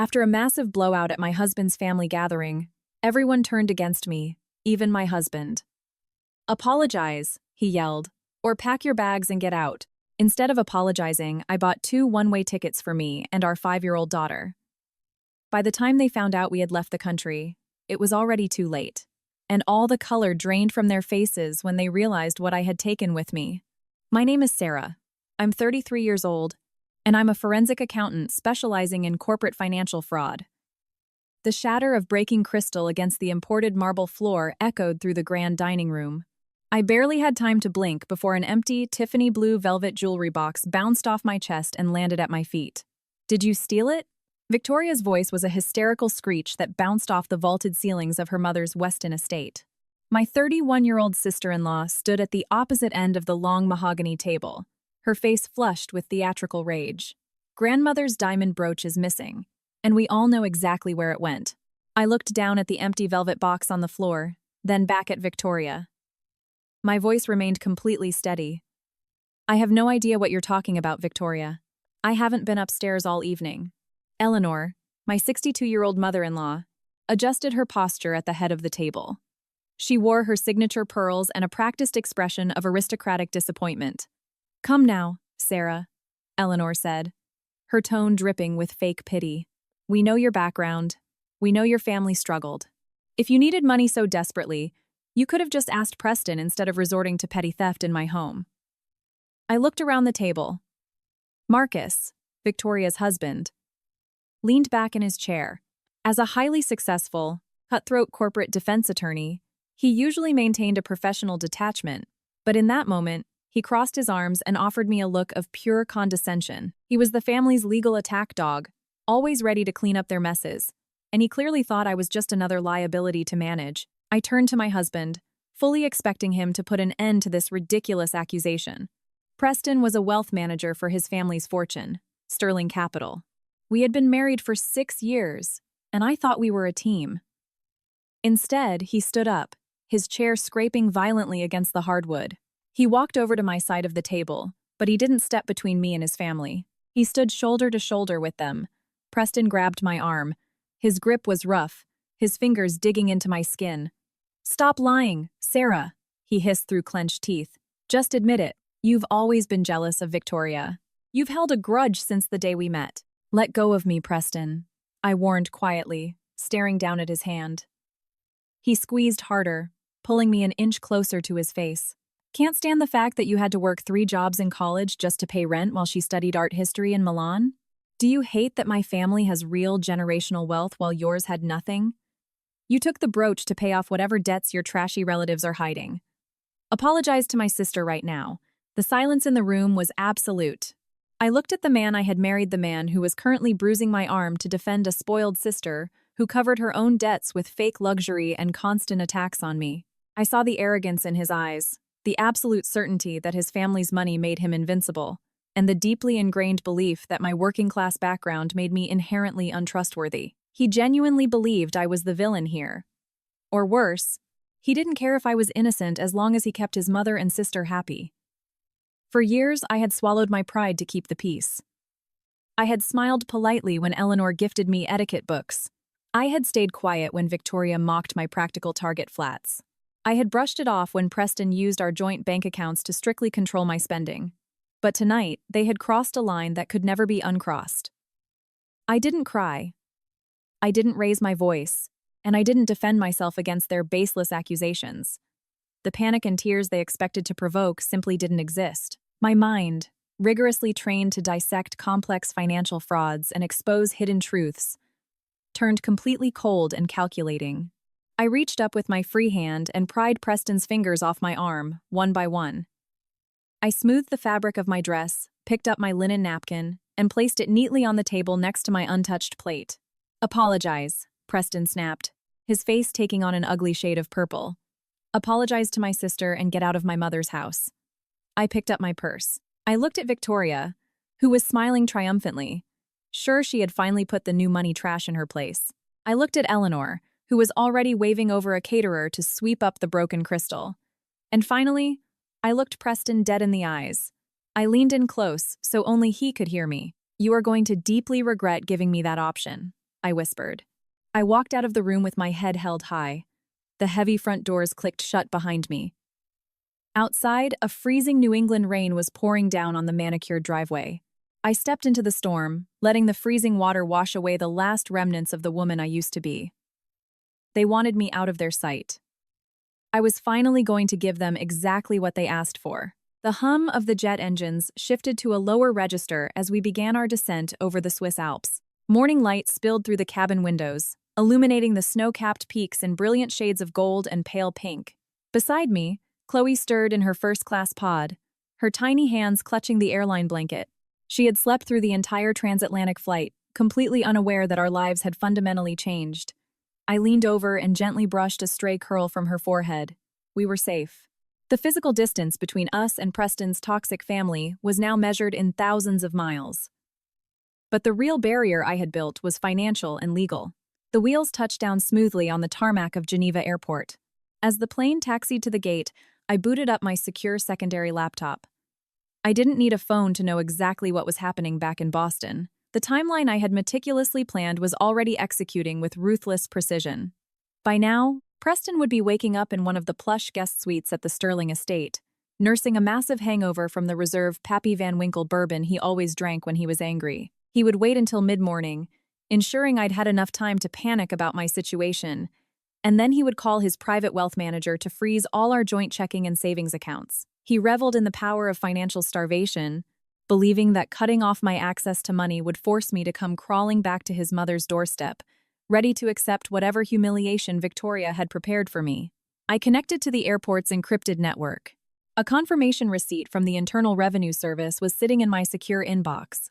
After a massive blowout at my husband's family gathering, everyone turned against me, even my husband. "Apologize," he yelled, "or pack your bags and get out." Instead of apologizing, I bought 2 one-way tickets for me and our 5-year-old daughter. By the time they found out we had left the country, it was already too late, and all the color drained from their faces when they realized what I had taken with me. My name is Sarah. I'm 33 years old, and I'm a forensic accountant specializing in corporate financial fraud. The shatter of breaking crystal against the imported marble floor echoed through the grand dining room. I barely had time to blink before an empty Tiffany blue velvet jewelry box bounced off my chest and landed at my feet. "Did you steal it?" Victoria's voice was a hysterical screech that bounced off the vaulted ceilings of her mother's Weston estate. My 31-year-old sister-in-law stood at the opposite end of the long mahogany table, her face flushed with theatrical rage. "Grandmother's diamond brooch is missing, and we all know exactly where it went." I looked down at the empty velvet box on the floor, then back at Victoria. My voice remained completely steady. "I have no idea what you're talking about, Victoria. I haven't been upstairs all evening." Eleanor, my 62-year-old mother-in-law, adjusted her posture at the head of the table. She wore her signature pearls and a practiced expression of aristocratic disappointment. "Come now, Sarah," Eleanor said, her tone dripping with fake pity. "We know your background. We know your family struggled. If you needed money so desperately, you could have just asked Preston instead of resorting to petty theft in my home." I looked around the table. Marcus, Victoria's husband, leaned back in his chair. As a highly successful, cutthroat corporate defense attorney, he usually maintained a professional detachment, but in that moment, he crossed his arms and offered me a look of pure condescension. He was the family's legal attack dog, always ready to clean up their messes, and he clearly thought I was just another liability to manage. I turned to my husband, fully expecting him to put an end to this ridiculous accusation. Preston was a wealth manager for his family's fortune, Sterling Capital. We had been married for 6 years, and I thought we were a team. Instead, he stood up, his chair scraping violently against the hardwood. He walked over to my side of the table, but he didn't step between me and his family. He stood shoulder to shoulder with them. Preston grabbed my arm. His grip was rough, his fingers digging into my skin. "Stop lying, Sarah," he hissed through clenched teeth. "Just admit it. You've always been jealous of Victoria. You've held a grudge since the day we met." "Let go of me, Preston," I warned quietly, staring down at his hand. He squeezed harder, pulling me an inch closer to his face. "Can't stand the fact that you had to work 3 jobs in college just to pay rent while she studied art history in Milan? Do you hate that my family has real generational wealth while yours had nothing? You took the brooch to pay off whatever debts your trashy relatives are hiding. Apologize to my sister right now." The silence in the room was absolute. I looked at the man I had married, the man who was currently bruising my arm to defend a spoiled sister who covered her own debts with fake luxury and constant attacks on me. I saw the arrogance in his eyes, the absolute certainty that his family's money made him invincible, and the deeply ingrained belief that my working-class background made me inherently untrustworthy. He genuinely believed I was the villain here. Or worse, he didn't care if I was innocent as long as he kept his mother and sister happy. For years, I had swallowed my pride to keep the peace. I had smiled politely when Eleanor gifted me etiquette books. I had stayed quiet when Victoria mocked my practical target flats. I had brushed it off when Preston used our joint bank accounts to strictly control my spending. But tonight, they had crossed a line that could never be uncrossed. I didn't cry. I didn't raise my voice, and I didn't defend myself against their baseless accusations. The panic and tears they expected to provoke simply didn't exist. My mind, rigorously trained to dissect complex financial frauds and expose hidden truths, turned completely cold and calculating. I reached up with my free hand and pried Preston's fingers off my arm, one by one. I smoothed the fabric of my dress, picked up my linen napkin, and placed it neatly on the table next to my untouched plate. "Apologize," Preston snapped, his face taking on an ugly shade of purple. "Apologize to my sister and get out of my mother's house." I picked up my purse. I looked at Victoria, who was smiling triumphantly, sure she had finally put the new money trash in her place. I looked at Eleanor, who was already waving over a caterer to sweep up the broken crystal. And finally, I looked Preston dead in the eyes. I leaned in close so only he could hear me. "You are going to deeply regret giving me that option. I whispered. I walked out of the room with my head held high. The heavy front doors clicked shut behind me. Outside, a freezing New England rain was pouring down on the manicured driveway. I stepped into the storm, letting the freezing water wash away the last remnants of the woman I used to be. They wanted me out of their sight. I was finally going to give them exactly what they asked for. The hum of the jet engines shifted to a lower register as we began our descent over the Swiss Alps. Morning light spilled through the cabin windows, illuminating the snow-capped peaks in brilliant shades of gold and pale pink. Beside me, Chloe stirred in her first-class pod, her tiny hands clutching the airline blanket. She had slept through the entire transatlantic flight, completely unaware that our lives had fundamentally changed. I leaned over and gently brushed a stray curl from her forehead. We were safe. The physical distance between us and Preston's toxic family was now measured in thousands of miles. But the real barrier I had built was financial and legal. The wheels touched down smoothly on the tarmac of Geneva Airport. As the plane taxied to the gate, I booted up my secure secondary laptop. I didn't need a phone to know exactly what was happening back in Boston. The timeline I had meticulously planned was already executing with ruthless precision. By now, Preston would be waking up in one of the plush guest suites at the Sterling estate, nursing a massive hangover from the reserve Pappy Van Winkle bourbon he always drank when he was angry. He would wait until mid-morning, ensuring I'd had enough time to panic about my situation, and then he would call his private wealth manager to freeze all our joint checking and savings accounts. He reveled in the power of financial starvation, believing that cutting off my access to money would force me to come crawling back to his mother's doorstep, ready to accept whatever humiliation Victoria had prepared for me. I connected to the airport's encrypted network. A confirmation receipt from the Internal Revenue Service was sitting in my secure inbox.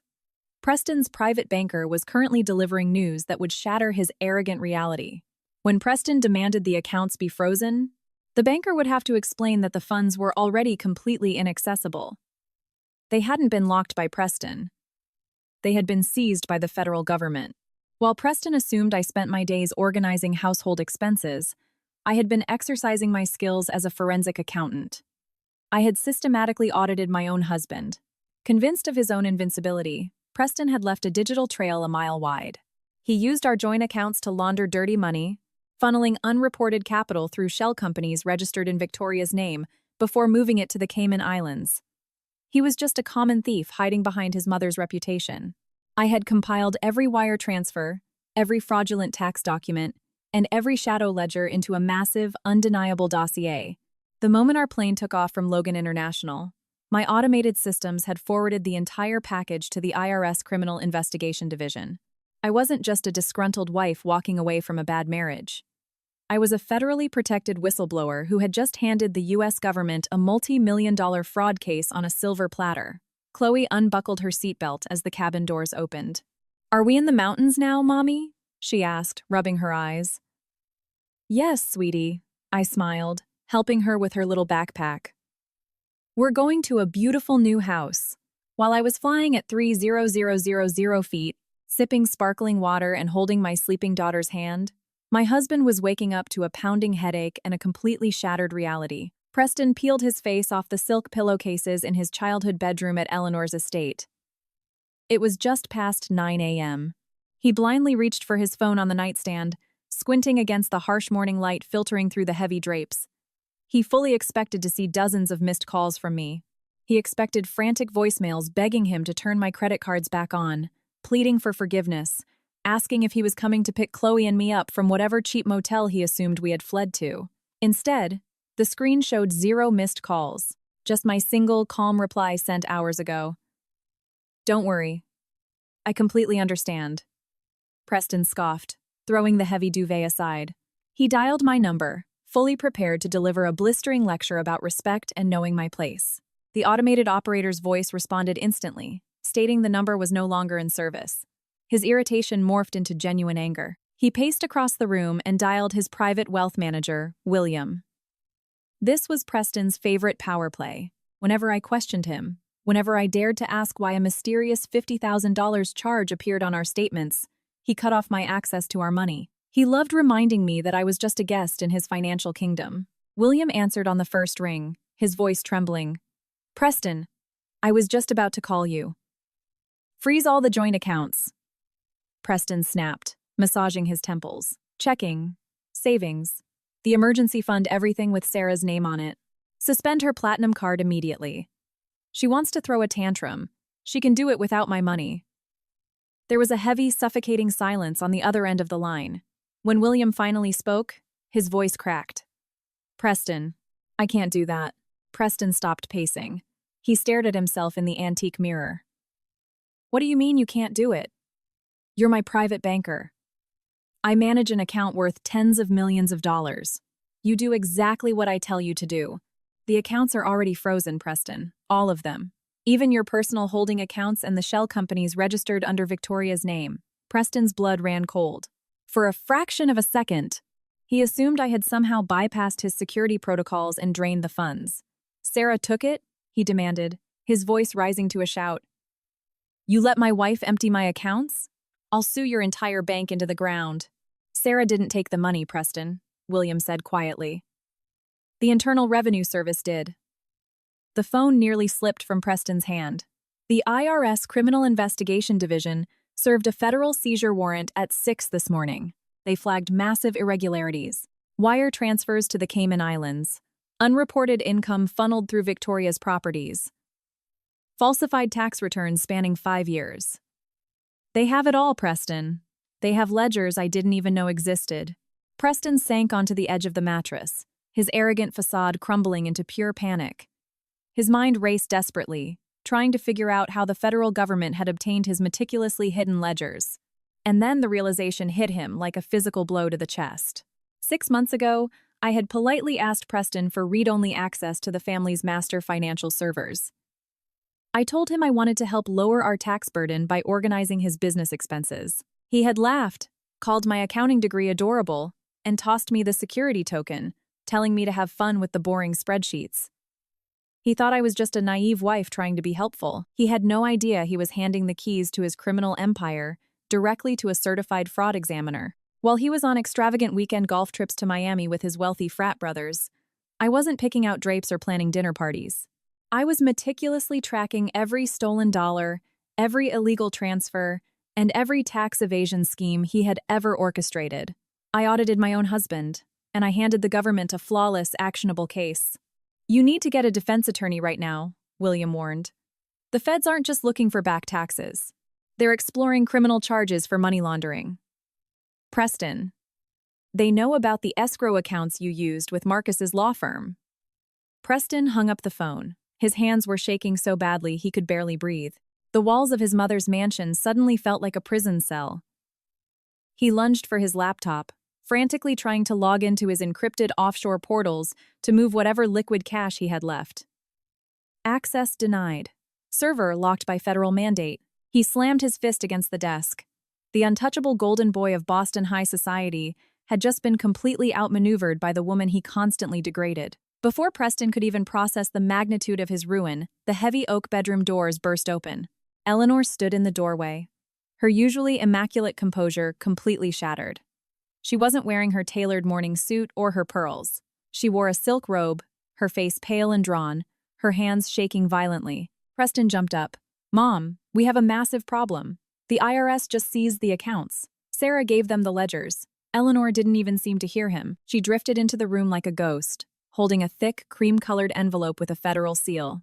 Preston's private banker was currently delivering news that would shatter his arrogant reality. When Preston demanded the accounts be frozen, the banker would have to explain that the funds were already completely inaccessible. They hadn't been locked by Preston. They had been seized by the federal government. While Preston assumed I spent my days organizing household expenses, I had been exercising my skills as a forensic accountant. I had systematically audited my own husband. Convinced of his own invincibility, Preston had left a digital trail a mile wide. He used our joint accounts to launder dirty money, funneling unreported capital through shell companies registered in Victoria's name before moving it to the Cayman Islands. He was just a common thief hiding behind his mother's reputation. I had compiled every wire transfer, every fraudulent tax document, and every shadow ledger into a massive, undeniable dossier. The moment our plane took off from Logan International, my automated systems had forwarded the entire package to the IRS Criminal Investigation Division. I wasn't just a disgruntled wife walking away from a bad marriage. I was a federally protected whistleblower who had just handed the U.S. government a multi-million-dollar fraud case on a silver platter. Chloe unbuckled her seatbelt as the cabin doors opened. "Are we in the mountains now, Mommy?" she asked, rubbing her eyes. "Yes, sweetie," I smiled, helping her with her little backpack. "We're going to a beautiful new house." While I was flying at 3,000 feet, sipping sparkling water and holding my sleeping daughter's hand, my husband was waking up to a pounding headache and a completely shattered reality. Preston peeled his face off the silk pillowcases in his childhood bedroom at Eleanor's estate. It was just past 9 a.m. He blindly reached for his phone on the nightstand, squinting against the harsh morning light filtering through the heavy drapes. He fully expected to see dozens of missed calls from me. He expected frantic voicemails begging him to turn my credit cards back on, pleading for forgiveness, asking if he was coming to pick Chloe and me up from whatever cheap motel he assumed we had fled to. Instead, the screen showed 0 missed calls, just my single, calm reply sent hours ago. "Don't worry. I completely understand." Preston scoffed, throwing the heavy duvet aside. He dialed my number, fully prepared to deliver a blistering lecture about respect and knowing my place. The automated operator's voice responded instantly, stating the number was no longer in service. His irritation morphed into genuine anger. He paced across the room and dialed his private wealth manager, William. This was Preston's favorite power play. Whenever I questioned him, whenever I dared to ask why a mysterious $50,000 charge appeared on our statements, he cut off my access to our money. He loved reminding me that I was just a guest in his financial kingdom. William answered on the first ring, his voice trembling. "Preston, I was just about to call you." "Freeze all the joint accounts." Preston snapped, massaging his temples. Checking. Savings. The emergency fund, everything with Sarah's name on it. Suspend her platinum card immediately. She wants to throw a tantrum. She can do it without my money. There was a heavy, suffocating silence on the other end of the line. When William finally spoke, his voice cracked. Preston, I can't do that. Preston stopped pacing. He stared at himself in the antique mirror. What do you mean you can't do it? You're my private banker. I manage an account worth tens of millions of dollars. You do exactly what I tell you to do. The accounts are already frozen, Preston. All of them. Even your personal holding accounts and the shell companies registered under Victoria's name. Preston's blood ran cold. For a fraction of a second, he assumed I had somehow bypassed his security protocols and drained the funds. Sarah took it, he demanded, his voice rising to a shout. You let my wife empty my accounts? I'll sue your entire bank into the ground. Sarah didn't take the money, Preston, William said quietly. The Internal Revenue Service did. The phone nearly slipped from Preston's hand. The IRS Criminal Investigation Division served a federal seizure warrant at 6 this morning. They flagged massive irregularities. Wire transfers to the Cayman Islands. Unreported income funneled through Victoria's properties. Falsified tax returns spanning 5 years. They have it all, Preston. They have ledgers I didn't even know existed. Preston sank onto the edge of the mattress, his arrogant facade crumbling into pure panic. His mind raced desperately, trying to figure out how the federal government had obtained his meticulously hidden ledgers. And then the realization hit him like a physical blow to the chest. 6 months ago, I had politely asked Preston for read-only access to the family's master financial servers. I told him I wanted to help lower our tax burden by organizing his business expenses. He had laughed, called my accounting degree adorable, and tossed me the security token, telling me to have fun with the boring spreadsheets. He thought I was just a naive wife trying to be helpful. He had no idea he was handing the keys to his criminal empire directly to a certified fraud examiner. While he was on extravagant weekend golf trips to Miami with his wealthy frat brothers, I wasn't picking out drapes or planning dinner parties. I was meticulously tracking every stolen dollar, every illegal transfer, and every tax evasion scheme he had ever orchestrated. I audited my own husband, and I handed the government a flawless, actionable case. You need to get a defense attorney right now, William warned. The feds aren't just looking for back taxes. They're exploring criminal charges for money laundering. Preston. They know about the escrow accounts you used with Marcus's law firm. Preston hung up the phone. His hands were shaking so badly he could barely breathe. The walls of his mother's mansion suddenly felt like a prison cell. He lunged for his laptop, frantically trying to log into his encrypted offshore portals to move whatever liquid cash he had left. Access denied. Server locked by federal mandate. He slammed his fist against the desk. The untouchable golden boy of Boston high society had just been completely outmaneuvered by the woman he constantly degraded. Before Preston could even process the magnitude of his ruin, the heavy oak bedroom doors burst open. Eleanor stood in the doorway, her usually immaculate composure completely shattered. She wasn't wearing her tailored morning suit or her pearls. She wore a silk robe, her face pale and drawn, her hands shaking violently. Preston jumped up. Mom, we have a massive problem. The IRS just seized the accounts. Sarah gave them the ledgers. Eleanor didn't even seem to hear him. She drifted into the room like a ghost, holding a thick, cream-colored envelope with a federal seal.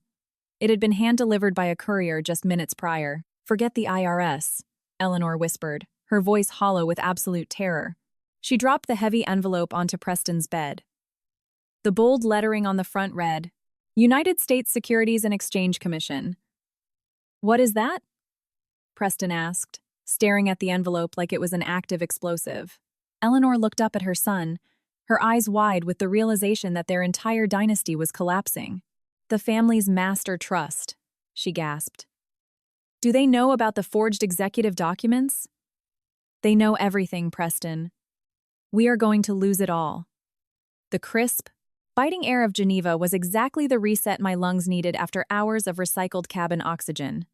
It had been hand-delivered by a courier just minutes prior. Forget the IRS, Eleanor whispered, her voice hollow with absolute terror. She dropped the heavy envelope onto Preston's bed. The bold lettering on the front read, United States Securities and Exchange Commission. What is that? Preston asked, staring at the envelope like it was an active explosive. Eleanor looked up at her son, her eyes wide with the realization that their entire dynasty was collapsing. The family's master trust, she gasped. Do they know about the forged executive documents? They know everything, Preston. We are going to lose it all. The crisp, biting air of Geneva was exactly the reset my lungs needed after hours of recycled cabin oxygen.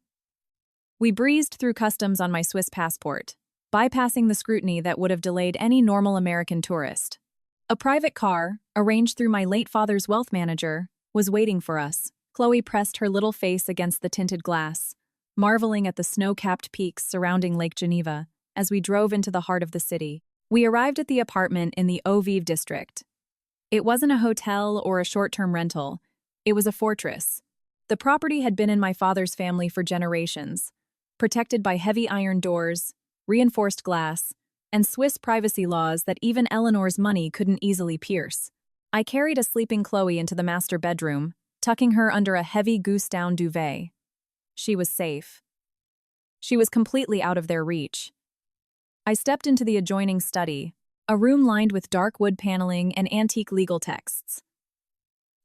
We breezed through customs on my Swiss passport, bypassing the scrutiny that would have delayed any normal American tourist. A private car, arranged through my late father's wealth manager, was waiting for us. Chloe pressed her little face against the tinted glass, marveling at the snow-capped peaks surrounding Lake Geneva. as we drove into the heart of the city. We arrived at the apartment in the Eau Vive district. It wasn't a hotel or a short-term rental. It was a fortress. The property had been in my father's family for generations, protected by heavy iron doors, reinforced glass, and Swiss privacy laws that even Eleanor's money couldn't easily pierce. I carried a sleeping Chloe into the master bedroom, tucking her under a heavy goose-down duvet. She was safe. She was completely out of their reach. I stepped into the adjoining study, a room lined with dark wood paneling and antique legal texts.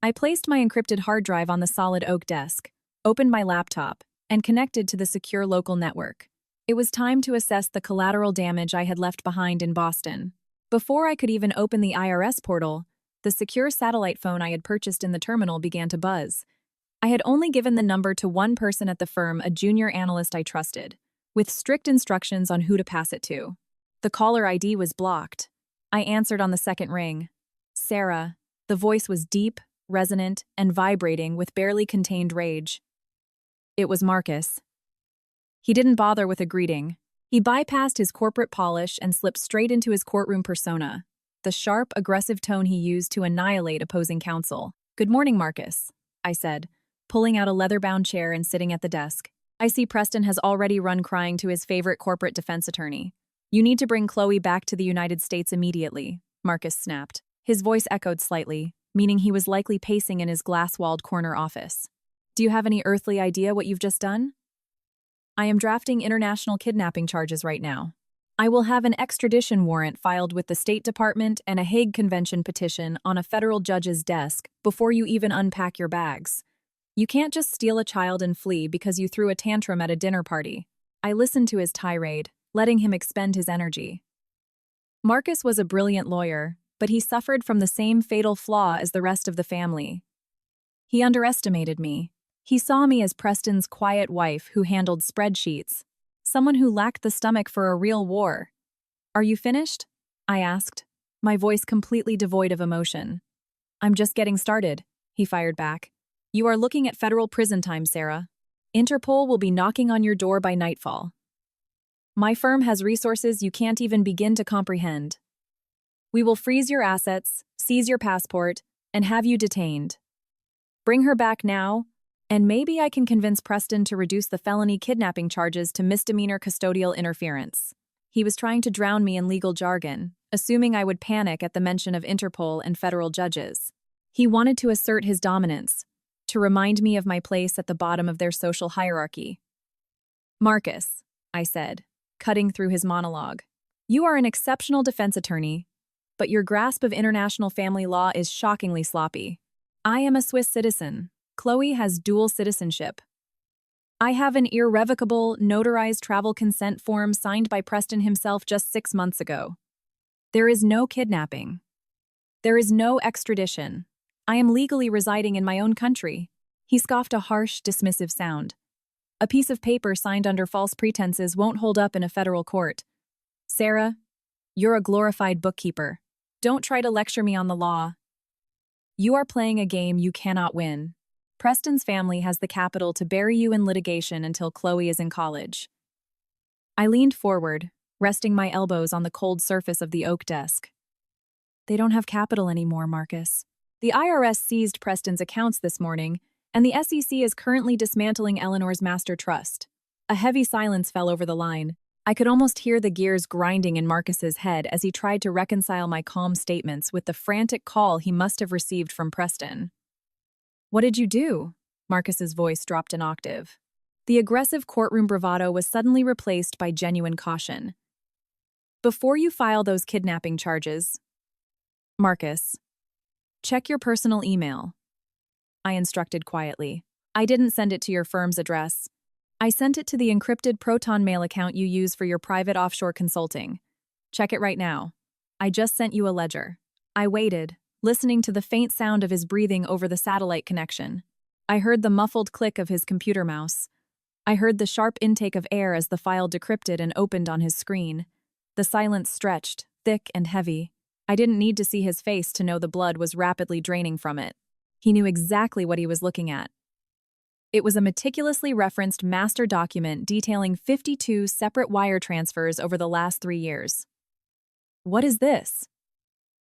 I placed my encrypted hard drive on the solid oak desk, opened my laptop, and connected to the secure local network. It was time to assess the collateral damage I had left behind in Boston. Before I could even open the IRS portal, the secure satellite phone I had purchased in the terminal began to buzz. I had only given the number to one person at the firm, a junior analyst I trusted, with strict instructions on who to pass it to. The caller ID was blocked. I answered on the second ring. Sarah. The voice was deep, resonant, and vibrating with barely contained rage. It was Marcus. He didn't bother with a greeting. He bypassed his corporate polish and slipped straight into his courtroom persona, the sharp, aggressive tone he used to annihilate opposing counsel. "Good morning, Marcus," I said, pulling out a leather-bound chair and sitting at the desk. "I see Preston has already run crying to his favorite corporate defense attorney. You need to bring Chloe back to the United States immediately," Marcus snapped. His voice echoed slightly, meaning he was likely pacing in his glass-walled corner office. "Do you have any earthly idea what you've just done?" "I am drafting international kidnapping charges right now. I will have an extradition warrant filed with the State Department and a Hague Convention petition on a federal judge's desk before you even unpack your bags. You can't just steal a child and flee because you threw a tantrum at a dinner party." I listened to his tirade, letting him expend his energy. Marcus was a brilliant lawyer, but he suffered from the same fatal flaw as the rest of the family. He underestimated me. He saw me as Preston's quiet wife who handled spreadsheets, someone who lacked the stomach for a real war. "Are you finished?" I asked, my voice completely devoid of emotion. "I'm just getting started," he fired back. "You are looking at federal prison time, Sarah. Interpol will be knocking on your door by nightfall. My firm has resources you can't even begin to comprehend. We will freeze your assets, seize your passport, and have you detained. Bring her back now, and maybe I can convince Preston to reduce the felony kidnapping charges to misdemeanor custodial interference." He was trying to drown me in legal jargon, assuming I would panic at the mention of Interpol and federal judges. He wanted to assert his dominance, to remind me of my place at the bottom of their social hierarchy. "Marcus," I said, cutting through his monologue, "you are an exceptional defense attorney, but your grasp of international family law is shockingly sloppy. I am a Swiss citizen. Chloe has dual citizenship. I have an irrevocable, notarized travel consent form signed by Preston himself just 6 months ago. There is no kidnapping. There is no extradition. I am legally residing in my own country." He scoffed a harsh, dismissive sound. "A piece of paper signed under false pretenses won't hold up in a federal court. Sarah, you're a glorified bookkeeper. Don't try to lecture me on the law. You are playing a game you cannot win. Preston's family has the capital to bury you in litigation until Chloe is in college." I leaned forward, resting my elbows on the cold surface of the oak desk. "They don't have capital anymore, Marcus. The IRS seized Preston's accounts this morning, and the SEC is currently dismantling Eleanor's master trust." A heavy silence fell over the line. I could almost hear the gears grinding in Marcus's head as he tried to reconcile my calm statements with the frantic call he must have received from Preston. "What did you do?" Marcus's voice dropped an octave. The aggressive courtroom bravado was suddenly replaced by genuine caution. "Before you file those kidnapping charges, Marcus, check your personal email," I instructed quietly. "I didn't send it to your firm's address. I sent it to the encrypted Proton Mail account you use for your private offshore consulting. Check it right now. I just sent you a ledger." I waited, listening to the faint sound of his breathing over the satellite connection. I heard the muffled click of his computer mouse. I heard the sharp intake of air as the file decrypted and opened on his screen. The silence stretched, thick and heavy. I didn't need to see his face to know the blood was rapidly draining from it. He knew exactly what he was looking at. It was a meticulously referenced master document detailing 52 separate wire transfers over the last 3 years. "What is this?"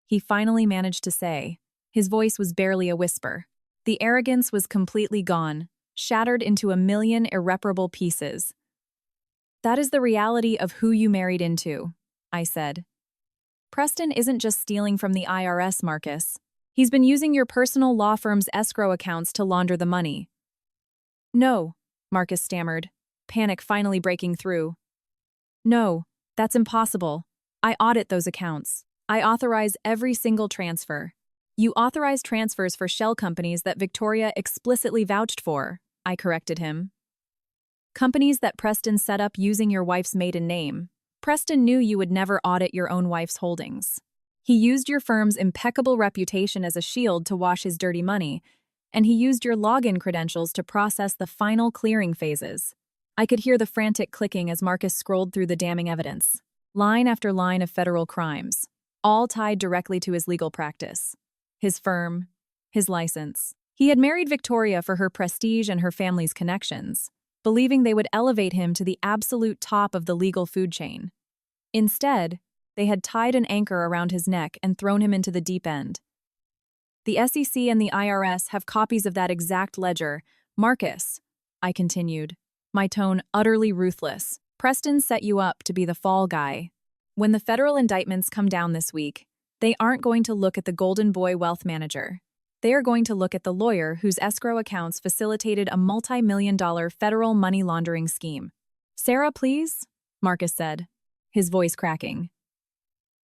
he finally managed to say. His voice was barely a whisper. The arrogance was completely gone, shattered into a million irreparable pieces. "That is the reality of who you married into," I said. "Preston isn't just stealing from the IRS, Marcus. He's been using your personal law firm's escrow accounts to launder the money." "No," Marcus stammered, panic finally breaking through. "No, that's impossible. I audit those accounts. I authorize every single transfer." "You authorize transfers for shell companies that Victoria explicitly vouched for," I corrected him. "Companies that Preston set up using your wife's maiden name. Preston knew you would never audit your own wife's holdings. He used your firm's impeccable reputation as a shield to wash his dirty money, and he used your login credentials to process the final clearing phases." I could hear the frantic clicking as Marcus scrolled through the damning evidence. Line after line of federal crimes, all tied directly to his legal practice. His firm, his license. He had married Victoria for her prestige and her family's connections, believing they would elevate him to the absolute top of the legal food chain. Instead, they had tied an anchor around his neck and thrown him into the deep end. "The SEC and the IRS have copies of that exact ledger. Marcus," I continued, my tone utterly ruthless, "Preston set you up to be the fall guy. When the federal indictments come down this week, they aren't going to look at the Golden Boy wealth manager. They are going to look at the lawyer whose escrow accounts facilitated a multi-million-dollar federal money laundering scheme." "Sarah, please," Marcus said, his voice cracking.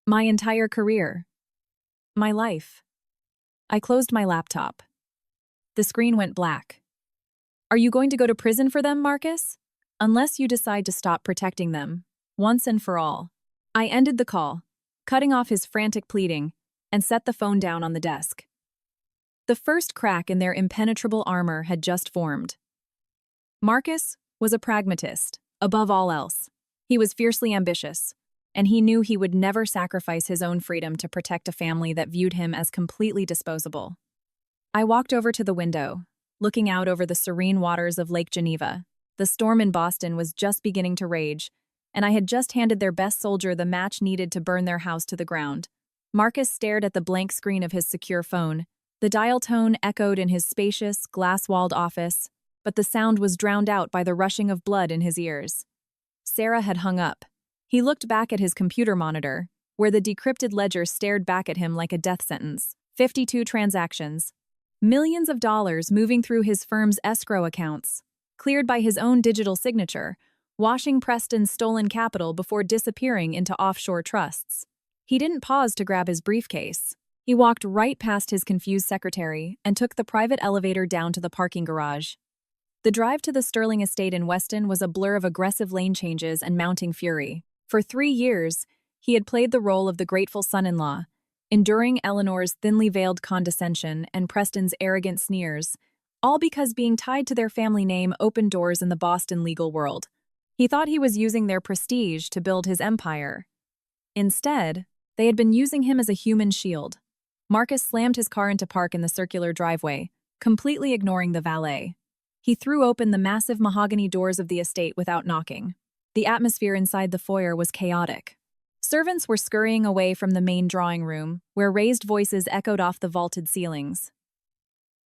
"My entire career. My life." I closed my laptop. The screen went black. "Are you going to go to prison for them, Marcus? Unless you decide to stop protecting them, once and for all." I ended the call, cutting off his frantic pleading, and set the phone down on the desk. The first crack in their impenetrable armor had just formed. Marcus was a pragmatist, above all else. He was fiercely ambitious, and he knew he would never sacrifice his own freedom to protect a family that viewed him as completely disposable. I walked over to the window, looking out over the serene waters of Lake Geneva. The storm in Boston was just beginning to rage, and I had just handed their best soldier the match needed to burn their house to the ground. Marcus stared at the blank screen of his secure phone. The dial tone echoed in his spacious, glass-walled office, but the sound was drowned out by the rushing of blood in his ears. Sarah had hung up. He looked back at his computer monitor, where the decrypted ledger stared back at him like a death sentence. 52 transactions. Millions of dollars moving through his firm's escrow accounts, cleared by his own digital signature, washing Preston's stolen capital before disappearing into offshore trusts. He didn't pause to grab his briefcase. He walked right past his confused secretary and took the private elevator down to the parking garage. The drive to the Sterling estate in Weston was a blur of aggressive lane changes and mounting fury. For 3 years, he had played the role of the grateful son-in-law, enduring Eleanor's thinly veiled condescension and Preston's arrogant sneers, all because being tied to their family name opened doors in the Boston legal world. He thought he was using their prestige to build his empire. Instead, they had been using him as a human shield. Marcus slammed his car into park in the circular driveway, completely ignoring the valet. He threw open the massive mahogany doors of the estate without knocking. The atmosphere inside the foyer was chaotic. Servants were scurrying away from the main drawing room, where raised voices echoed off the vaulted ceilings.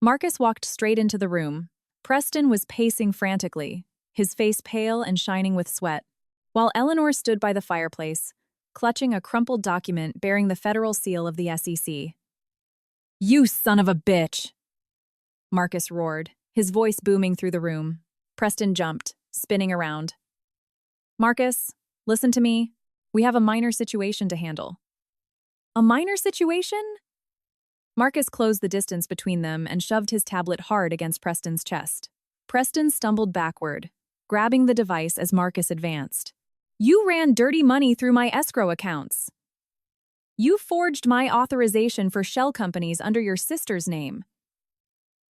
Marcus walked straight into the room. Preston was pacing frantically, his face pale and shining with sweat, while Eleanor stood by the fireplace, clutching a crumpled document bearing the federal seal of the SEC. "You son of a bitch!" Marcus roared, his voice booming through the room. Preston jumped, spinning around. "Marcus, listen to me. We have a minor situation to handle." "A minor situation?" Marcus closed the distance between them and shoved his tablet hard against Preston's chest. Preston stumbled backward, grabbing the device as Marcus advanced. "You ran dirty money through my escrow accounts. You forged my authorization for shell companies under your sister's name.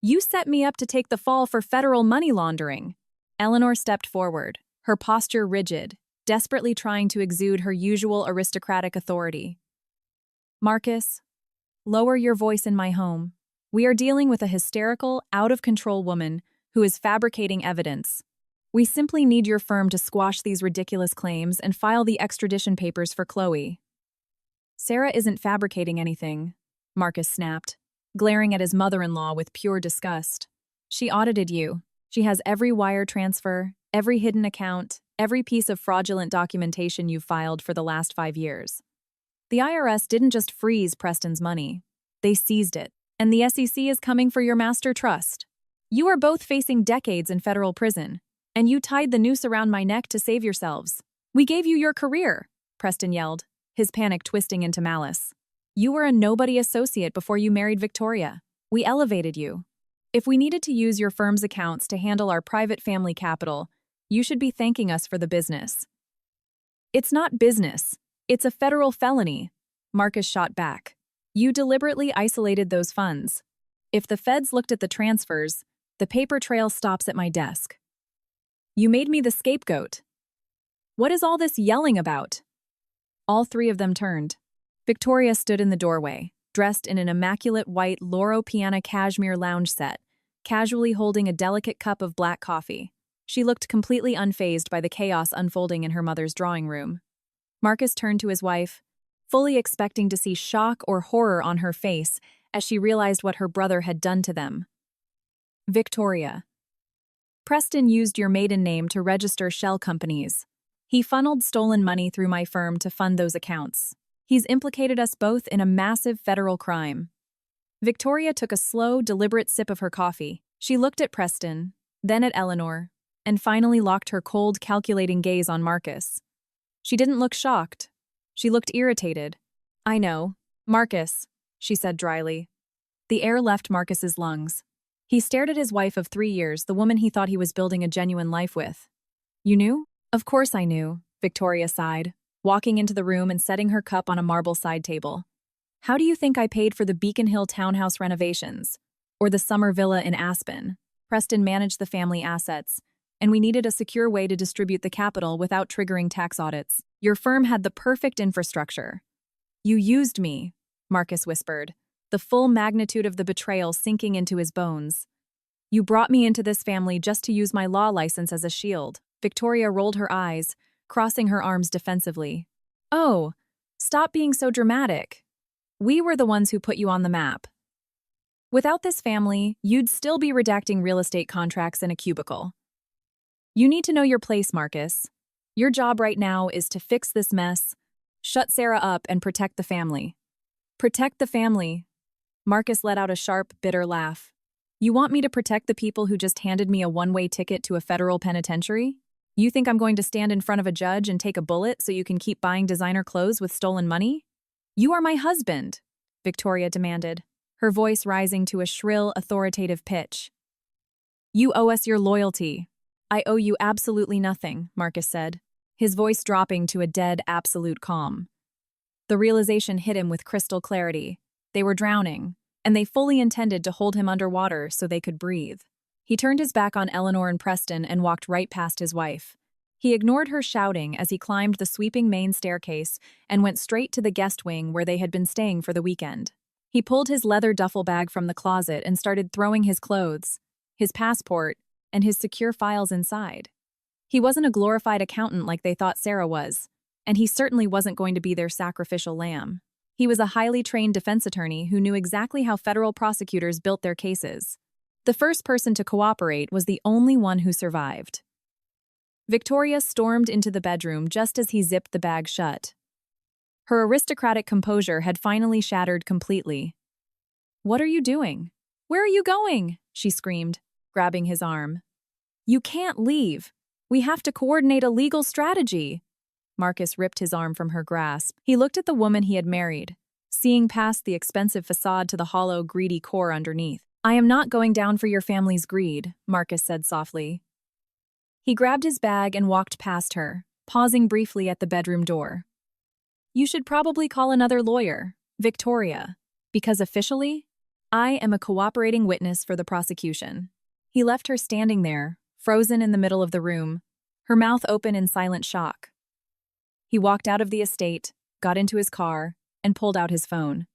You set me up to take the fall for federal money laundering." Eleanor stepped forward, her posture rigid, desperately trying to exude her usual aristocratic authority. "Marcus, lower your voice in my home. We are dealing with a hysterical, out-of-control woman who is fabricating evidence. We simply need your firm to squash these ridiculous claims and file the extradition papers for Chloe. Sarah isn't fabricating anything, Marcus snapped, glaring at his mother-in-law with pure disgust. She audited you. She has every wire transfer, every hidden account, every piece of fraudulent documentation you've filed for the last 5 years. The IRS didn't just freeze Preston's money. They seized it, and the SEC is coming for your master trust. You are both facing decades in federal prison, and you tied the noose around my neck to save yourselves. We gave you your career, Preston yelled, his panic twisting into malice. You were a nobody associate before you married Victoria. We elevated you. If we needed to use your firm's accounts to handle our private family capital, you should be thanking us for the business. It's not business. It's a federal felony, Marcus shot back. You deliberately isolated those funds. If the feds looked at the transfers, the paper trail stops at my desk. You made me the scapegoat. What is all this yelling about? All three of them turned. Victoria stood in the doorway, dressed in an immaculate white Loro Piana cashmere lounge set, casually holding a delicate cup of black coffee. She looked completely unfazed by the chaos unfolding in her mother's drawing room. Marcus turned to his wife, fully expecting to see shock or horror on her face as she realized what her brother had done to them. Victoria. Preston used your maiden name to register shell companies. He funneled stolen money through my firm to fund those accounts. He's implicated us both in a massive federal crime. Victoria took a slow, deliberate sip of her coffee. She looked at Preston, then at Eleanor, and finally locked her cold, calculating gaze on Marcus. She didn't look shocked. She looked irritated. I know. Marcus, she said dryly. The air left Marcus's lungs. He stared at his wife of 3 years, the woman he thought he was building a genuine life with. You knew? Of course I knew, Victoria sighed, walking into the room and setting her cup on a marble side table. How do you think I paid for the Beacon Hill townhouse renovations? Or the summer villa in Aspen? Preston managed the family assets, and we needed a secure way to distribute the capital without triggering tax audits. Your firm had the perfect infrastructure. You used me, Marcus whispered, the full magnitude of the betrayal sinking into his bones. You brought me into this family just to use my law license as a shield. Victoria rolled her eyes, crossing her arms defensively. Oh, stop being so dramatic. We were the ones who put you on the map. Without this family, you'd still be redacting real estate contracts in a cubicle. You need to know your place, Marcus. Your job right now is to fix this mess, shut Sarah up, and protect the family. Protect the family. Marcus let out a sharp, bitter laugh. You want me to protect the people who just handed me a one-way ticket to a federal penitentiary? You think I'm going to stand in front of a judge and take a bullet so you can keep buying designer clothes with stolen money? You are my husband, Victoria demanded, her voice rising to a shrill, authoritative pitch. You owe us your loyalty. I owe you absolutely nothing, Marcus said, his voice dropping to a dead, absolute calm. The realization hit him with crystal clarity. They were drowning, and they fully intended to hold him underwater so they could breathe. He turned his back on Eleanor and Preston and walked right past his wife. He ignored her shouting as he climbed the sweeping main staircase and went straight to the guest wing where they had been staying for the weekend. He pulled his leather duffel bag from the closet and started throwing his clothes, his passport, and his secure files inside. He wasn't a glorified accountant like they thought Sarah was, and he certainly wasn't going to be their sacrificial lamb. He was a highly trained defense attorney who knew exactly how federal prosecutors built their cases. The first person to cooperate was the only one who survived. Victoria stormed into the bedroom just as he zipped the bag shut. Her aristocratic composure had finally shattered completely. "What are you doing? Where are you going?" she screamed, grabbing his arm. "You can't leave. We have to coordinate a legal strategy." Marcus ripped his arm from her grasp. He looked at the woman he had married, seeing past the expensive facade to the hollow, greedy core underneath. "I am not going down for your family's greed," Marcus said softly. He grabbed his bag and walked past her, pausing briefly at the bedroom door. "You should probably call another lawyer, Victoria, because officially, I am a cooperating witness for the prosecution." He left her standing there, frozen in the middle of the room, her mouth open in silent shock. He walked out of the estate, got into his car, and pulled out his phone.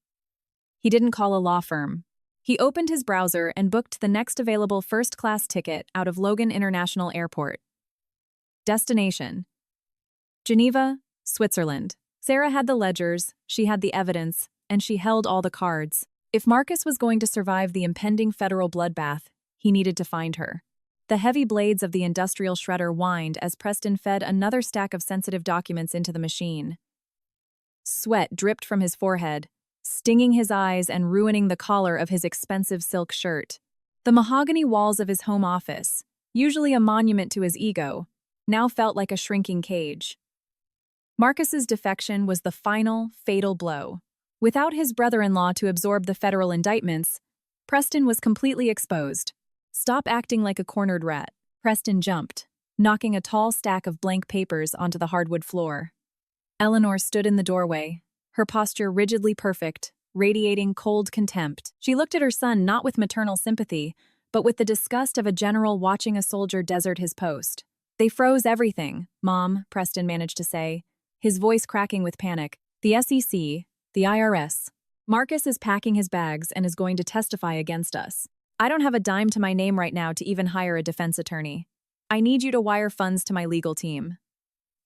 He didn't call a law firm. He opened his browser and booked the next available first-class ticket out of Logan International Airport. Destination: Geneva, Switzerland. Sarah had the ledgers, she had the evidence, and she held all the cards. If Marcus was going to survive the impending federal bloodbath, he needed to find her. The heavy blades of the industrial shredder whined as Preston fed another stack of sensitive documents into the machine. Sweat dripped from his forehead, stinging his eyes and ruining the collar of his expensive silk shirt. The mahogany walls of his home office, usually a monument to his ego, now felt like a shrinking cage. Marcus's defection was the final, fatal blow. Without his brother-in-law to absorb the federal indictments, Preston was completely exposed. "Stop acting like a cornered rat." Preston jumped, knocking a tall stack of blank papers onto the hardwood floor. Eleanor stood in the doorway, her posture rigidly perfect, radiating cold contempt. She looked at her son not with maternal sympathy, but with the disgust of a general watching a soldier desert his post. "They froze everything, Mom," Preston managed to say, his voice cracking with panic. "The SEC, the IRS. Marcus is packing his bags and is going to testify against us. I don't have a dime to my name right now to even hire a defense attorney. I need you to wire funds to my legal team."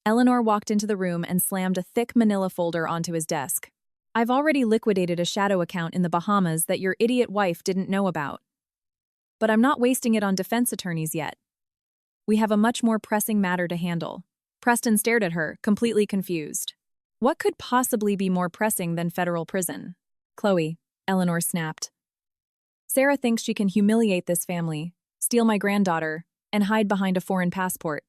Eleanor walked into the room and slammed a thick manila folder onto his desk. "I've already liquidated a shadow account in the Bahamas that your idiot wife didn't know about. But I'm not wasting it on defense attorneys yet. We have a much more pressing matter to handle." Preston stared at her, completely confused. What could possibly be more pressing than federal prison? "Chloe," Eleanor snapped. "Sarah thinks she can humiliate this family, steal my granddaughter, and hide behind a foreign passport.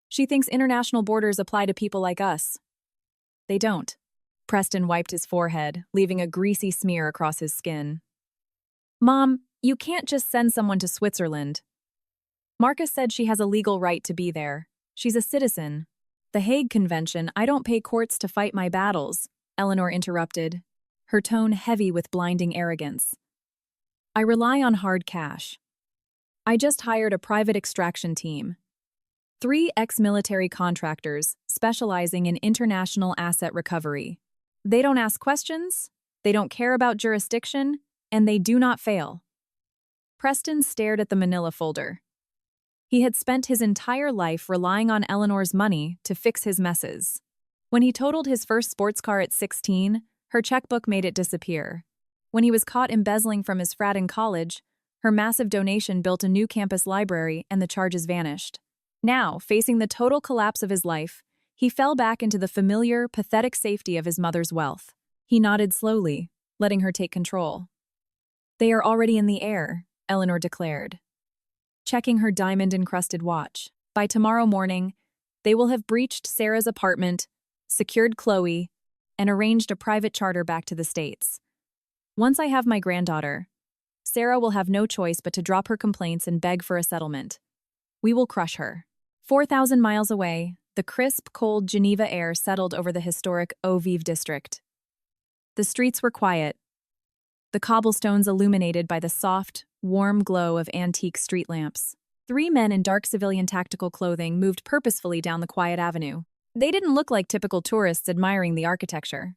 She thinks international borders apply to people like us. They don't." Preston wiped his forehead, leaving a greasy smear across his skin. "Mom, you can't just send someone to Switzerland. Marcus said she has a legal right to be there. She's a citizen. The Hague Convention, I don't pay courts to fight my battles," Eleanor interrupted, her tone heavy with blinding arrogance. "I rely on hard cash. I just hired a private extraction team. 3 ex-military contractors specializing in international asset recovery. They don't ask questions, they don't care about jurisdiction, and they do not fail." Preston stared at the manila folder. He had spent his entire life relying on Eleanor's money to fix his messes. When he totaled his first sports car at 16, her checkbook made it disappear. When he was caught embezzling from his frat in college, her massive donation built a new campus library and the charges vanished. Now, facing the total collapse of his life, he fell back into the familiar, pathetic safety of his mother's wealth. He nodded slowly, letting her take control. "They are already in the air," Eleanor declared, checking her diamond-encrusted watch. "By tomorrow morning, they will have breached Sarah's apartment, secured Chloe, and arranged a private charter back to the States. Once I have my granddaughter, Sarah will have no choice but to drop her complaints and beg for a settlement. We will crush her." 4,000 miles away, the crisp, cold Geneva air settled over the historic Eau Vive district. The streets were quiet, the cobblestones illuminated by the soft, warm glow of antique street lamps. 3 men in dark civilian tactical clothing moved purposefully down the quiet avenue. They didn't look like typical tourists admiring the architecture.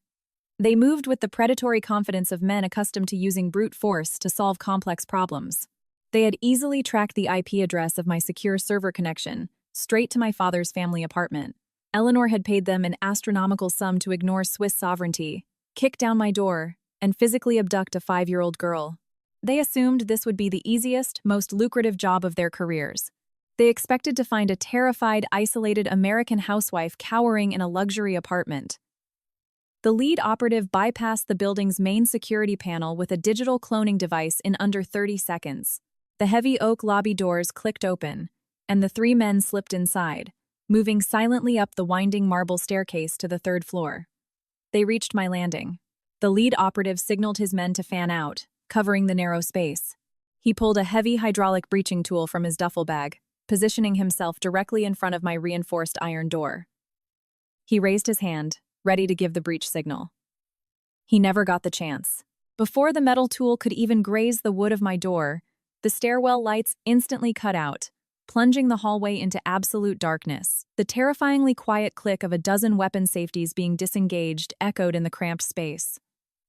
They moved with the predatory confidence of men accustomed to using brute force to solve complex problems. They had easily tracked the IP address of my secure server connection, straight to my father's family apartment. Eleanor had paid them an astronomical sum to ignore Swiss sovereignty, kick down my door, and physically abduct a 5-year-old girl. They assumed this would be the easiest, most lucrative job of their careers. They expected to find a terrified, isolated American housewife cowering in a luxury apartment. The lead operative bypassed the building's main security panel with a digital cloning device in under 30 seconds. The heavy oak lobby doors clicked open, and the 3 men slipped inside, moving silently up the winding marble staircase to the 3rd floor. They reached my landing. The lead operative signaled his men to fan out, covering the narrow space. He pulled a heavy hydraulic breaching tool from his duffel bag, positioning himself directly in front of my reinforced iron door. He raised his hand, ready to give the breach signal. He never got the chance. Before the metal tool could even graze the wood of my door, the stairwell lights instantly cut out, plunging the hallway into absolute darkness. The terrifyingly quiet click of a dozen weapon safeties being disengaged echoed in the cramped space.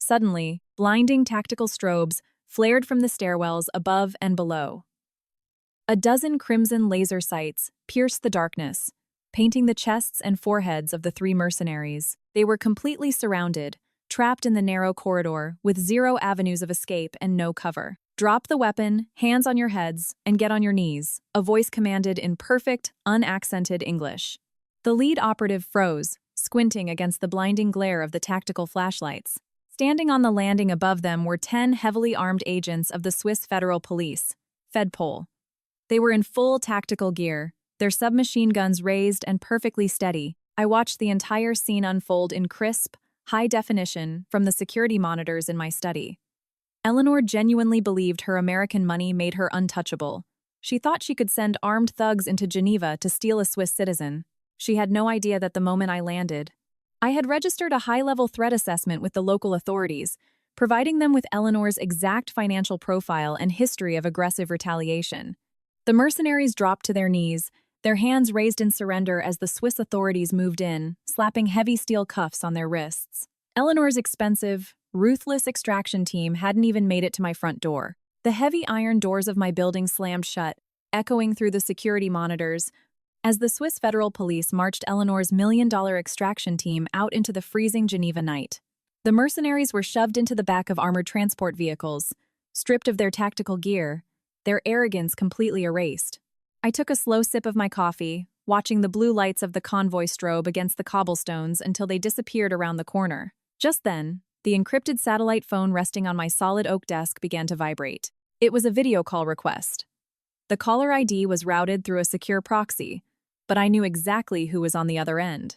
Suddenly, blinding tactical strobes flared from the stairwells above and below. A dozen crimson laser sights pierced the darkness, painting the chests and foreheads of the three mercenaries. They were completely surrounded, trapped in the narrow corridor, with zero avenues of escape and no cover. "Drop the weapon, hands on your heads, and get on your knees," a voice commanded in perfect, unaccented English. The lead operative froze, squinting against the blinding glare of the tactical flashlights. Standing on the landing above them were 10 heavily armed agents of the Swiss Federal Police, Fedpol. They were in full tactical gear, their submachine guns raised and perfectly steady. I watched the entire scene unfold in crisp, high definition from the security monitors in my study. Eleanor genuinely believed her American money made her untouchable. She thought she could send armed thugs into Geneva to steal a Swiss citizen. She had no idea that the moment I landed, I had registered a high-level threat assessment with the local authorities, providing them with Eleanor's exact financial profile and history of aggressive retaliation. The mercenaries dropped to their knees, their hands raised in surrender as the Swiss authorities moved in, slapping heavy steel cuffs on their wrists. Eleanor's expensive, ruthless extraction team hadn't even made it to my front door. The heavy iron doors of my building slammed shut, echoing through the security monitors, as the Swiss Federal Police marched Eleanor's million-dollar extraction team out into the freezing Geneva night. The mercenaries were shoved into the back of armored transport vehicles, stripped of their tactical gear, their arrogance completely erased. I took a slow sip of my coffee, watching the blue lights of the convoy strobe against the cobblestones until they disappeared around the corner. Just then, the encrypted satellite phone resting on my solid oak desk began to vibrate. It was a video call request. The caller ID was routed through a secure proxy, but I knew exactly who was on the other end.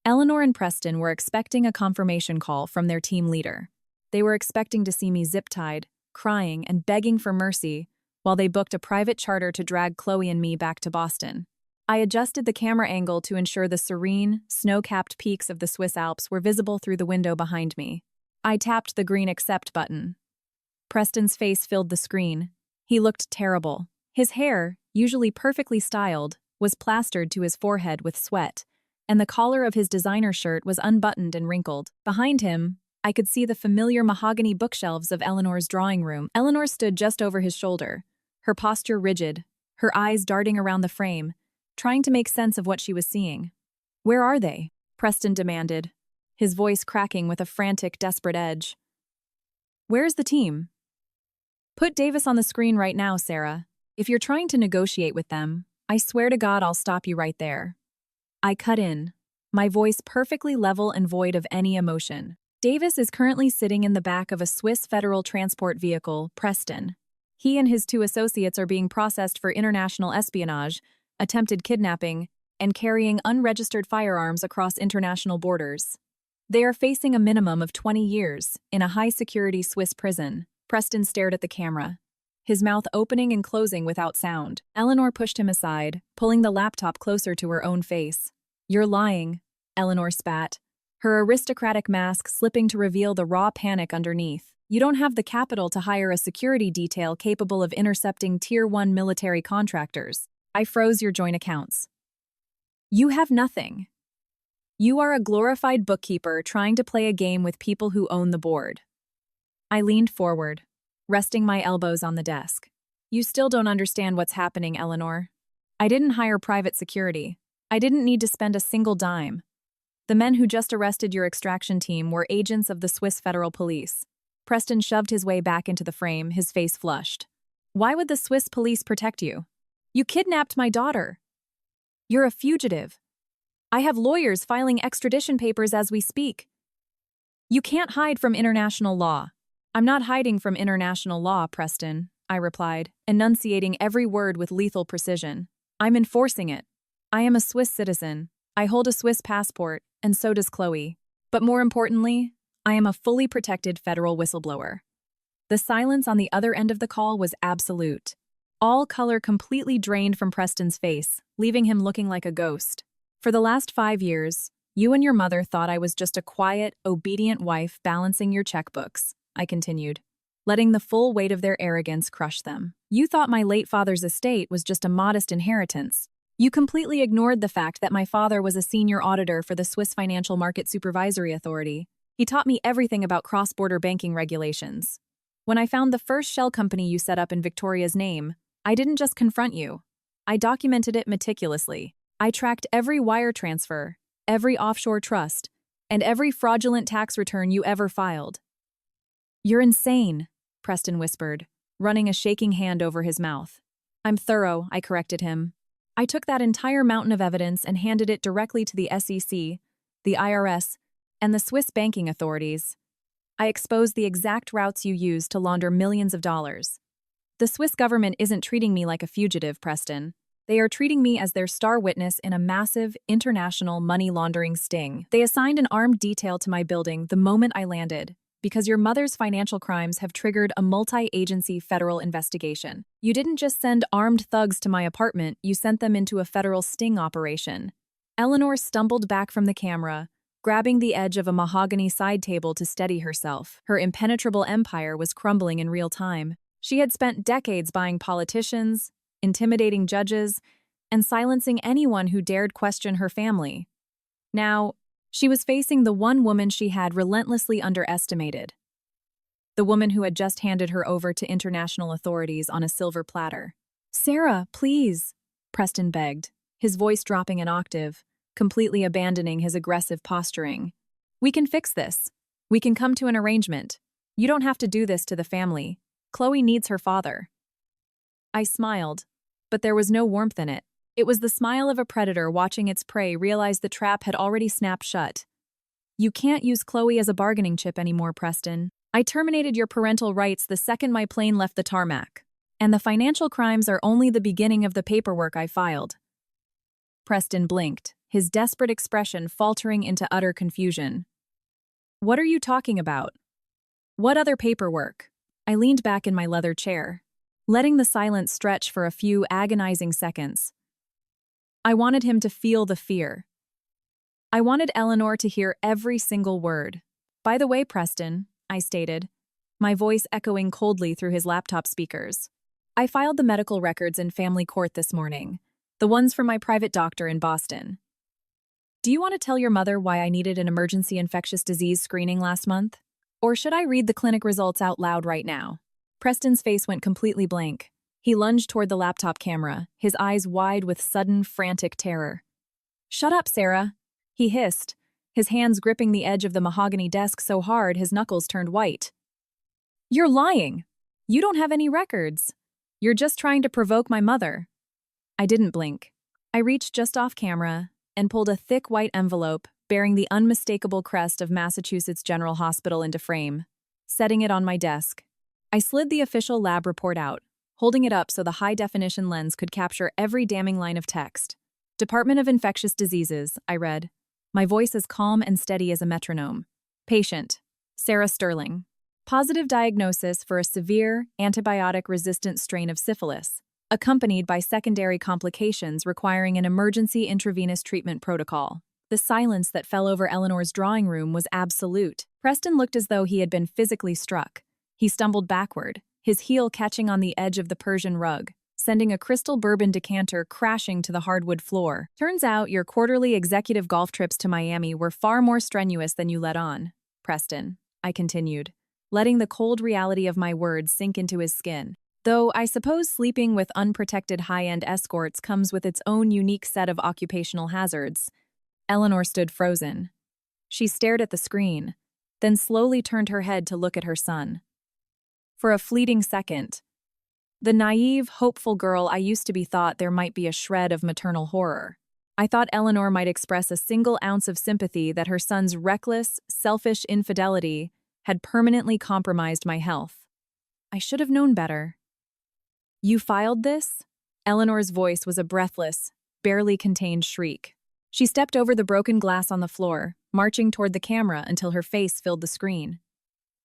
Eleanor and Preston were expecting a confirmation call from their team leader. They were expecting to see me zip-tied, crying and begging for mercy, while they booked a private charter to drag Chloe and me back to Boston. I adjusted the camera angle to ensure the serene, snow-capped peaks of the Swiss Alps were visible through the window behind me. I tapped the green accept button. Preston's face filled the screen. He looked terrible. His hair, usually perfectly styled, was plastered to his forehead with sweat, and the collar of his designer shirt was unbuttoned and wrinkled. Behind him, I could see the familiar mahogany bookshelves of Eleanor's drawing room. Eleanor stood just over his shoulder, her posture rigid, her eyes darting around the frame, trying to make sense of what she was seeing. "Where are they?" Preston demanded, his voice cracking with a frantic, desperate edge. "Where's the team?" "Put Davis on the screen right now, Sarah. If you're trying to negotiate with them, I swear to God I'll stop you right there." I cut in, my voice perfectly level and void of any emotion. "Davis is currently sitting in the back of a Swiss federal transport vehicle, Preston. He and his 2 associates are being processed for international espionage, attempted kidnapping, and carrying unregistered firearms across international borders. They are facing a minimum of 20 years in a high-security Swiss prison." Preston stared at the camera, his mouth opening and closing without sound. Eleanor pushed him aside, pulling the laptop closer to her own face. "You're lying," Eleanor spat, her aristocratic mask slipping to reveal the raw panic underneath. "You don't have the capital to hire a security detail capable of intercepting Tier 1 military contractors. I froze your joint accounts. You have nothing. You are a glorified bookkeeper trying to play a game with people who own the board." I leaned forward, resting my elbows on the desk. "You still don't understand what's happening, Eleanor. I didn't hire private security. I didn't need to spend a single dime. The men who just arrested your extraction team were agents of the Swiss Federal Police." Preston shoved his way back into the frame, his face flushed. "Why would the Swiss police protect you? You kidnapped my daughter. You're a fugitive. I have lawyers filing extradition papers as we speak. You can't hide from international law." "I'm not hiding from international law, Preston," I replied, enunciating every word with lethal precision. "I'm enforcing it. I am a Swiss citizen. I hold a Swiss passport, and so does Chloe. But more importantly, I am a fully protected federal whistleblower." The silence on the other end of the call was absolute. All color completely drained from Preston's face, leaving him looking like a ghost. "For the last 5 years, you and your mother thought I was just a quiet, obedient wife balancing your checkbooks," I continued, letting the full weight of their arrogance crush them. "You thought my late father's estate was just a modest inheritance. You completely ignored the fact that my father was a senior auditor for the Swiss Financial Market Supervisory Authority. He taught me everything about cross-border banking regulations. When I found the first shell company you set up in Victoria's name, I didn't just confront you. I documented it meticulously. I tracked every wire transfer, every offshore trust, and every fraudulent tax return you ever filed. You're insane, Preston whispered, running a shaking hand over his mouth. I'm thorough, I corrected him. I took that entire mountain of evidence and handed it directly to the SEC, the IRS, and the Swiss banking authorities. I exposed the exact routes you used to launder millions of dollars. The Swiss government isn't treating me like a fugitive, Preston. They are treating me as their star witness in a massive, international money laundering sting. They assigned an armed detail to my building the moment I landed, because your mother's financial crimes have triggered a multi-agency federal investigation. You didn't just send armed thugs to my apartment, you sent them into a federal sting operation. Eleanor stumbled back from the camera, grabbing the edge of a mahogany side table to steady herself. Her impenetrable empire was crumbling in real time. She had spent decades buying politicians, intimidating judges, and silencing anyone who dared question her family. Now, she was facing the one woman she had relentlessly underestimated. The woman who had just handed her over to international authorities on a silver platter. Sarah, please, Preston begged, his voice dropping an octave, completely abandoning his aggressive posturing. We can fix this. We can come to an arrangement. You don't have to do this to the family. Chloe needs her father. I smiled, but there was no warmth in it. It was the smile of a predator watching its prey realize the trap had already snapped shut. You can't use Chloe as a bargaining chip anymore, Preston. I terminated your parental rights the second my plane left the tarmac. And the financial crimes are only the beginning of the paperwork I filed. Preston blinked, his desperate expression faltering into utter confusion. What are you talking about? What other paperwork? I leaned back in my leather chair, letting the silence stretch for a few agonizing seconds. I wanted him to feel the fear. I wanted Eleanor to hear every single word. By the way, Preston, I stated, my voice echoing coldly through his laptop speakers. I filed the medical records in family court this morning, the ones from my private doctor in Boston. Do you want to tell your mother why I needed an emergency infectious disease screening last month? Or should I read the clinic results out loud right now? Preston's face went completely blank. He lunged toward the laptop camera, his eyes wide with sudden, frantic terror. Shut up, Sarah, he hissed, his hands gripping the edge of the mahogany desk so hard his knuckles turned white. You're lying. You don't have any records. You're just trying to provoke my mother. I didn't blink. I reached just off camera and pulled a thick white envelope bearing the unmistakable crest of Massachusetts General Hospital into frame, setting it on my desk. I slid the official lab report out, holding it up so the high-definition lens could capture every damning line of text. Department of Infectious Diseases, I read, my voice as calm and steady as a metronome. Patient, Sarah Sterling. Positive diagnosis for a severe, antibiotic-resistant strain of syphilis, accompanied by secondary complications requiring an emergency intravenous treatment protocol. The silence that fell over Eleanor's drawing room was absolute. Preston looked as though he had been physically struck. He stumbled backward, his heel catching on the edge of the Persian rug, sending a crystal bourbon decanter crashing to the hardwood floor. Turns out your quarterly executive golf trips to Miami were far more strenuous than you let on, Preston, I continued, letting the cold reality of my words sink into his skin. Though I suppose sleeping with unprotected high-end escorts comes with its own unique set of occupational hazards. Eleanor stood frozen. She stared at the screen, then slowly turned her head to look at her son. For a fleeting second, the naive, hopeful girl I used to be thought there might be a shred of maternal horror. I thought Eleanor might express a single ounce of sympathy that her son's reckless, selfish infidelity had permanently compromised my health. I should have known better. You filed this? Eleanor's voice was a breathless, barely contained shriek. She stepped over the broken glass on the floor, marching toward the camera until her face filled the screen.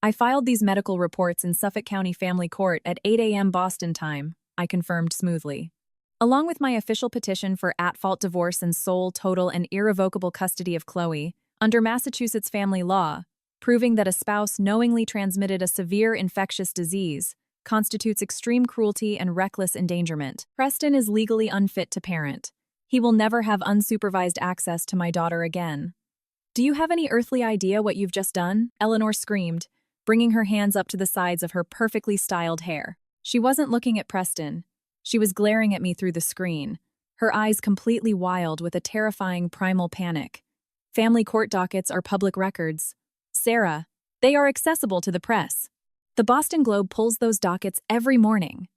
I filed these medical reports in Suffolk County Family Court at 8 a.m. Boston time, I confirmed smoothly. Along with my official petition for at-fault divorce and sole, total, and irrevocable custody of Chloe, under Massachusetts family law, proving that a spouse knowingly transmitted a severe infectious disease constitutes extreme cruelty and reckless endangerment. Preston is legally unfit to parent. He will never have unsupervised access to my daughter again. Do you have any earthly idea what you've just done? Eleanor screamed, bringing her hands up to the sides of her perfectly styled hair. She wasn't looking at Preston. She was glaring at me through the screen, her eyes completely wild with a terrifying primal panic. Family court dockets are public records. Sarah, they are accessible to the press. The Boston Globe pulls those dockets every morning.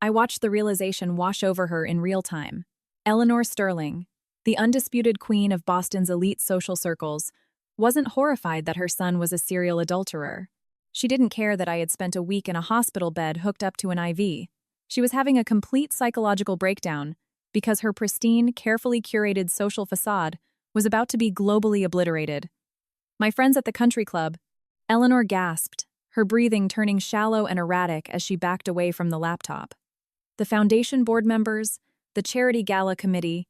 I watched the realization wash over her in real time. Eleanor Sterling, the undisputed queen of Boston's elite social circles, wasn't horrified that her son was a serial adulterer. She didn't care that I had spent a week in a hospital bed hooked up to an IV. She was having a complete psychological breakdown because her pristine, carefully curated social facade was about to be globally obliterated. My friends at the country club, Eleanor gasped, her breathing turning shallow and erratic as she backed away from the laptop. The foundation board members, the charity gala committee,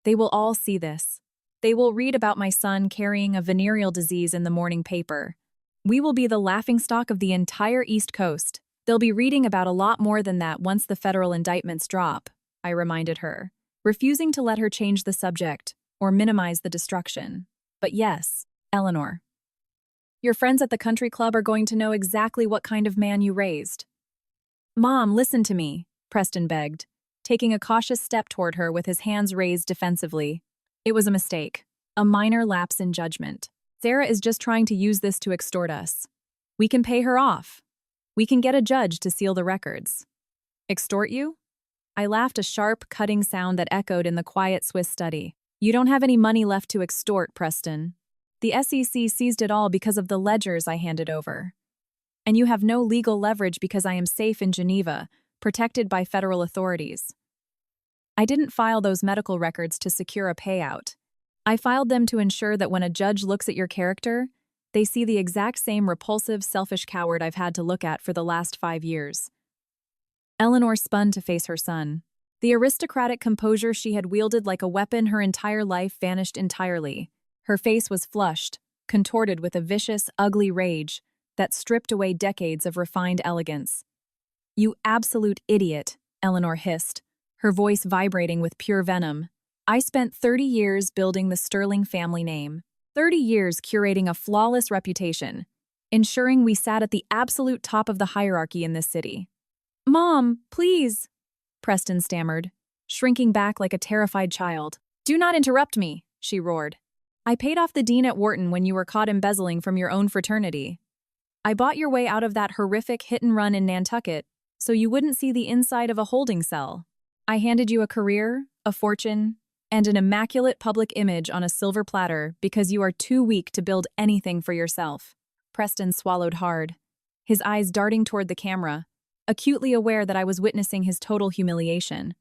they will all see this. They will read about my son carrying a venereal disease in the morning paper. We will be the laughingstock of the entire East Coast. They'll be reading about a lot more than that once the federal indictments drop, I reminded her, refusing to let her change the subject or minimize the destruction. But yes, Eleanor, your friends at the country club are going to know exactly what kind of man you raised. Mom, listen to me, Preston begged, taking a cautious step toward her with his hands raised defensively. It was a mistake, a minor lapse in judgment. Sarah is just trying to use this to extort us. We can pay her off. We can get a judge to seal the records. Extort you? I laughed, a sharp, cutting sound that echoed in the quiet Swiss study. You don't have any money left to extort, Preston. The SEC seized it all because of the ledgers I handed over. And you have no legal leverage because I am safe in Geneva, protected by federal authorities. I didn't file those medical records to secure a payout. I filed them to ensure that when a judge looks at your character, they see the exact same repulsive, selfish coward I've had to look at for the last 5 years. Eleanor spun to face her son. The aristocratic composure she had wielded like a weapon her entire life vanished entirely. Her face was flushed, contorted with a vicious, ugly rage that stripped away decades of refined elegance. You absolute idiot, Eleanor hissed, her voice vibrating with pure venom. I spent 30 years building the Sterling family name, 30 years curating a flawless reputation, ensuring we sat at the absolute top of the hierarchy in this city. Mom, please, Preston stammered, shrinking back like a terrified child. Do not interrupt me, she roared. I paid off the dean at Wharton when you were caught embezzling from your own fraternity. I bought your way out of that horrific hit-and-run in Nantucket so you wouldn't see the inside of a holding cell. I handed you a career, a fortune, and an immaculate public image on a silver platter because you are too weak to build anything for yourself. Preston swallowed hard, his eyes darting toward the camera, acutely aware that I was witnessing his total humiliation.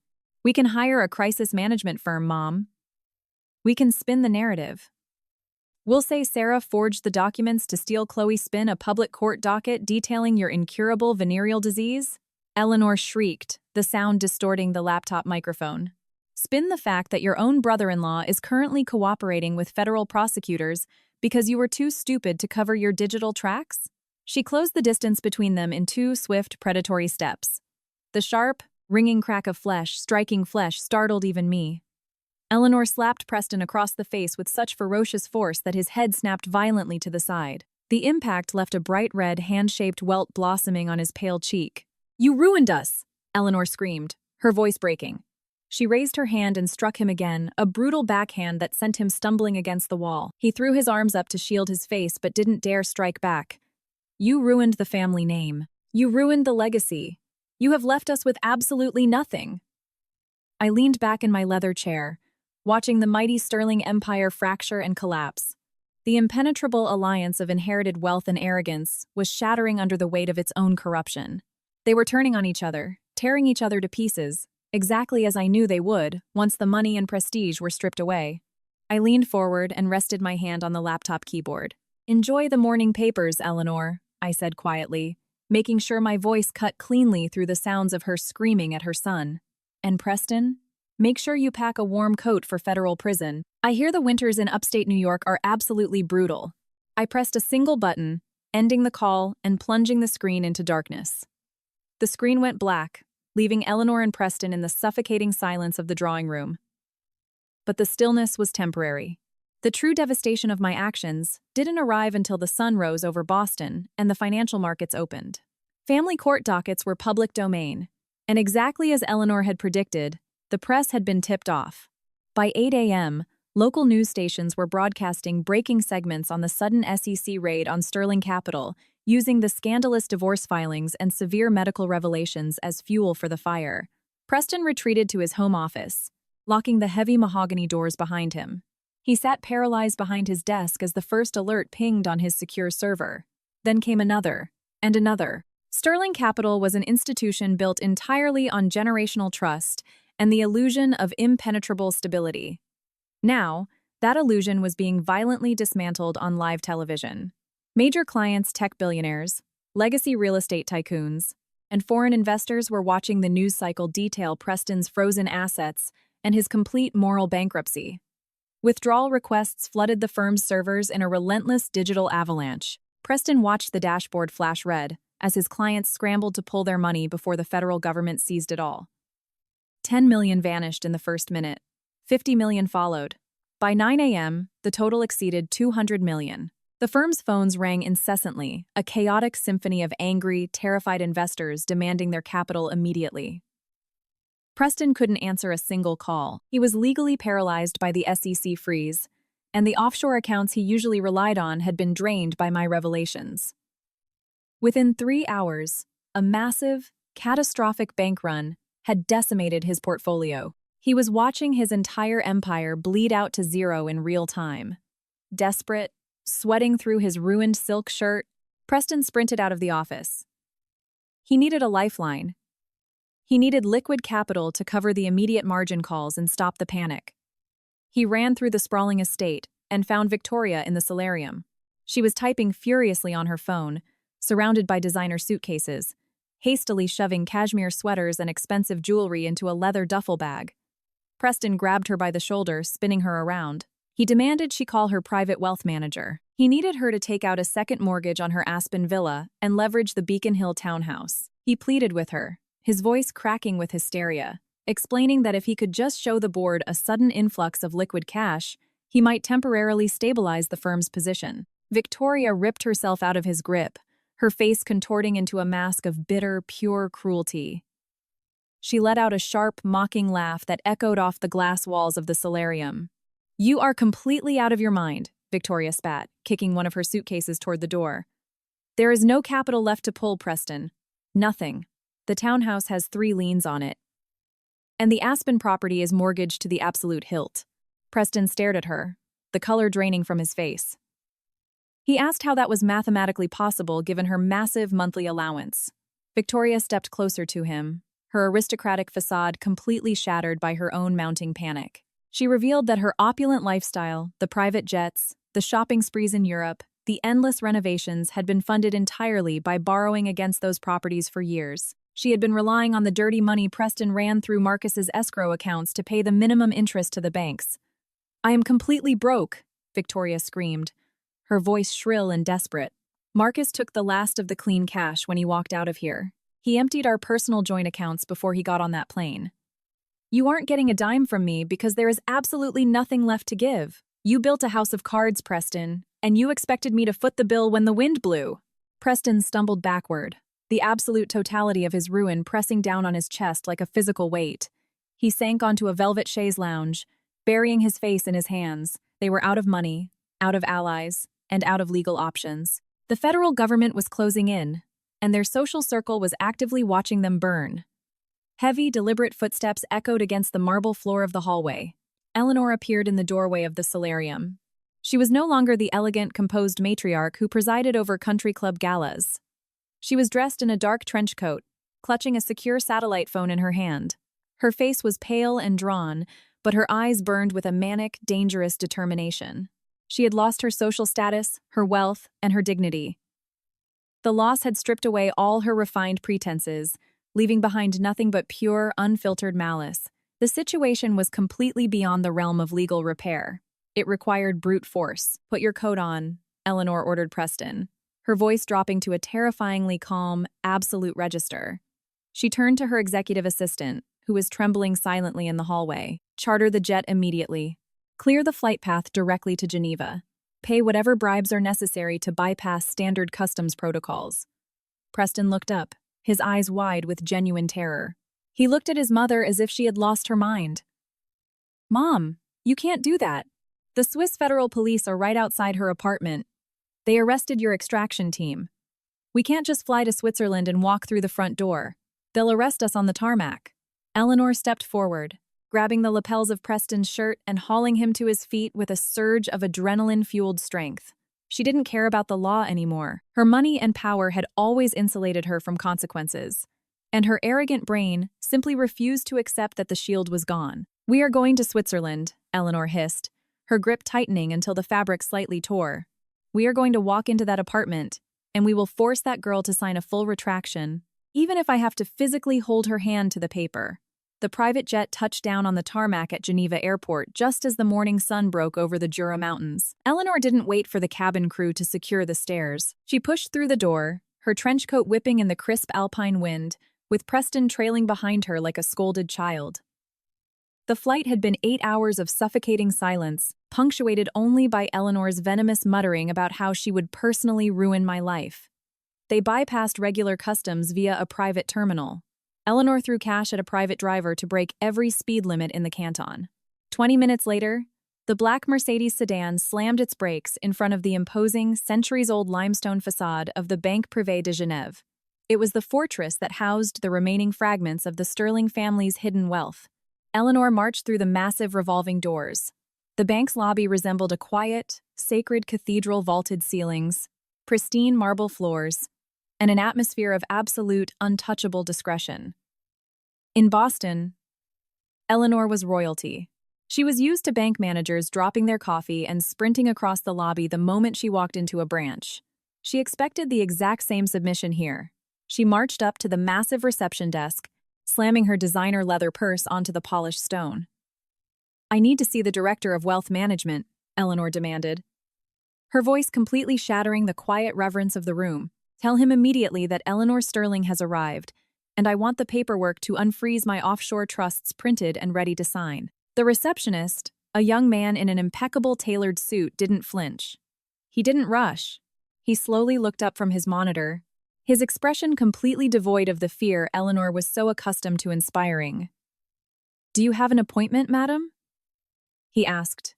We can hire a crisis management firm, Mom. We can spin the narrative. We'll say Sarah forged the documents to steal Chloe spin a public court docket detailing your incurable venereal disease. Eleanor shrieked, the sound distorting the laptop microphone. Spin the fact that your own brother-in-law is currently cooperating with federal prosecutors because you were too stupid to cover your digital tracks? She closed the distance between them in 2 swift, predatory steps. The sharp, ringing crack of flesh striking flesh startled even me. Eleanor slapped Preston across the face with such ferocious force that his head snapped violently to the side. The impact left a bright red, hand-shaped welt blossoming on his pale cheek. You ruined us! Eleanor screamed, her voice breaking. She raised her hand and struck him again, a brutal backhand that sent him stumbling against the wall. He threw his arms up to shield his face but didn't dare strike back. You ruined the family name. You ruined the legacy. You have left us with absolutely nothing. I leaned back in my leather chair, watching the mighty Sterling empire fracture and collapse. The impenetrable alliance of inherited wealth and arrogance was shattering under the weight of its own corruption. They were turning on each other, tearing each other to pieces, exactly as I knew they would once the money and prestige were stripped away. I leaned forward and rested my hand on the laptop keyboard. Enjoy the morning papers, Eleanor, I said quietly, making sure my voice cut cleanly through the sounds of her screaming at her son. And Preston? Make sure you pack a warm coat for federal prison. I hear the winters in upstate New York are absolutely brutal. I pressed a single button, ending the call and plunging the screen into darkness. The screen went black, leaving Eleanor and Preston in the suffocating silence of the drawing room. But the stillness was temporary. The true devastation of my actions didn't arrive until the sun rose over Boston and the financial markets opened. Family court dockets were public domain, and exactly as Eleanor had predicted, the press had been tipped off. By 8 a.m., local news stations were broadcasting breaking segments on the sudden SEC raid on Sterling Capital, using the scandalous divorce filings and severe medical revelations as fuel for the fire. Preston retreated to his home office, locking the heavy mahogany doors behind him. He sat paralyzed behind his desk as the first alert pinged on his secure server. Then came another, and another. Sterling Capital was an institution built entirely on generational trust and the illusion of impenetrable stability. Now, that illusion was being violently dismantled on live television. Major clients, tech billionaires, legacy real estate tycoons, and foreign investors were watching the news cycle detail Preston's frozen assets and his complete moral bankruptcy. Withdrawal requests flooded the firm's servers in a relentless digital avalanche. Preston watched the dashboard flash red as his clients scrambled to pull their money before the federal government seized it all. 10 million vanished in the first minute. 50 million followed. By 9 a.m., the total exceeded 200 million. The firm's phones rang incessantly, a chaotic symphony of angry, terrified investors demanding their capital immediately. Preston couldn't answer a single call. He was legally paralyzed by the SEC freeze, and the offshore accounts he usually relied on had been drained by my revelations. Within 3 hours, a massive, catastrophic bank run had decimated his portfolio. He was watching his entire empire bleed out to zero in real time. Desperate, sweating through his ruined silk shirt, Preston sprinted out of the office. He needed a lifeline. He needed liquid capital to cover the immediate margin calls and stop the panic. He ran through the sprawling estate and found Victoria in the solarium. She was typing furiously on her phone, surrounded by designer suitcases, hastily shoving cashmere sweaters and expensive jewelry into a leather duffel bag. Preston grabbed her by the shoulder, spinning her around. He demanded she call her private wealth manager. He needed her to take out a second mortgage on her Aspen villa and leverage the Beacon Hill townhouse. He pleaded with her, his voice cracking with hysteria, explaining that if he could just show the board a sudden influx of liquid cash, he might temporarily stabilize the firm's position. Victoria ripped herself out of his grip, her face contorting into a mask of bitter, pure cruelty. She let out a sharp, mocking laugh that echoed off the glass walls of the solarium. "You are completely out of your mind," Victoria spat, kicking one of her suitcases toward the door. "There is no capital left to pull, Preston. Nothing. The townhouse has 3 liens on it. And the Aspen property is mortgaged to the absolute hilt." Preston stared at her, the color draining from his face. He asked how that was mathematically possible given her massive monthly allowance. Victoria stepped closer to him, her aristocratic facade completely shattered by her own mounting panic. She revealed that her opulent lifestyle, the private jets, the shopping sprees in Europe, the endless renovations had been funded entirely by borrowing against those properties for years. She had been relying on the dirty money Preston ran through Marcus's escrow accounts to pay the minimum interest to the banks. "I am completely broke," Victoria screamed, her voice shrill and desperate. "Marcus took the last of the clean cash when he walked out of here. He emptied our personal joint accounts before he got on that plane. You aren't getting a dime from me because there is absolutely nothing left to give. You built a house of cards, Preston, and you expected me to foot the bill when the wind blew." Preston stumbled backward, the absolute totality of his ruin pressing down on his chest like a physical weight. He sank onto a velvet chaise lounge, burying his face in his hands. They were out of money, out of allies, and out of legal options. The federal government was closing in, and their social circle was actively watching them burn. Heavy, deliberate footsteps echoed against the marble floor of the hallway. Eleanor appeared in the doorway of the solarium. She was no longer the elegant, composed matriarch who presided over country club galas. She was dressed in a dark trench coat, clutching a secure satellite phone in her hand. Her face was pale and drawn, but her eyes burned with a manic, dangerous determination. She had lost her social status, her wealth, and her dignity. The loss had stripped away all her refined pretenses, leaving behind nothing but pure, unfiltered malice. The situation was completely beyond the realm of legal repair. It required brute force. "Put your coat on," Eleanor ordered Preston, her voice dropping to a terrifyingly calm, absolute register. She turned to her executive assistant, who was trembling silently in the hallway. "Charter the jet immediately. Clear the flight path directly to Geneva. Pay whatever bribes are necessary to bypass standard customs protocols. Preston looked up, his eyes wide with genuine terror. He looked at his mother as if she had lost her mind. Mom, you can't do that. The Swiss Federal Police are right outside her apartment. They arrested your extraction team. We can't just fly to Switzerland and walk through the front door. They'll arrest us on the tarmac. Eleanor stepped forward, grabbing the lapels of Preston's shirt and hauling him to his feet with a surge of adrenaline-fueled strength. She didn't care about the law anymore. Her money and power had always insulated her from consequences. And her arrogant brain simply refused to accept that the shield was gone. "We are going to Switzerland," Eleanor hissed, her grip tightening until the fabric slightly tore. "We are going to walk into that apartment, and we will force that girl to sign a full retraction, even if I have to physically hold her hand to the paper." The private jet touched down on the tarmac at Geneva Airport just as the morning sun broke over the Jura Mountains. Eleanor didn't wait for the cabin crew to secure the stairs. She pushed through the door, her trench coat whipping in the crisp alpine wind, with Preston trailing behind her like a scolded child. The flight had been 8 hours of suffocating silence, punctuated only by Eleanor's venomous muttering about how she would personally ruin my life. They bypassed regular customs via a private terminal. Eleanor threw cash at a private driver to break every speed limit in the canton. 20 minutes later, the black Mercedes sedan slammed its brakes in front of the imposing, centuries-old limestone facade of the Banque Privée de Genève. It was the fortress that housed the remaining fragments of the Sterling family's hidden wealth. Eleanor marched through the massive revolving doors. The bank's lobby resembled a quiet, sacred cathedral vaulted ceilings, pristine marble floors, and an atmosphere of absolute, untouchable discretion. In Boston, Eleanor was royalty. She was used to bank managers dropping their coffee and sprinting across the lobby the moment she walked into a branch. She expected the exact same submission here. She marched up to the massive reception desk, slamming her designer leather purse onto the polished stone. "I need to see the director of wealth management," Eleanor demanded, her voice completely shattering the quiet reverence of the room. "Tell him immediately that Eleanor Sterling has arrived, and I want the paperwork to unfreeze my offshore trusts printed and ready to sign." The receptionist, a young man in an impeccable tailored suit, didn't flinch. He didn't rush. He slowly looked up from his monitor, his expression completely devoid of the fear Eleanor was so accustomed to inspiring. "Do you have an appointment, madam?" he asked,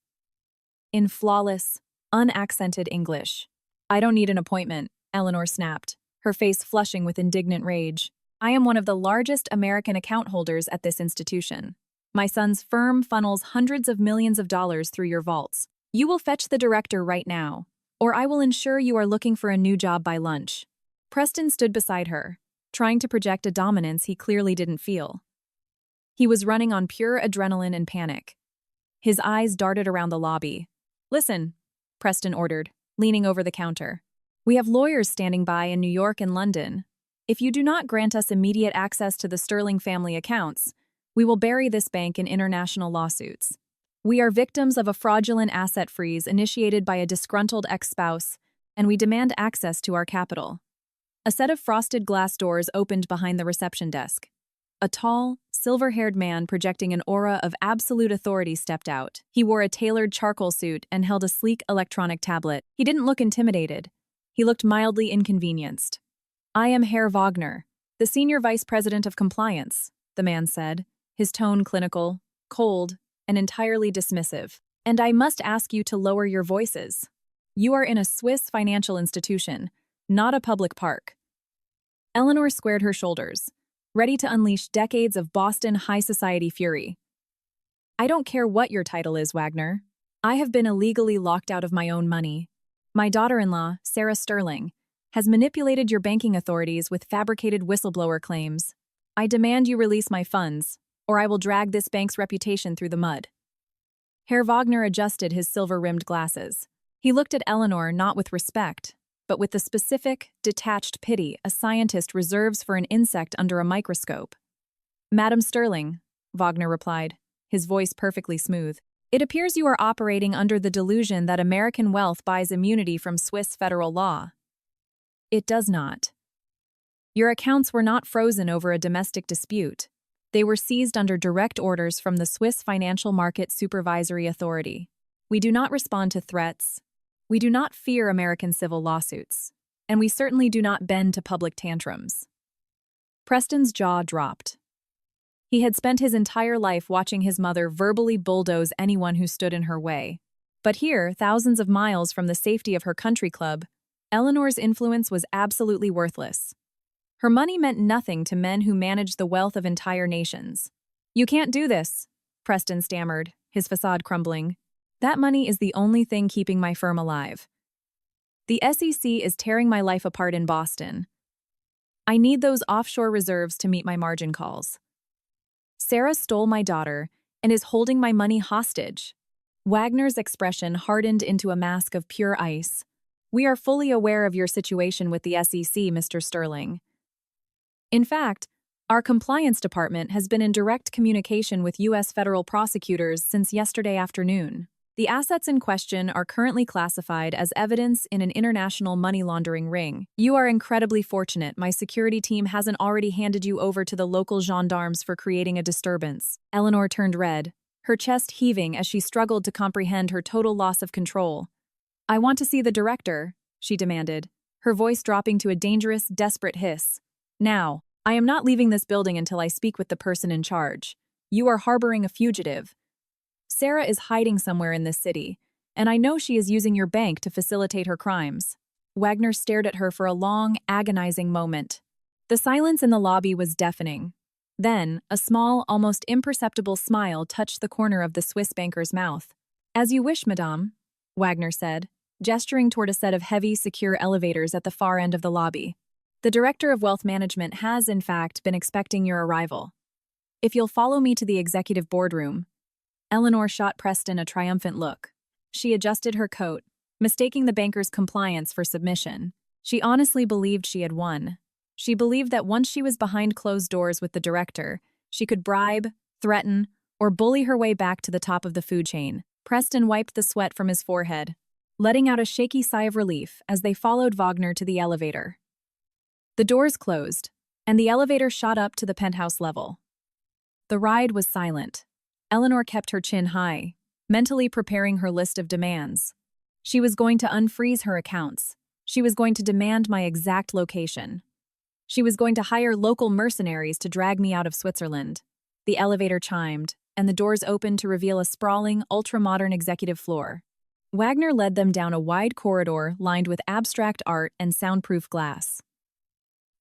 in flawless, unaccented English. "I don't need an appointment," Eleanor snapped, her face flushing with indignant rage. "I am one of the largest American account holders at this institution. My son's firm funnels hundreds of millions of dollars through your vaults. You will fetch the director right now, or I will ensure you are looking for a new job by lunch." Preston stood beside her, trying to project a dominance he clearly didn't feel. He was running on pure adrenaline and panic. His eyes darted around the lobby. "Listen," Preston ordered, leaning over the counter. "We have lawyers standing by in New York and London. If you do not grant us immediate access to the Sterling family accounts, we will bury this bank in international lawsuits. We are victims of a fraudulent asset freeze initiated by a disgruntled ex-spouse, and we demand access to our capital." A set of frosted glass doors opened behind the reception desk. A tall, silver-haired man projecting an aura of absolute authority stepped out. He wore a tailored charcoal suit and held a sleek electronic tablet. He didn't look intimidated. He looked mildly inconvenienced. "I am Herr Wagner, the Senior Vice President of Compliance," the man said, his tone clinical, cold, and entirely dismissive. "And I must ask you to lower your voices. You are in a Swiss financial institution, not a public park." Eleanor squared her shoulders, ready to unleash decades of Boston high society fury. "I don't care what your title is, Wagner. I have been illegally locked out of my own money. My daughter-in-law, Sarah Sterling, has manipulated your banking authorities with fabricated whistleblower claims. I demand you release my funds, or I will drag this bank's reputation through the mud." Herr Wagner adjusted his silver-rimmed glasses. He looked at Eleanor not with respect, but with the specific, detached pity a scientist reserves for an insect under a microscope. "Madam Sterling," Wagner replied, his voice perfectly smooth, "it appears you are operating under the delusion that American wealth buys immunity from Swiss federal law. It does not. Your accounts were not frozen over a domestic dispute. They were seized under direct orders from the Swiss Financial Market Supervisory Authority. We do not respond to threats. We do not fear American civil lawsuits. And we certainly do not bend to public tantrums. Preston's jaw dropped. He had spent his entire life watching his mother verbally bulldoze anyone who stood in her way. But here, thousands of miles from the safety of her country club, Eleanor's influence was absolutely worthless. Her money meant nothing to men who managed the wealth of entire nations. "You can't do this," Preston stammered, his facade crumbling. "That money is the only thing keeping my firm alive. The SEC is tearing my life apart in Boston. I need those offshore reserves to meet my margin calls. Sarah stole my daughter and is holding my money hostage." Wagner's expression hardened into a mask of pure ice. "We are fully aware of your situation with the SEC, Mr. Sterling. In fact, our compliance department has been in direct communication with U.S. federal prosecutors since yesterday afternoon. The assets in question are currently classified as evidence in an international money laundering ring. You are incredibly fortunate my security team hasn't already handed you over to the local gendarmes for creating a disturbance." Eleanor turned red, her chest heaving as she struggled to comprehend her total loss of control. "I want to see the director," she demanded, her voice dropping to a dangerous, desperate hiss. "Now, I am not leaving this building until I speak with the person in charge. You are harboring a fugitive. Sarah is hiding somewhere in this city, and I know she is using your bank to facilitate her crimes." Wagner stared at her for a long, agonizing moment. The silence in the lobby was deafening. Then, a small, almost imperceptible smile touched the corner of the Swiss banker's mouth. "As you wish, madame," Wagner said, gesturing toward a set of heavy, secure elevators at the far end of the lobby. "The Director of Wealth Management has, in fact, been expecting your arrival. If you'll follow me to the executive boardroom." Eleanor shot Preston a triumphant look. She adjusted her coat, mistaking the banker's compliance for submission. She honestly believed she had won. She believed that once she was behind closed doors with the director, she could bribe, threaten, or bully her way back to the top of the food chain. Preston wiped the sweat from his forehead, letting out a shaky sigh of relief as they followed Wagner to the elevator. The doors closed, and the elevator shot up to the penthouse level. The ride was silent. Eleanor kept her chin high, mentally preparing her list of demands. She was going to unfreeze her accounts. She was going to demand my exact location. She was going to hire local mercenaries to drag me out of Switzerland. The elevator chimed, and the doors opened to reveal a sprawling, ultra-modern executive floor. Wagner led them down a wide corridor lined with abstract art and soundproof glass.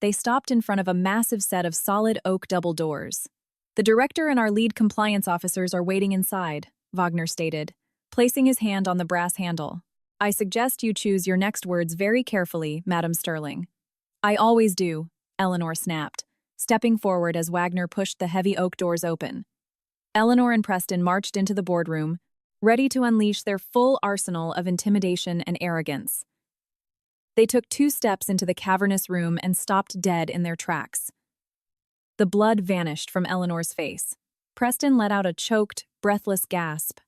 They stopped in front of a massive set of solid oak double doors. "The director and our lead compliance officers are waiting inside," Wagner stated, placing his hand on the brass handle. "I suggest you choose your next words very carefully, Madam Sterling." "I always do," Eleanor snapped, stepping forward as Wagner pushed the heavy oak doors open. Eleanor and Preston marched into the boardroom, ready to unleash their full arsenal of intimidation and arrogance. They took 2 steps into the cavernous room and stopped dead in their tracks. The blood vanished from Eleanor's face. Preston let out a choked, breathless gasp.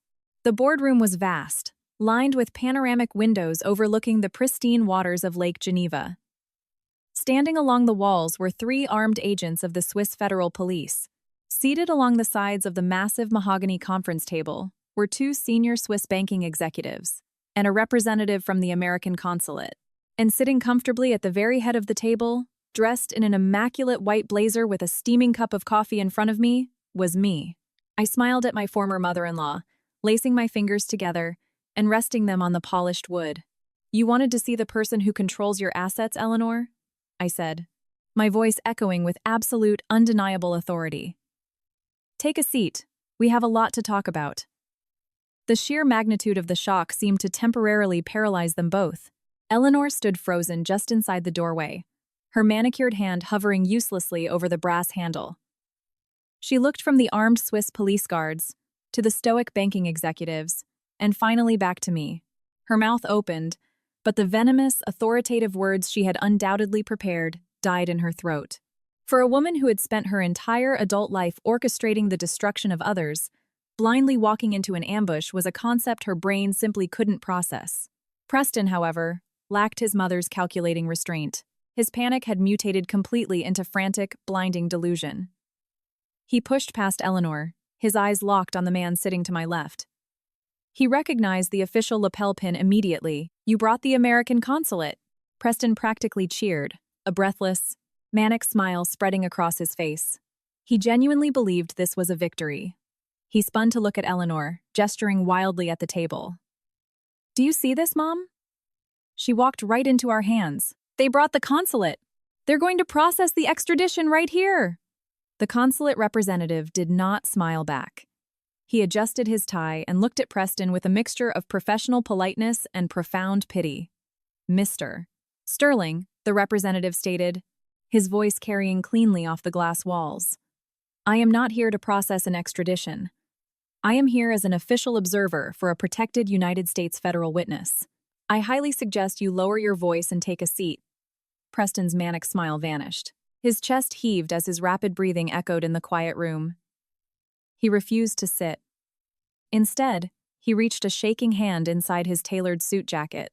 The boardroom was vast, lined with panoramic windows overlooking the pristine waters of Lake Geneva. Standing along the walls were 3 armed agents of the Swiss Federal Police. Seated along the sides of the massive mahogany conference table were 2 senior Swiss banking executives and a representative from the American consulate. And sitting comfortably at the very head of the table, dressed in an immaculate white blazer with a steaming cup of coffee in front of me, was me. I smiled at my former mother-in-law, lacing my fingers together and resting them on the polished wood. "You wanted to see the person who controls your assets, Eleanor?" I said, my voice echoing with absolute, undeniable authority. "Take a seat. We have a lot to talk about." The sheer magnitude of the shock seemed to temporarily paralyze them both. Eleanor stood frozen just inside the doorway, her manicured hand hovering uselessly over the brass handle. She looked from the armed Swiss police guards to the stoic banking executives, and finally back to me. Her mouth opened, but the venomous, authoritative words she had undoubtedly prepared died in her throat. For a woman who had spent her entire adult life orchestrating the destruction of others, blindly walking into an ambush was a concept her brain simply couldn't process. Preston, however, lacked his mother's calculating restraint. His panic had mutated completely into frantic, blinding delusion. He pushed past Eleanor, his eyes locked on the man sitting to my left. He recognized the official lapel pin immediately. "You brought the American consulate." Preston practically cheered, a breathless, manic smile spreading across his face. He genuinely believed this was a victory. He spun to look at Eleanor, gesturing wildly at the table. "Do you see this, Mom?" She walked right into our hands. "They brought the consulate. They're going to process the extradition right here." The consulate representative did not smile back. He adjusted his tie and looked at Preston with a mixture of professional politeness and profound pity. "Mr. Sterling," the representative stated, his voice carrying cleanly off the glass walls. "I am not here to process an extradition. I am here as an official observer for a protected United States federal witness. I highly suggest you lower your voice and take a seat." Preston's manic smile vanished. His chest heaved as his rapid breathing echoed in the quiet room. He refused to sit. Instead, he reached a shaking hand inside his tailored suit jacket.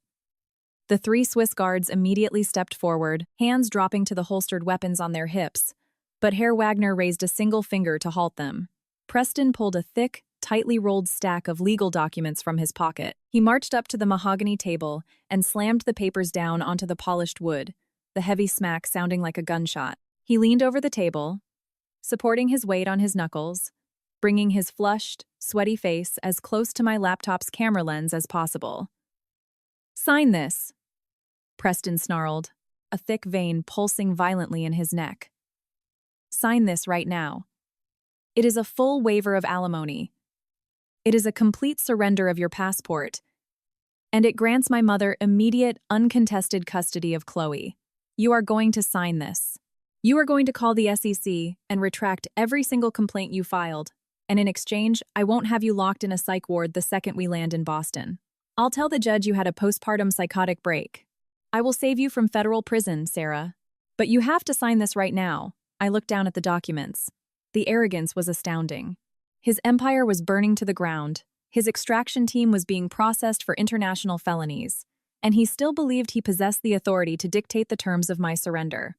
The 3 Swiss guards immediately stepped forward, hands dropping to the holstered weapons on their hips, but Herr Wagner raised a single finger to halt them. Preston pulled a thick, tightly rolled stack of legal documents from his pocket. He marched up to the mahogany table and slammed the papers down onto the polished wood, the heavy smack sounding like a gunshot. He leaned over the table, supporting his weight on his knuckles, bringing his flushed, sweaty face as close to my laptop's camera lens as possible. "Sign this," Preston snarled, a thick vein pulsing violently in his neck. "Sign this right now. It is a full waiver of alimony. It is a complete surrender of your passport, and it grants my mother immediate, uncontested custody of Chloe. You are going to sign this. You are going to call the SEC and retract every single complaint you filed, and in exchange, I won't have you locked in a psych ward the second we land in Boston. I'll tell the judge you had a postpartum psychotic break. I will save you from federal prison, Sarah. But you have to sign this right now." I looked down at the documents. The arrogance was astounding. His empire was burning to the ground, his extraction team was being processed for international felonies, and he still believed he possessed the authority to dictate the terms of my surrender.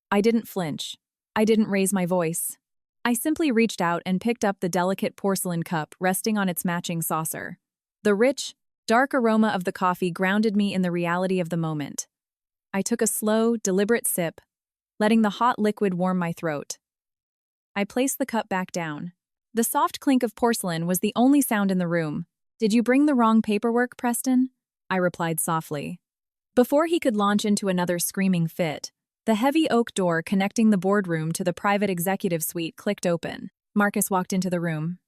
I didn't flinch. I didn't raise my voice. I simply reached out and picked up the delicate porcelain cup resting on its matching saucer. The rich, dark aroma of the coffee grounded me in the reality of the moment. I took a slow, deliberate sip, letting the hot liquid warm my throat. I placed the cup back down. The soft clink of porcelain was the only sound in the room. "Did you bring the wrong paperwork, Preston?" I replied softly. Before he could launch into another screaming fit, the heavy oak door connecting the boardroom to the private executive suite clicked open. Marcus walked into the room.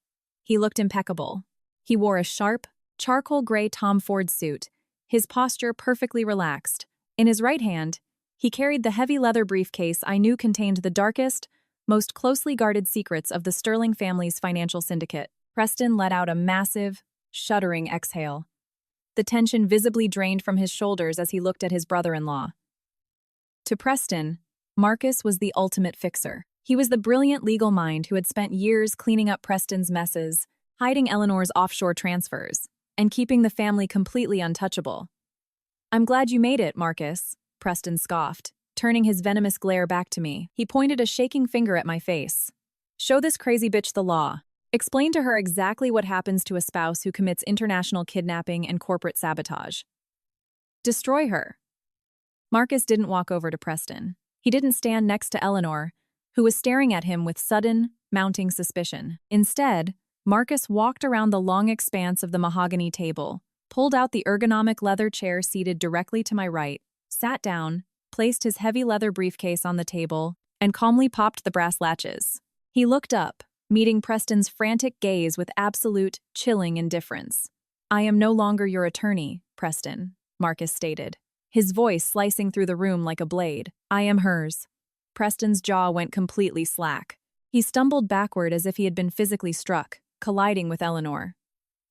He looked impeccable. He wore a sharp, charcoal gray Tom Ford suit, his posture perfectly relaxed. In his right hand, he carried the heavy leather briefcase I knew contained the darkest, most closely guarded secrets of the Sterling family's financial syndicate. Preston let out a massive, shuddering exhale. The tension visibly drained from his shoulders as he looked at his brother-in-law. To Preston, Marcus was the ultimate fixer. He was the brilliant legal mind who had spent years cleaning up Preston's messes, hiding Eleanor's offshore transfers, and keeping the family completely untouchable. "I'm glad you made it, Marcus," Preston scoffed, turning his venomous glare back to me. He pointed a shaking finger at my face. "Show this crazy bitch the law. Explain to her exactly what happens to a spouse who commits international kidnapping and corporate sabotage. Destroy her." Marcus didn't walk over to Preston. He didn't stand next to Eleanor, who was staring at him with sudden, mounting suspicion. Instead, Marcus walked around the long expanse of the mahogany table, pulled out the ergonomic leather chair seated directly to my right, sat down, placed his heavy leather briefcase on the table, and calmly popped the brass latches. He looked up, meeting Preston's frantic gaze with absolute, chilling indifference. "I am no longer your attorney, Preston," Marcus stated, his voice slicing through the room like a blade. "I am hers." Preston's jaw went completely slack. He stumbled backward as if he had been physically struck, colliding with Eleanor.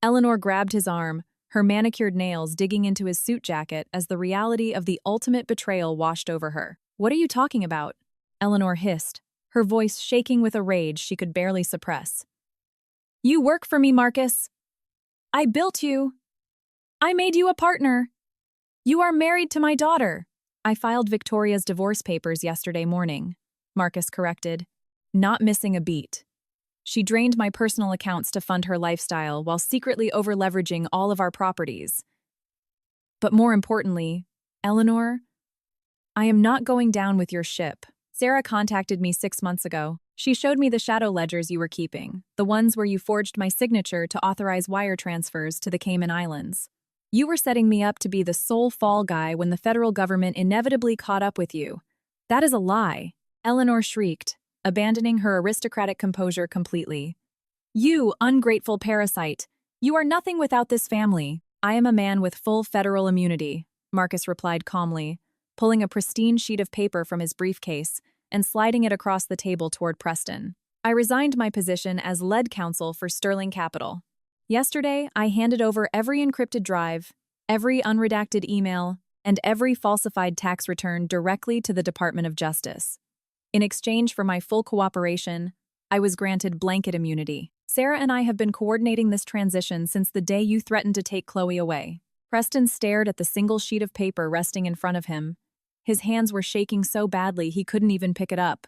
Eleanor grabbed his arm, her manicured nails digging into his suit jacket as the reality of the ultimate betrayal washed over her. "What are you talking about?" Eleanor hissed, her voice shaking with a rage she could barely suppress. "You work for me, Marcus. I built you. I made you a partner. You are married to my daughter." "I filed Victoria's divorce papers yesterday morning," Marcus corrected, not missing a beat. She drained my personal accounts to fund her lifestyle while secretly over-leveraging all of our properties. But more importantly, Eleanor, I am not going down with your ship. Sarah contacted me 6 months ago. She showed me the shadow ledgers you were keeping, the ones where you forged my signature to authorize wire transfers to the Cayman Islands. You were setting me up to be the sole fall guy when the federal government inevitably caught up with you. That is a lie, Eleanor shrieked, abandoning her aristocratic composure completely. You ungrateful parasite! You are nothing without this family. I am a man with full federal immunity, Marcus replied calmly, pulling a pristine sheet of paper from his briefcase and sliding it across the table toward Preston. I resigned my position as lead counsel for Sterling Capital. Yesterday, I handed over every encrypted drive, every unredacted email, and every falsified tax return directly to the Department of Justice. In exchange for my full cooperation, I was granted blanket immunity. Sarah and I have been coordinating this transition since the day you threatened to take Chloe away. Preston stared at the single sheet of paper resting in front of him. His hands were shaking so badly he couldn't even pick it up.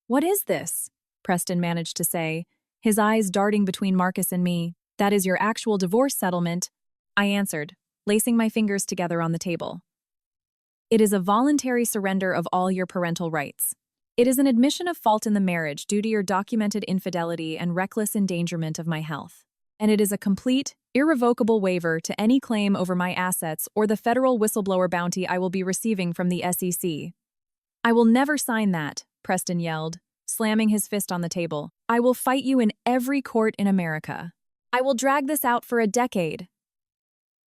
"What is this?" Preston managed to say, his eyes darting between Marcus and me. "That is your actual divorce settlement," I answered, lacing my fingers together on the table. "It is a voluntary surrender of all your parental rights. It is an admission of fault in the marriage due to your documented infidelity and reckless endangerment of my health. And it is a complete, irrevocable waiver to any claim over my assets or the federal whistleblower bounty I will be receiving from the SEC. I will never sign that," Preston yelled, slamming his fist on the table. "I will fight you in every court in America. I will drag this out for a decade.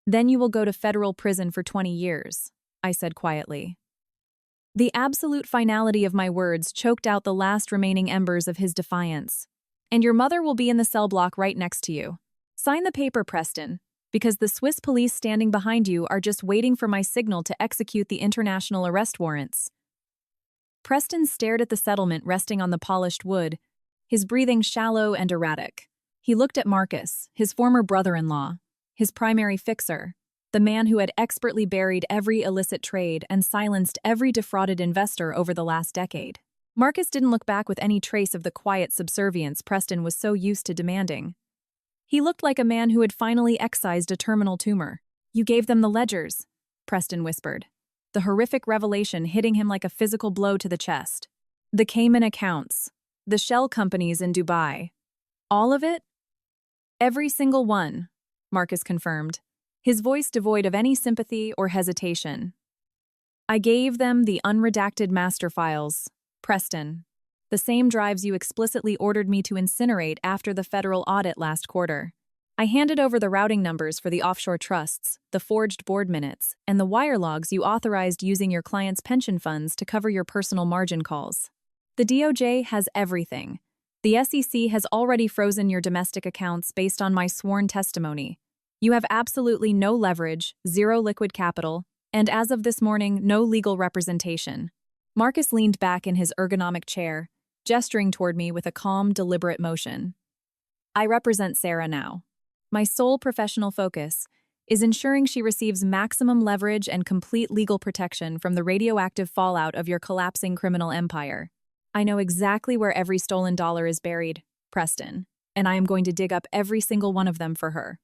Then you will go to federal prison for 20 years, I said quietly. The absolute finality of my words choked out the last remaining embers of his defiance. "And your mother will be in the cell block right next to you. Sign the paper, Preston, because the Swiss police standing behind you are just waiting for my signal to execute the international arrest warrants." Preston stared at the settlement resting on the polished wood, his breathing shallow and erratic. He looked at Marcus, his former brother-in-law, his primary fixer, the man who had expertly buried every illicit trade and silenced every defrauded investor over the last decade. Marcus didn't look back with any trace of the quiet subservience Preston was so used to demanding. He looked like a man who had finally excised a terminal tumor. "You gave them the ledgers," Preston whispered, the horrific revelation hitting him like a physical blow to the chest. "The Cayman accounts, the shell companies in Dubai. All of it?" "Every single one," Marcus confirmed, his voice devoid of any sympathy or hesitation. "I gave them the unredacted master files, Preston, the same drives you explicitly ordered me to incinerate after the federal audit last quarter. I handed over the routing numbers for the offshore trusts, the forged board minutes, and the wire logs you authorized using your clients' pension funds to cover your personal margin calls. The DOJ has everything. The SEC has already frozen your domestic accounts based on my sworn testimony. You have absolutely no leverage, zero liquid capital, and as of this morning, no legal representation." Marcus leaned back in his ergonomic chair, gesturing toward me with a calm, deliberate motion. "I represent Sarah now. My sole professional focus is ensuring she receives maximum leverage and complete legal protection from the radioactive fallout of your collapsing criminal empire. I know exactly where every stolen dollar is buried, Preston, and I am going to dig up every single one of them for her."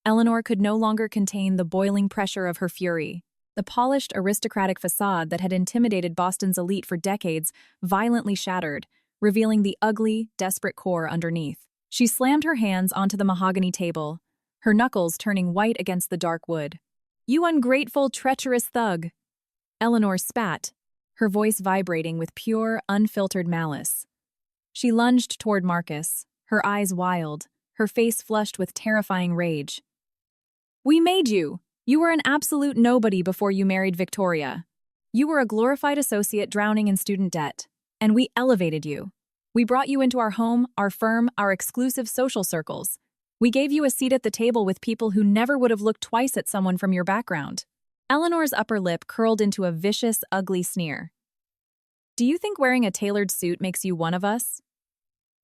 Eleanor could no longer contain the boiling pressure of her fury. The polished, aristocratic facade that had intimidated Boston's elite for decades violently shattered, revealing the ugly, desperate core underneath. She slammed her hands onto the mahogany table, her knuckles turning white against the dark wood. "You ungrateful, treacherous thug!" Eleanor spat, her voice vibrating with pure, unfiltered malice. She lunged toward Marcus, her eyes wild, her face flushed with terrifying rage. "We made you! You were an absolute nobody before you married Victoria. You were a glorified associate drowning in student debt, and we elevated you. We brought you into our home, our firm, our exclusive social circles. We gave you a seat at the table with people who never would have looked twice at someone from your background." Eleanor's upper lip curled into a vicious, ugly sneer. "Do you think wearing a tailored suit makes you one of us?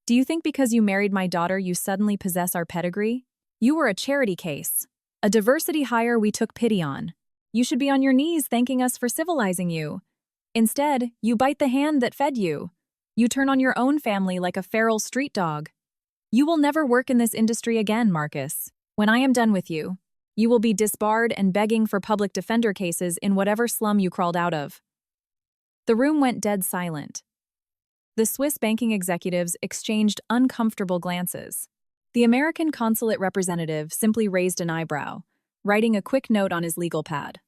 Do you think because you married my daughter you suddenly possess our pedigree? You were a charity case, a diversity hire we took pity on. You should be on your knees thanking us for civilizing you. Instead, you bite the hand that fed you. You turn on your own family like a feral street dog. You will never work in this industry again, Marcus. When I am done with you, you will be disbarred and begging for public defender cases in whatever slum you crawled out of." The room went dead silent. The Swiss banking executives exchanged uncomfortable glances. The American consulate representative simply raised an eyebrow, writing a quick note on his legal pad.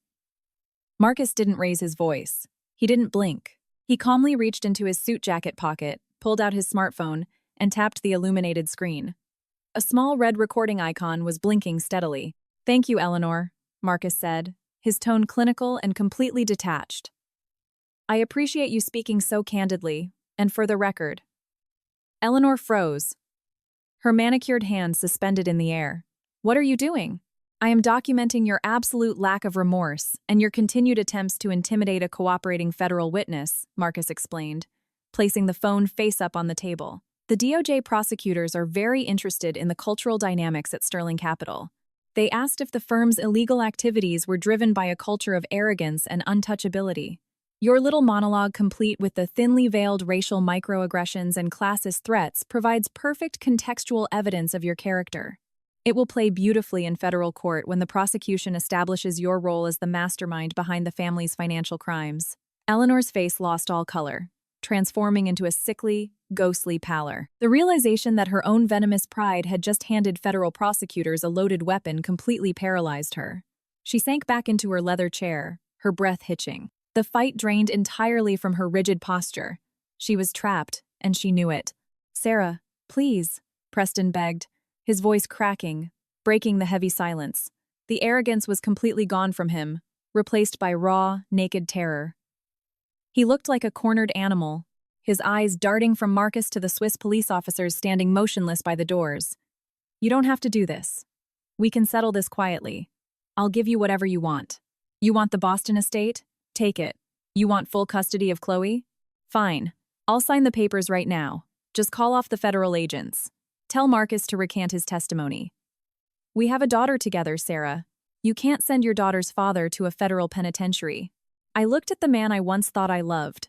Marcus didn't raise his voice. He didn't blink. He calmly reached into his suit jacket pocket, pulled out his smartphone, and tapped the illuminated screen. A small red recording icon was blinking steadily. "Thank you, Eleanor," Marcus said, his tone clinical and completely detached. "I appreciate you speaking so candidly, and for the record." Eleanor froze, her manicured hands suspended in the air. "What are you doing?" "I am documenting your absolute lack of remorse and your continued attempts to intimidate a cooperating federal witness," Marcus explained, placing the phone face up on the table. "The DOJ prosecutors are very interested in the cultural dynamics at Sterling Capital. They asked if the firm's illegal activities were driven by a culture of arrogance and untouchability. Your little monologue, complete with the thinly veiled racial microaggressions and classist threats, provides perfect contextual evidence of your character. It will play beautifully in federal court when the prosecution establishes your role as the mastermind behind the family's financial crimes." Eleanor's face lost all color, transforming into a sickly, ghostly pallor. The realization that her own venomous pride had just handed federal prosecutors a loaded weapon completely paralyzed her. She sank back into her leather chair, her breath hitching. The fight drained entirely from her rigid posture. She was trapped, and she knew it. "Sarah, please," Preston begged, his voice cracking, breaking the heavy silence. The arrogance was completely gone from him, replaced by raw, naked terror. He looked like a cornered animal, his eyes darting from Marcus to the Swiss police officers standing motionless by the doors. "You don't have to do this. We can settle this quietly. I'll give you whatever you want. You want the Boston estate? Take it. You want full custody of Chloe? Fine. I'll sign the papers right now. Just call off the federal agents. Tell Marcus to recant his testimony. We have a daughter together, Sarah. You can't send your daughter's father to a federal penitentiary." I looked at the man I once thought I loved.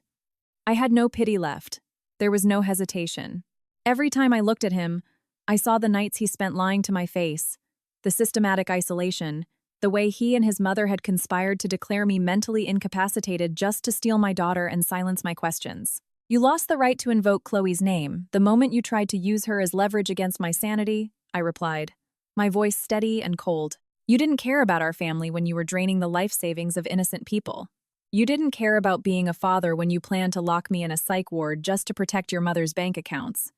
I had no pity left. There was no hesitation. Every time I looked at him, I saw the nights he spent lying to my face, the systematic isolation, the way he and his mother had conspired to declare me mentally incapacitated just to steal my daughter and silence my questions. "You lost the right to invoke Chloe's name the moment you tried to use her as leverage against my sanity," I replied, my voice steady and cold. "You didn't care about our family when you were draining the life savings of innocent people. You didn't care about being a father when you planned to lock me in a psych ward just to protect your mother's bank accounts.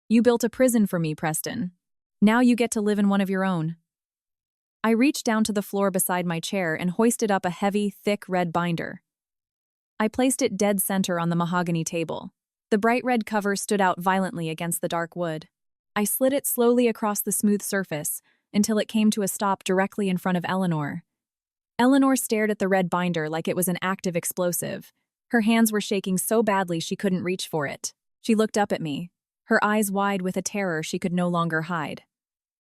You built a prison for me, Preston. Now you get to live in one of your own." I reached down to the floor beside my chair and hoisted up a heavy, thick red binder. I placed it dead center on the mahogany table. The bright red cover stood out violently against the dark wood. I slid it slowly across the smooth surface until it came to a stop directly in front of Eleanor. Eleanor stared at the red binder like it was an active explosive. Her hands were shaking so badly she couldn't reach for it. She looked up at me, her eyes wide with a terror she could no longer hide.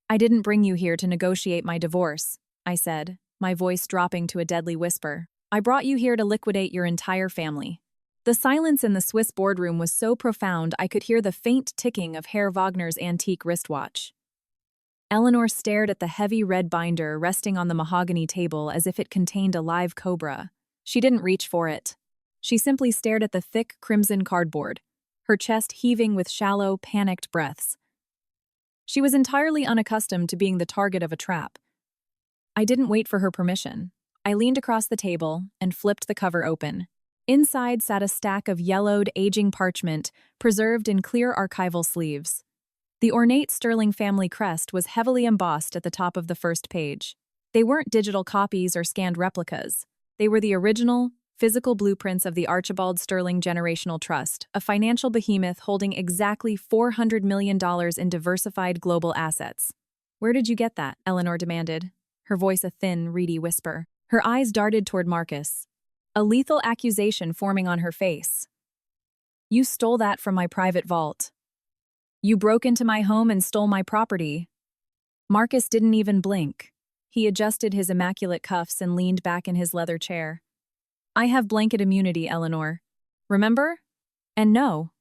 "I didn't bring you here to negotiate my divorce," I said, my voice dropping to a deadly whisper. "I brought you here to liquidate your entire family." The silence in the Swiss boardroom was so profound I could hear the faint ticking of Herr Wagner's antique wristwatch. Eleanor stared at the heavy red binder resting on the mahogany table as if it contained a live cobra. She didn't reach for it. She simply stared at the thick crimson cardboard, her chest heaving with shallow, panicked breaths. She was entirely unaccustomed to being the target of a trap. I didn't wait for her permission. I leaned across the table and flipped the cover open. Inside sat a stack of yellowed, aging parchment, preserved in clear archival sleeves. The ornate Sterling family crest was heavily embossed at the top of the first page. They weren't digital copies or scanned replicas. They were the original, physical blueprints of the Archibald Sterling Generational Trust, a financial behemoth holding exactly $400 million in diversified global assets. "Where did you get that?" Eleanor demanded, her voice a thin, reedy whisper. Her eyes darted toward Marcus, a lethal accusation forming on her face. "You stole that from my private vault. You broke into my home and stole my property." Marcus didn't even blink. He adjusted his immaculate cuffs and leaned back in his leather chair. "I have blanket immunity, Eleanor. Remember? And no,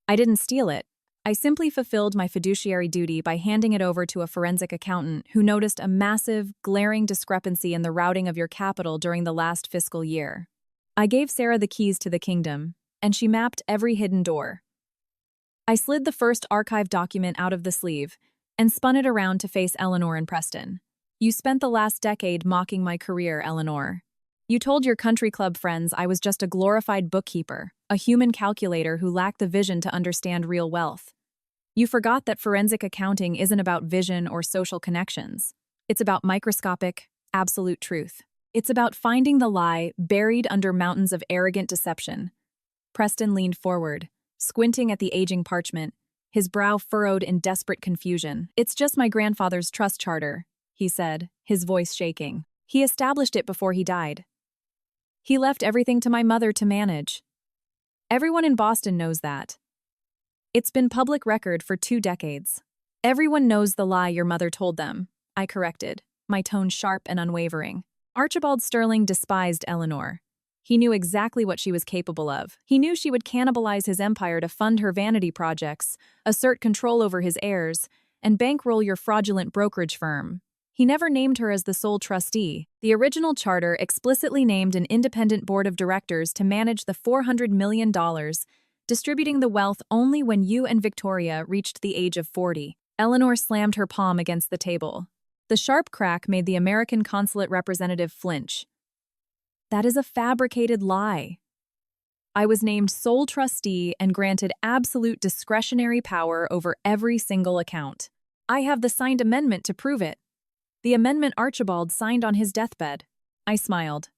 I didn't steal it. I simply fulfilled my fiduciary duty by handing it over to a forensic accountant who noticed a massive, glaring discrepancy in the routing of your capital during the last fiscal year. I gave Sarah the keys to the kingdom, and she mapped every hidden door. I slid the first archived document out of the sleeve and spun it around to face Eleanor and Preston. You spent the last decade mocking my career, Eleanor. You told your country club friends I was just a glorified bookkeeper, a human calculator who lacked the vision to understand real wealth. You forgot that forensic accounting isn't about vision or social connections. It's about microscopic, absolute truth. It's about finding the lie buried under mountains of arrogant deception. Preston leaned forward, squinting at the aging parchment, his brow furrowed in desperate confusion. "It's just my grandfather's trust charter," he said, his voice shaking. "He established it before he died. He left everything to my mother to manage. Everyone in Boston knows that. It's been public record for 2 decades. Everyone knows the lie your mother told them," I corrected, my tone sharp and unwavering. Archibald Sterling despised Eleanor. He knew exactly what she was capable of. He knew she would cannibalize his empire to fund her vanity projects, assert control over his heirs, and bankroll your fraudulent brokerage firm. He never named her as the sole trustee. The original charter explicitly named an independent board of directors to manage the $400 million, distributing the wealth only when you and Victoria reached the age of 40. Eleanor slammed her palm against the table. The sharp crack made the American consulate representative flinch. "That is a fabricated lie. I was named sole trustee and granted absolute discretionary power over every single account. I have the signed amendment to prove it. The amendment Archibald signed on his deathbed." I smiled.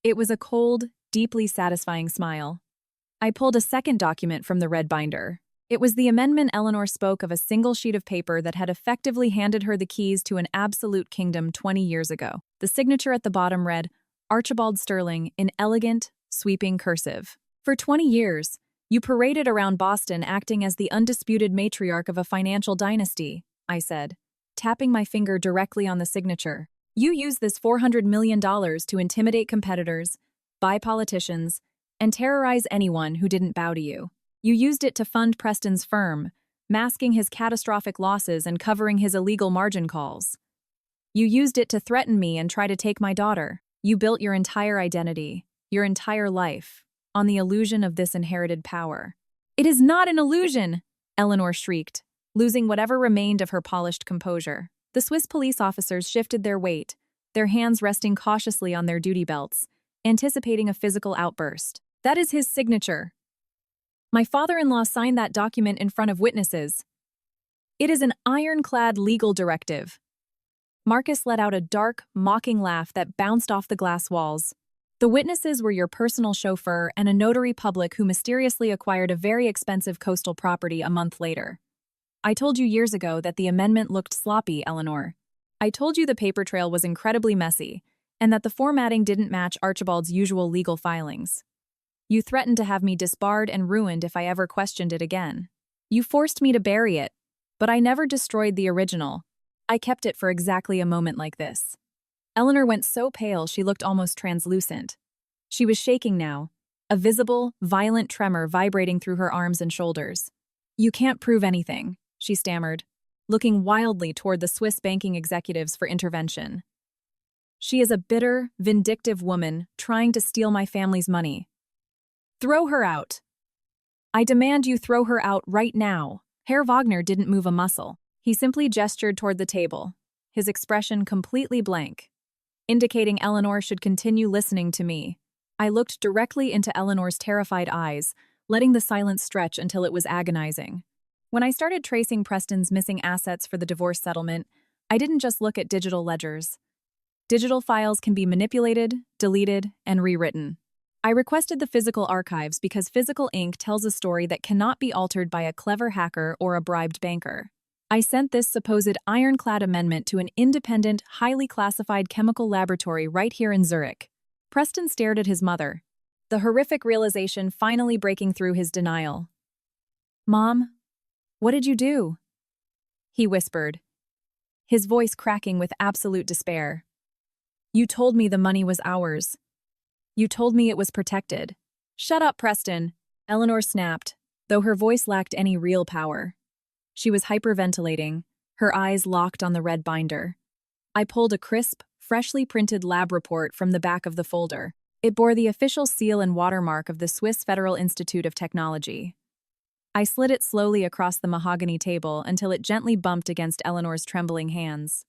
It was a cold, deeply satisfying smile. I pulled a second document from the red binder. It was the amendment Eleanor spoke of, a single sheet of paper that had effectively handed her the keys to an absolute kingdom 20 years ago. The signature at the bottom read, "Archibald Sterling," in elegant, sweeping cursive. "For 20 years, you paraded around Boston acting as the undisputed matriarch of a financial dynasty," I said, tapping my finger directly on the signature. "You used this $400 million to intimidate competitors, buy politicians, and terrorize anyone who didn't bow to you. You used it to fund Preston's firm, masking his catastrophic losses and covering his illegal margin calls. You used it to threaten me and try to take my daughter. You built your entire identity, your entire life, on the illusion of this inherited power." "It is not an illusion!" Eleanor shrieked, losing whatever remained of her polished composure. The Swiss police officers shifted their weight, their hands resting cautiously on their duty belts, anticipating a physical outburst. "That is his signature. My father-in-law signed that document in front of witnesses. It is an ironclad legal directive." Marcus let out a dark, mocking laugh that bounced off the glass walls. "The witnesses were your personal chauffeur and a notary public who mysteriously acquired a very expensive coastal property a month later. I told you years ago that the amendment looked sloppy, Eleanor. I told you the paper trail was incredibly messy, and that the formatting didn't match Archibald's usual legal filings. You threatened to have me disbarred and ruined if I ever questioned it again. You forced me to bury it, but I never destroyed the original. I kept it for exactly a moment like this." Eleanor went so pale she looked almost translucent. She was shaking now, a visible, violent tremor vibrating through her arms and shoulders. "You can't prove anything," she stammered, looking wildly toward the Swiss banking executives for intervention. "She is a bitter, vindictive woman trying to steal my family's money. Throw her out. I demand you throw her out right now." Herr Wagner didn't move a muscle. He simply gestured toward the table, his expression completely blank, indicating Eleanor should continue listening to me. I looked directly into Eleanor's terrified eyes, letting the silence stretch until it was agonizing. When I started tracing Preston's missing assets for the divorce settlement, I didn't just look at digital ledgers. Digital files can be manipulated, deleted, and rewritten. I requested the physical archives because physical ink tells a story that cannot be altered by a clever hacker or a bribed banker. I sent this supposed ironclad amendment to an independent, highly classified chemical laboratory right here in Zurich. Preston stared at his mother, the horrific realization finally breaking through his denial. "Mom, what did you do?" he whispered, his voice cracking with absolute despair. "You told me the money was ours. You told me it was protected." "Shut up, Preston," Eleanor snapped, though her voice lacked any real power. She was hyperventilating, her eyes locked on the red binder. I pulled a crisp, freshly printed lab report from the back of the folder. It bore the official seal and watermark of the Swiss Federal Institute of Technology. I slid it slowly across the mahogany table until it gently bumped against Eleanor's trembling hands.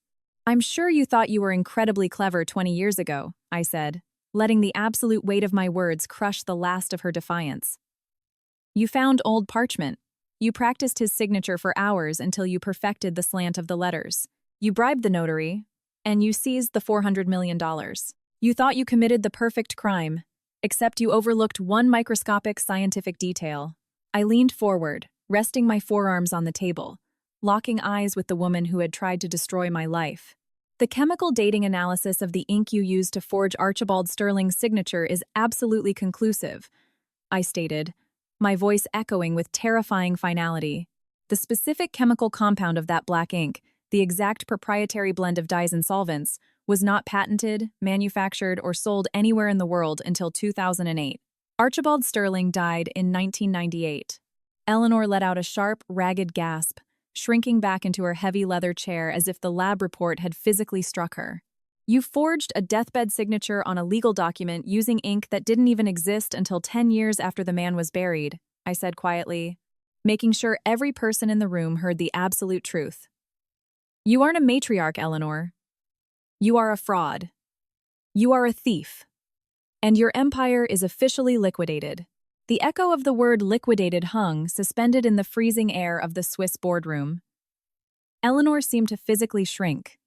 "I'm sure you thought you were incredibly clever 20 years ago," I said, letting the absolute weight of my words crush the last of her defiance. "You found old parchment. You practiced his signature for hours until you perfected the slant of the letters. You bribed the notary, and you seized the $400 million. You thought you committed the perfect crime, except you overlooked one microscopic scientific detail." I leaned forward, resting my forearms on the table, locking eyes with the woman who had tried to destroy my life. "The chemical dating analysis of the ink you used to forge Archibald Sterling's signature is absolutely conclusive," I stated, my voice echoing with terrifying finality. "The specific chemical compound of that black ink, the exact proprietary blend of dyes and solvents, was not patented, manufactured, or sold anywhere in the world until 2008. Archibald Sterling died in 1998. Eleanor let out a sharp, ragged gasp, shrinking back into her heavy leather chair as if the lab report had physically struck her. "You forged a deathbed signature on a legal document using ink that didn't even exist until 10 years after the man was buried," I said quietly, making sure every person in the room heard the absolute truth. "You aren't a matriarch, Eleanor. You are a fraud. You are a thief. And your empire is officially liquidated." The echo of the word liquidated hung, suspended in the freezing air of the Swiss boardroom. Eleanor seemed to physically shrink.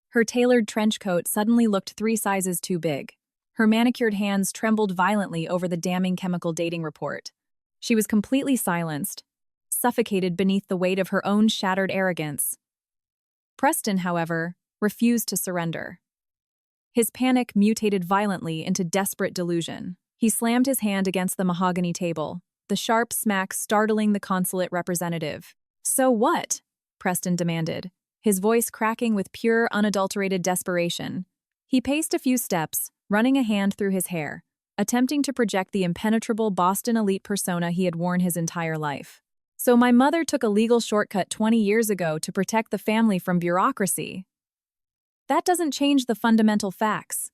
Her tailored trench coat suddenly looked 3 sizes too big. Her manicured hands trembled violently over the damning chemical dating report. She was completely silenced, suffocated beneath the weight of her own shattered arrogance. Preston, however, refused to surrender. His panic mutated violently into desperate delusion. He slammed his hand against the mahogany table, the sharp smack startling the consulate representative. "So what?" Preston demanded, his voice cracking with pure, unadulterated desperation. He paced a few steps, running a hand through his hair, attempting to project the impenetrable Boston elite persona he had worn his entire life. "So my mother took a legal shortcut 20 years ago to protect the family from bureaucracy. That doesn't change the fundamental facts.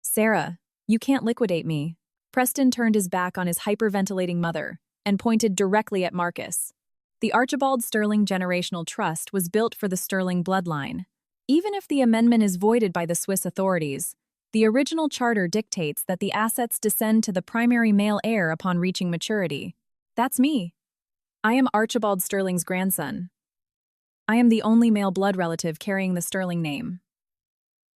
Sarah, you can't liquidate me." Preston turned his back on his hyperventilating mother and pointed directly at Marcus. "The Archibald Sterling Generational Trust was built for the Sterling bloodline. Even if the amendment is voided by the Swiss authorities, the original charter dictates that the assets descend to the primary male heir upon reaching maturity. That's me. I am Archibald Sterling's grandson. I am the only male blood relative carrying the Sterling name.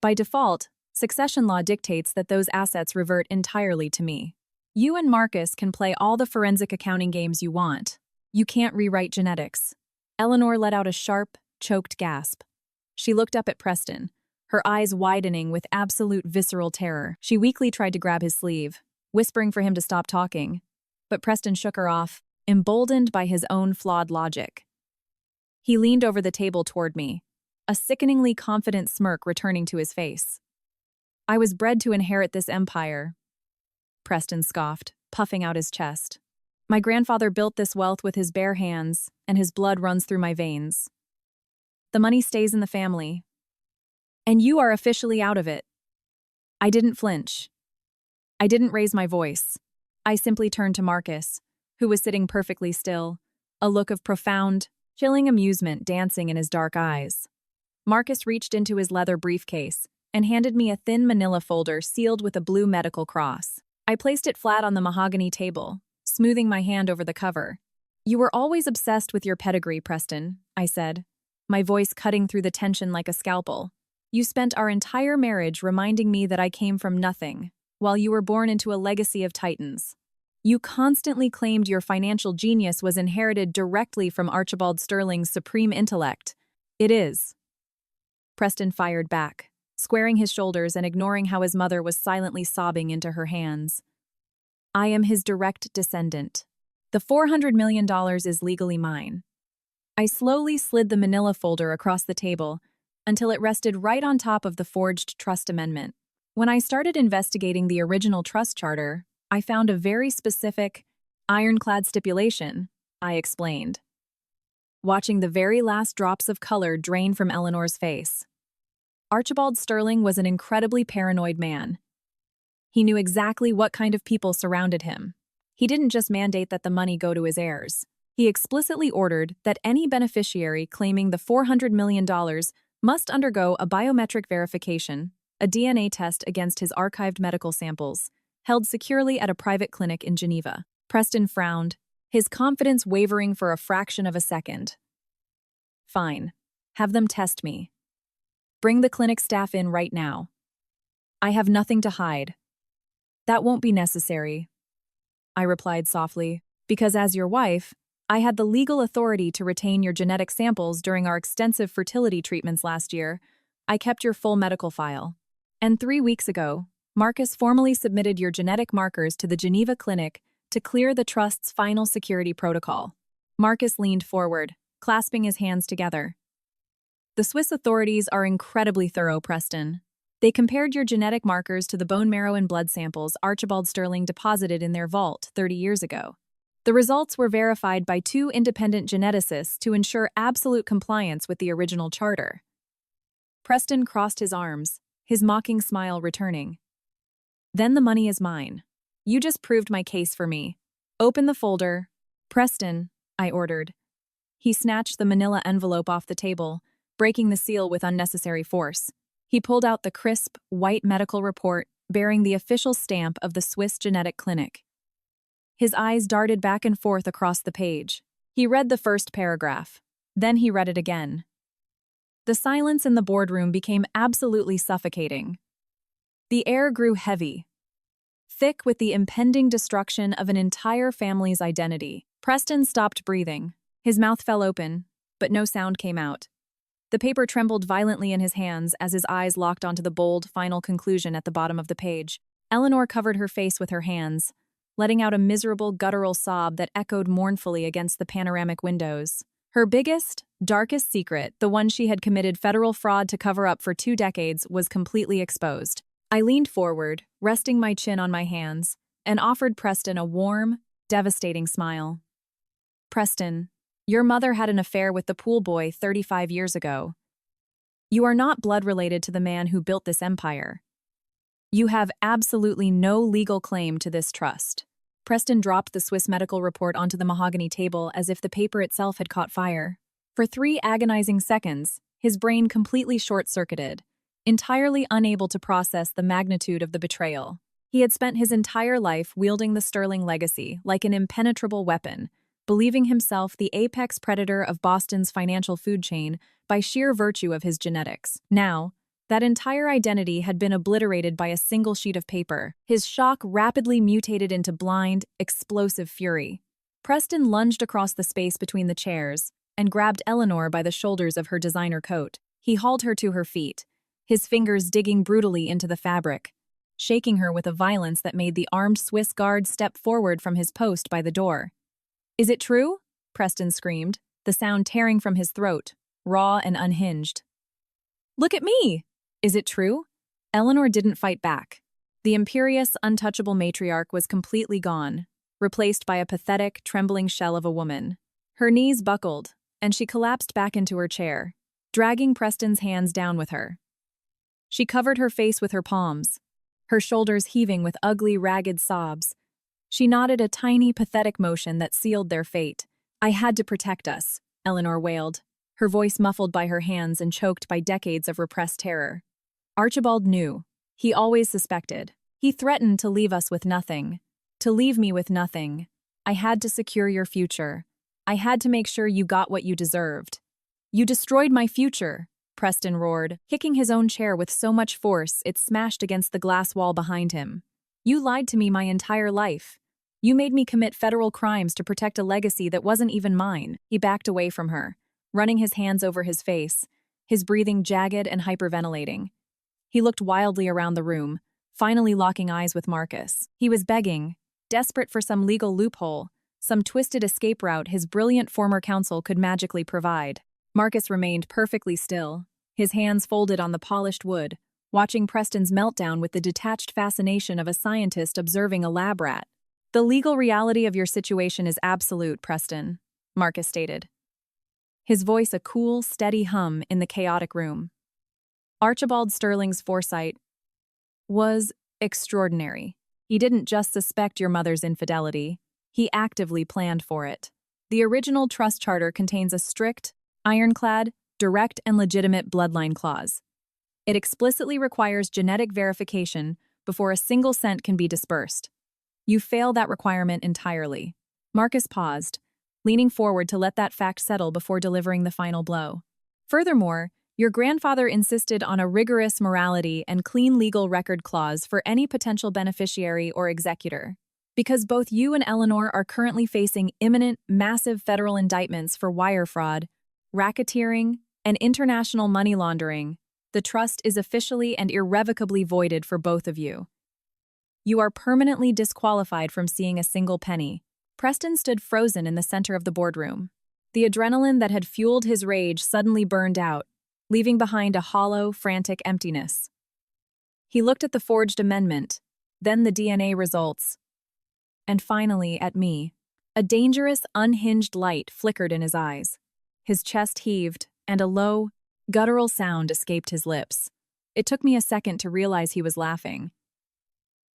By default, succession law dictates that those assets revert entirely to me. You and Marcus can play all the forensic accounting games you want. You can't rewrite genetics." Eleanor let out a sharp, choked gasp. She looked up at Preston, her eyes widening with absolute visceral terror. She weakly tried to grab his sleeve, whispering for him to stop talking, but Preston shook her off, emboldened by his own flawed logic. He leaned over the table toward me, a sickeningly confident smirk returning to his face. "I was bred to inherit this empire," Preston scoffed, puffing out his chest. "My grandfather built this wealth with his bare hands, and his blood runs through my veins. The money stays in the family. And you are officially out of it." I didn't flinch. I didn't raise my voice. I simply turned to Marcus, who was sitting perfectly still, a look of profound, chilling amusement dancing in his dark eyes. Marcus reached into his leather briefcase and handed me a thin manila folder sealed with a blue medical cross. I placed it flat on the mahogany table, smoothing my hand over the cover. "You were always obsessed with your pedigree, Preston," I said, my voice cutting through the tension like a scalpel. "You spent our entire marriage reminding me that I came from nothing, while you were born into a legacy of titans. You constantly claimed your financial genius was inherited directly from Archibald Sterling's supreme intellect. It is." Preston fired back, squaring his shoulders and ignoring how his mother was silently sobbing into her hands. "I am his direct descendant. The $400 million is legally mine." I slowly slid the manila folder across the table until it rested right on top of the forged trust amendment. When I started investigating the original trust charter, I found a very specific, Ironclad stipulation, I explained, watching the very last drops of color drain from Eleanor's face. Archibald Sterling was an incredibly paranoid man. He knew exactly what kind of people surrounded him. He didn't just mandate that the money go to his heirs. He explicitly ordered that any beneficiary claiming the $400 million must undergo a biometric verification, a DNA test against his archived medical samples, held securely at a private clinic in Geneva. Preston frowned, his confidence wavering for a fraction of a second. Fine. Have them test me. Bring the clinic staff in right now. I have nothing to hide. That won't be necessary, I replied softly, because as your wife, I had the legal authority to retain your genetic samples during our extensive fertility treatments last year. I kept your full medical file. And 3 weeks ago, Marcus formally submitted your genetic markers to the Geneva Clinic to clear the trust's final security protocol. Marcus leaned forward, clasping his hands together. The Swiss authorities are incredibly thorough, Preston. They compared your genetic markers to the bone marrow and blood samples Archibald Sterling deposited in their vault 30 years ago. The results were verified by 2 independent geneticists to ensure absolute compliance with the original charter. Preston crossed his arms, his mocking smile returning. Then the money is mine. You just proved my case for me. Open the folder. Preston, I ordered. He snatched the manila envelope off the table, breaking the seal with unnecessary force. He pulled out the crisp, white medical report bearing the official stamp of the Swiss Genetic Clinic. His eyes darted back and forth across the page. He read the first paragraph. Then he read it again. The silence in the boardroom became absolutely suffocating. The air grew heavy, thick with the impending destruction of an entire family's identity. Preston stopped breathing. His mouth fell open, but no sound came out. The paper trembled violently in his hands as his eyes locked onto the bold, final conclusion at the bottom of the page. Eleanor covered her face with her hands, letting out a miserable, guttural sob that echoed mournfully against the panoramic windows. Her biggest, darkest secret, the one she had committed federal fraud to cover up for 2 decades, was completely exposed. I leaned forward, resting my chin on my hands, and offered Preston a warm, devastating smile. Preston, your mother had an affair with the pool boy 35 years ago. You are not blood-related to the man who built this empire. You have absolutely no legal claim to this trust. Preston dropped the Swiss medical report onto the mahogany table as if the paper itself had caught fire. For 3 agonizing seconds, his brain completely short-circuited, entirely unable to process the magnitude of the betrayal. He had spent his entire life wielding the Sterling legacy like an impenetrable weapon, believing himself the apex predator of Boston's financial food chain by sheer virtue of his genetics. Now, that entire identity had been obliterated by a single sheet of paper. His shock rapidly mutated into blind, explosive fury. Preston lunged across the space between the chairs and grabbed Eleanor by the shoulders of her designer coat. He hauled her to her feet, his fingers digging brutally into the fabric, shaking her with a violence that made the armed Swiss guard step forward from his post by the door. "Is it true?" Preston screamed, the sound tearing from his throat, raw and unhinged. "Look at me! Is it true?" Eleanor didn't fight back. The imperious, untouchable matriarch was completely gone, replaced by a pathetic, trembling shell of a woman. Her knees buckled, and she collapsed back into her chair, dragging Preston's hands down with her. She covered her face with her palms, her shoulders heaving with ugly, ragged sobs. She nodded a tiny, pathetic motion that sealed their fate. "I had to protect us," Eleanor wailed, her voice muffled by her hands and choked by decades of repressed terror. Archibald knew. He always suspected. He threatened to leave us with nothing. To leave me with nothing. I had to secure your future. I had to make sure you got what you deserved. "You destroyed my future," Preston roared, kicking his own chair with so much force it smashed against the glass wall behind him. "You lied to me my entire life. You made me commit federal crimes to protect a legacy that wasn't even mine." He backed away from her, running his hands over his face, his breathing jagged and hyperventilating. He looked wildly around the room, finally locking eyes with Marcus. He was begging, desperate for some legal loophole, some twisted escape route his brilliant former counsel could magically provide. Marcus remained perfectly still, his hands folded on the polished wood, watching Preston's meltdown with the detached fascination of a scientist observing a lab rat. The legal reality of your situation is absolute, Preston, Marcus stated, his voice a cool, steady hum in the chaotic room. Archibald Sterling's foresight was extraordinary. He didn't just suspect your mother's infidelity, he actively planned for it. The original trust charter contains a strict, ironclad, direct and legitimate bloodline clause. It explicitly requires genetic verification before a single cent can be disbursed. You fail that requirement entirely. Marcus paused, leaning forward to let that fact settle before delivering the final blow. Furthermore, your grandfather insisted on a rigorous morality and clean legal record clause for any potential beneficiary or executor. Because both you and Eleanor are currently facing imminent, massive federal indictments for wire fraud, racketeering, and international money laundering, the trust is officially and irrevocably voided for both of you. You are permanently disqualified from seeing a single penny. Preston stood frozen in the center of the boardroom. The adrenaline that had fueled his rage suddenly burned out, leaving behind a hollow, frantic emptiness. He looked at the forged amendment, then the DNA results, and finally at me. A dangerous, unhinged light flickered in his eyes. His chest heaved, and a low, guttural sound escaped his lips. It took me a second to realize he was laughing.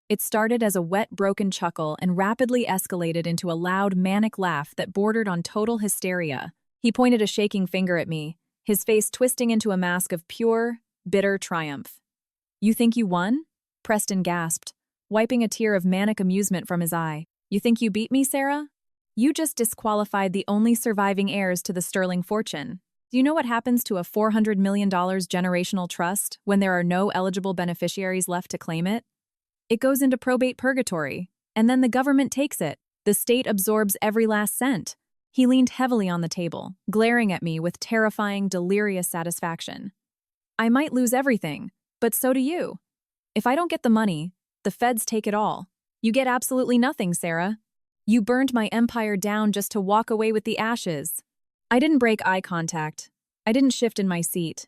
It started as a wet, broken chuckle and rapidly escalated into a loud, manic laugh that bordered on total hysteria. He pointed a shaking finger at me, his face twisting into a mask of pure, bitter triumph. "You think you won?" Preston gasped, wiping a tear of manic amusement from his eye. "You think you beat me, Sarah? You just disqualified the only surviving heirs to the Sterling fortune. Do you know what happens to a $400 million generational trust when there are no eligible beneficiaries left to claim it? It goes into probate purgatory, and then the government takes it. The state absorbs every last cent." He leaned heavily on the table, glaring at me with terrifying, delirious satisfaction. "I might lose everything, but so do you. If I don't get the money, the feds take it all. You get absolutely nothing, Sarah. You burned my empire down just to walk away with the ashes." I didn't break eye contact. I didn't shift in my seat.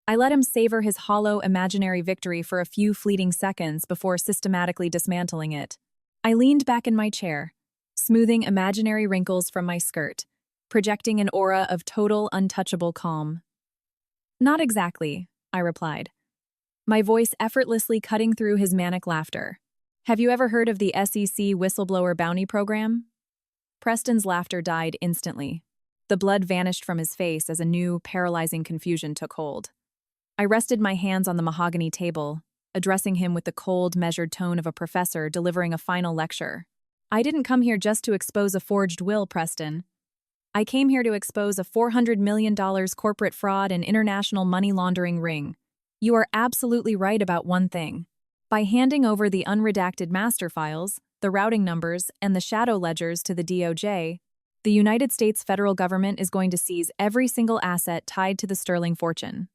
I let him savor his hollow, imaginary victory for a few fleeting seconds before systematically dismantling it. I leaned back in my chair, smoothing imaginary wrinkles from my skirt, projecting an aura of total, untouchable calm. "Not exactly," I replied, my voice effortlessly cutting through his manic laughter. "Have you ever heard of the SEC Whistleblower Bounty Program?" Preston's laughter died instantly. The blood vanished from his face as a new, paralyzing confusion took hold. I rested my hands on the mahogany table, addressing him with the cold, measured tone of a professor delivering a final lecture. "I didn't come here just to expose a forged will, Preston. I came here to expose a $400 million corporate fraud and international money laundering ring. You are absolutely right about one thing. By handing over the unredacted master files, the routing numbers, and the shadow ledgers to the DOJ, the United States federal government is going to seize every single asset tied to the Sterling fortune.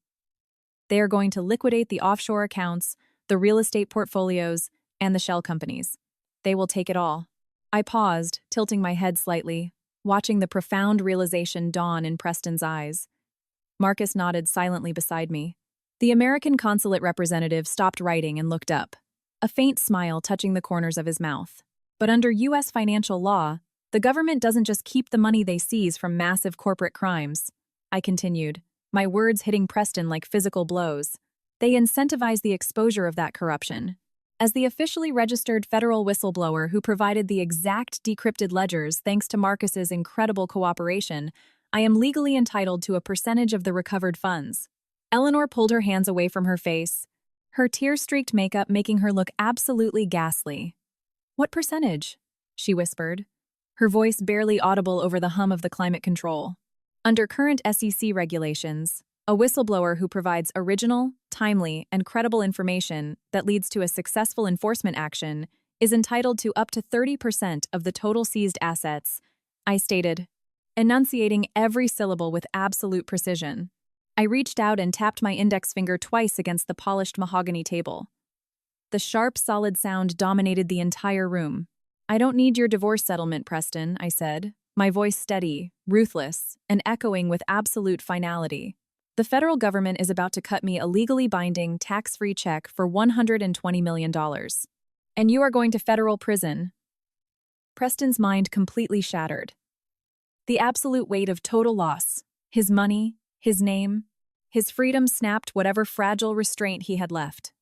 They are going to liquidate the offshore accounts, the real estate portfolios, and the shell companies. They will take it all." I paused, tilting my head slightly, watching the profound realization dawn in Preston's eyes. Marcus nodded silently beside me. The American consulate representative stopped writing and looked up, a faint smile touching the corners of his mouth. "But under U.S. financial law, the government doesn't just keep the money they seize from massive corporate crimes," I continued, my words hitting Preston like physical blows. "They incentivize the exposure of that corruption. As the officially registered federal whistleblower who provided the exact decrypted ledgers thanks to Marcus's incredible cooperation, I am legally entitled to a percentage of the recovered funds." Eleanor pulled her hands away from her face, her tear-streaked makeup making her look absolutely ghastly. "What percentage?" she whispered, her voice barely audible over the hum of the climate control. Under current SEC regulations, a whistleblower who provides original, timely, and credible information that leads to a successful enforcement action is entitled to up to 30% of the total seized assets, I stated, enunciating every syllable with absolute precision. I reached out and tapped my index finger twice against the polished mahogany table. The sharp, solid sound dominated the entire room. "I don't need your divorce settlement, Preston," I said, my voice steady, ruthless, and echoing with absolute finality. "The federal government is about to cut me a legally binding, tax-free check for $120 million. And you are going to federal prison. Preston's mind completely shattered. The absolute weight of total loss, his money, his name, his freedom snapped whatever fragile restraint he had left.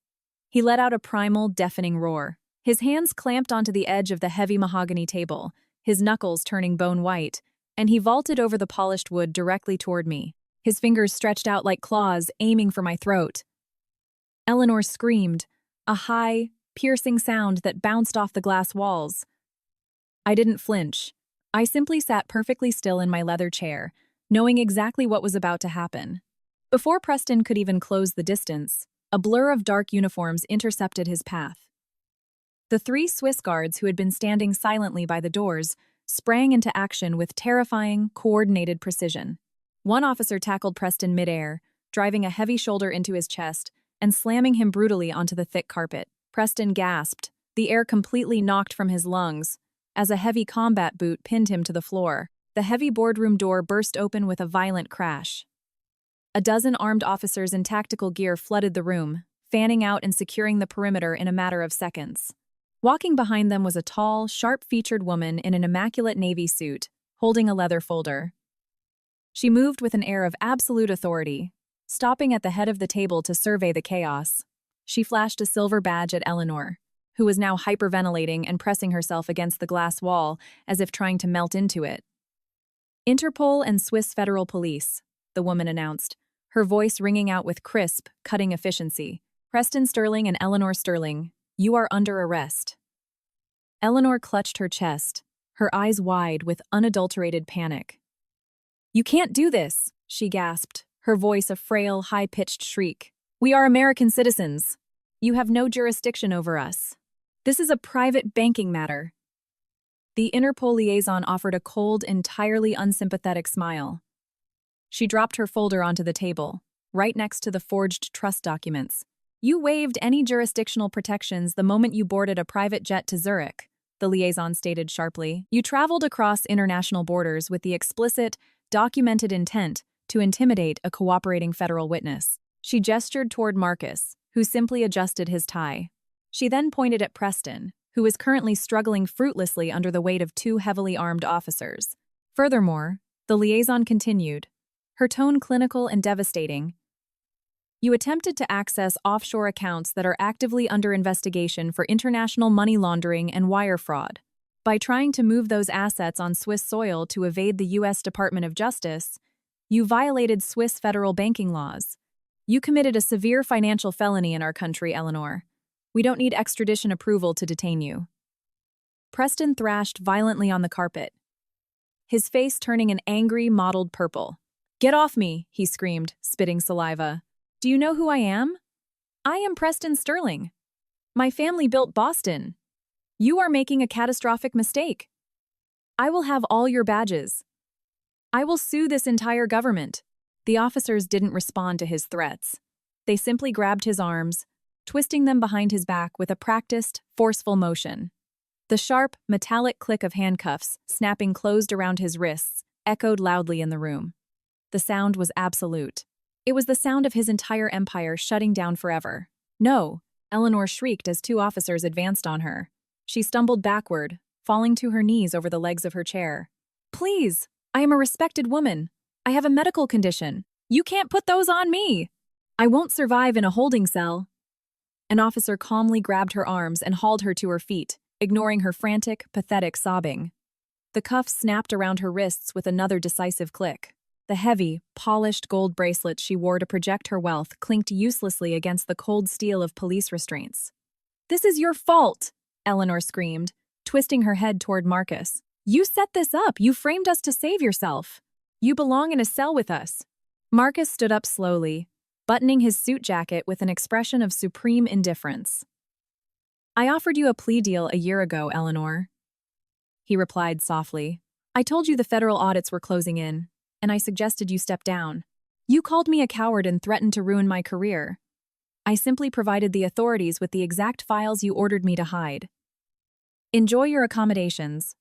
He let out a primal, deafening roar. His hands clamped onto the edge of the heavy mahogany table, his knuckles turning bone white, and he vaulted over the polished wood directly toward me, his fingers stretched out like claws, aiming for my throat. Eleanor screamed, a high, piercing sound that bounced off the glass walls. I didn't flinch. I simply sat perfectly still in my leather chair, knowing exactly what was about to happen. Before Preston could even close the distance, a blur of dark uniforms intercepted his path. The 3 Swiss guards who had been standing silently by the doors sprang into action with terrifying, coordinated precision. One officer tackled Preston midair, driving a heavy shoulder into his chest and slamming him brutally onto the thick carpet. Preston gasped, the air completely knocked from his lungs, as a heavy combat boot pinned him to the floor. The heavy boardroom door burst open with a violent crash. A dozen armed officers in tactical gear flooded the room, fanning out and securing the perimeter in a matter of seconds. Walking behind them was a tall, sharp-featured woman in an immaculate navy suit, holding a leather folder. She moved with an air of absolute authority, stopping at the head of the table to survey the chaos. She flashed a silver badge at Eleanor, who was now hyperventilating and pressing herself against the glass wall as if trying to melt into it. Interpol and Swiss Federal Police, the woman announced, her voice ringing out with crisp, cutting efficiency. Preston Sterling and Eleanor Sterling, you are under arrest. Eleanor clutched her chest, her eyes wide with unadulterated panic. You can't do this, she gasped, her voice a frail, high-pitched shriek. We are American citizens. You have no jurisdiction over us. This is a private banking matter. The Interpol liaison offered a cold, entirely unsympathetic smile. She dropped her folder onto the table, right next to the forged trust documents. You waived any jurisdictional protections the moment you boarded a private jet to Zurich, the liaison stated sharply. You traveled across international borders with the explicit, documented intent to intimidate a cooperating federal witness. She gestured toward Marcus, who simply adjusted his tie. She then pointed at Preston, who was currently struggling fruitlessly under the weight of 2 heavily armed officers. Furthermore, the liaison continued, her tone clinical and devastating. You attempted to access offshore accounts that are actively under investigation for international money laundering and wire fraud. By trying to move those assets on Swiss soil to evade the U.S. Department of Justice, you violated Swiss federal banking laws. You committed a severe financial felony in our country, Eleanor. We don't need extradition approval to detain you. Preston thrashed violently on the carpet, his face turning an angry, mottled purple. Get off me, he screamed, spitting saliva. Do you know who I am? I am Preston Sterling. My family built Boston. You are making a catastrophic mistake. I will have all your badges. I will sue this entire government. The officers didn't respond to his threats. They simply grabbed his arms, twisting them behind his back with a practiced, forceful motion. The sharp, metallic click of handcuffs, snapping closed around his wrists, echoed loudly in the room. The sound was absolute. It was the sound of his entire empire shutting down forever. No, Eleanor shrieked as 2 officers advanced on her. She stumbled backward, falling to her knees over the legs of her chair. Please, I am a respected woman. I have a medical condition. You can't put those on me. I won't survive in a holding cell. An officer calmly grabbed her arms and hauled her to her feet, ignoring her frantic, pathetic sobbing. The cuffs snapped around her wrists with another decisive click. The heavy, polished gold bracelet she wore to project her wealth clinked uselessly against the cold steel of police restraints. This is your fault, Eleanor screamed, twisting her head toward Marcus. You set this up. You framed us to save yourself. You belong in a cell with us. Marcus stood up slowly, buttoning his suit jacket with an expression of supreme indifference. I offered you a plea deal a year ago, Eleanor. He replied softly. I told you the federal audits were closing in, and I suggested you step down. You called me a coward and threatened to ruin my career. I simply provided the authorities with the exact files you ordered me to hide. Enjoy your accommodations.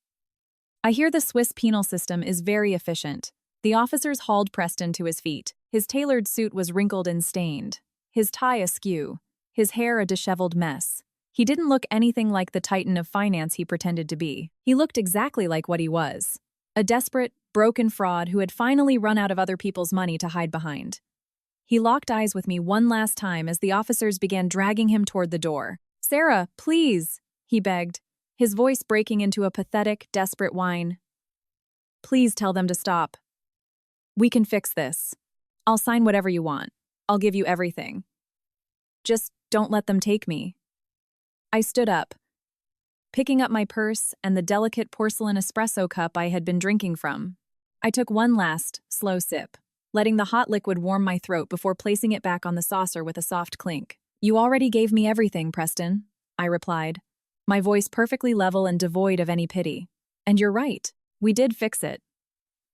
I hear the Swiss penal system is very efficient. The officers hauled Preston to his feet. His tailored suit was wrinkled and stained, his tie askew, his hair a disheveled mess. He didn't look anything like the titan of finance he pretended to be. He looked exactly like what he was. A desperate, broken fraud who had finally run out of other people's money to hide behind. He locked eyes with me one last time as the officers began dragging him toward the door. "Sarah, please," he begged, his voice breaking into a pathetic, desperate whine. "Please tell them to stop. We can fix this. I'll sign whatever you want. I'll give you everything. Just don't let them take me." I stood up, picking up my purse and the delicate porcelain espresso cup I had been drinking from. I took one last, slow sip, letting the hot liquid warm my throat before placing it back on the saucer with a soft clink. "You already gave me everything, Preston," I replied, my voice perfectly level and devoid of any pity. "And you're right. We did fix it."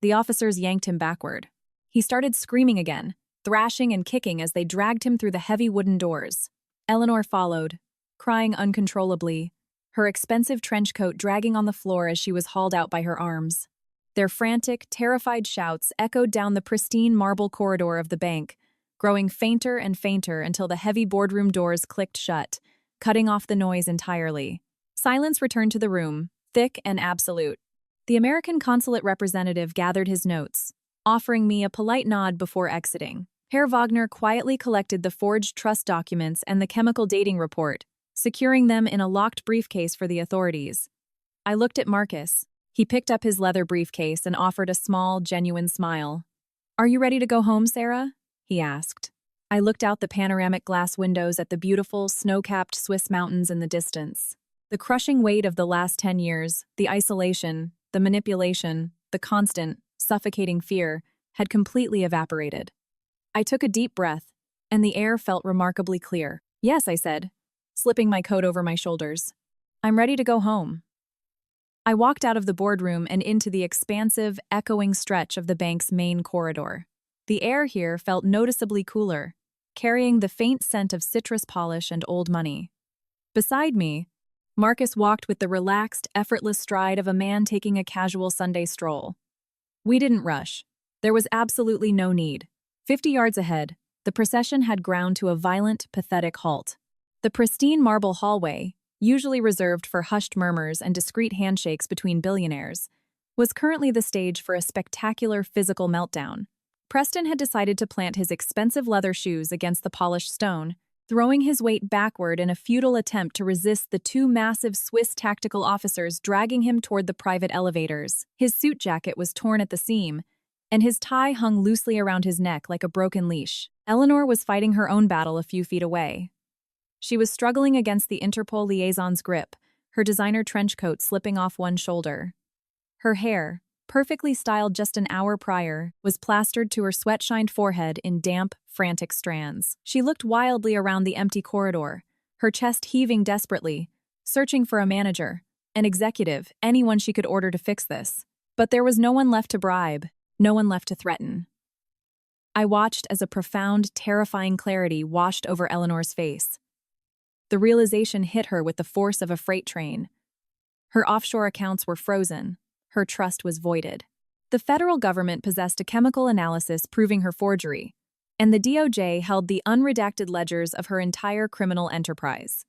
The officers yanked him backward. He started screaming again, thrashing and kicking as they dragged him through the heavy wooden doors. Eleanor followed, crying uncontrollably, her expensive trench coat dragging on the floor as she was hauled out by her arms. Their frantic, terrified shouts echoed down the pristine marble corridor of the bank, growing fainter and fainter until the heavy boardroom doors clicked shut, cutting off the noise entirely. Silence returned to the room, thick and absolute. The American consulate representative gathered his notes, offering me a polite nod before exiting. Herr Wagner quietly collected the forged trust documents and the chemical dating report, securing them in a locked briefcase for the authorities. I looked at Marcus. He picked up his leather briefcase and offered a small, genuine smile. "Are you ready to go home, Sarah?" he asked. I looked out the panoramic glass windows at the beautiful, snow-capped Swiss mountains in the distance. The crushing weight of the last 10 years, the isolation, the manipulation, the constant, suffocating fear, had completely evaporated. I took a deep breath, and the air felt remarkably clear. "Yes," I said, slipping my coat over my shoulders. "I'm ready to go home." I walked out of the boardroom and into the expansive, echoing stretch of the bank's main corridor. The air here felt noticeably cooler, carrying the faint scent of citrus polish and old money. Beside me, Marcus walked with the relaxed, effortless stride of a man taking a casual Sunday stroll. We didn't rush. There was absolutely no need. 50 yards ahead, the procession had ground to a violent, pathetic halt. The pristine marble hallway, usually reserved for hushed murmurs and discreet handshakes between billionaires, was currently the stage for a spectacular physical meltdown. Preston had decided to plant his expensive leather shoes against the polished stone, throwing his weight backward in a futile attempt to resist the two massive Swiss tactical officers dragging him toward the private elevators. His suit jacket was torn at the seam, and his tie hung loosely around his neck like a broken leash. Eleanor was fighting her own battle a few feet away. She was struggling against the Interpol liaison's grip, her designer trench coat slipping off one shoulder. Her hair, perfectly styled just an hour prior, was plastered to her sweat-shined forehead in damp, frantic strands. She looked wildly around the empty corridor, her chest heaving desperately, searching for a manager, an executive, anyone she could order to fix this. But there was no one left to bribe, no one left to threaten. I watched as a profound, terrifying clarity washed over Eleanor's face. The realization hit her with the force of a freight train. Her offshore accounts were frozen. Her trust was voided. The federal government possessed a chemical analysis proving her forgery, and the DOJ held the unredacted ledgers of her entire criminal enterprise.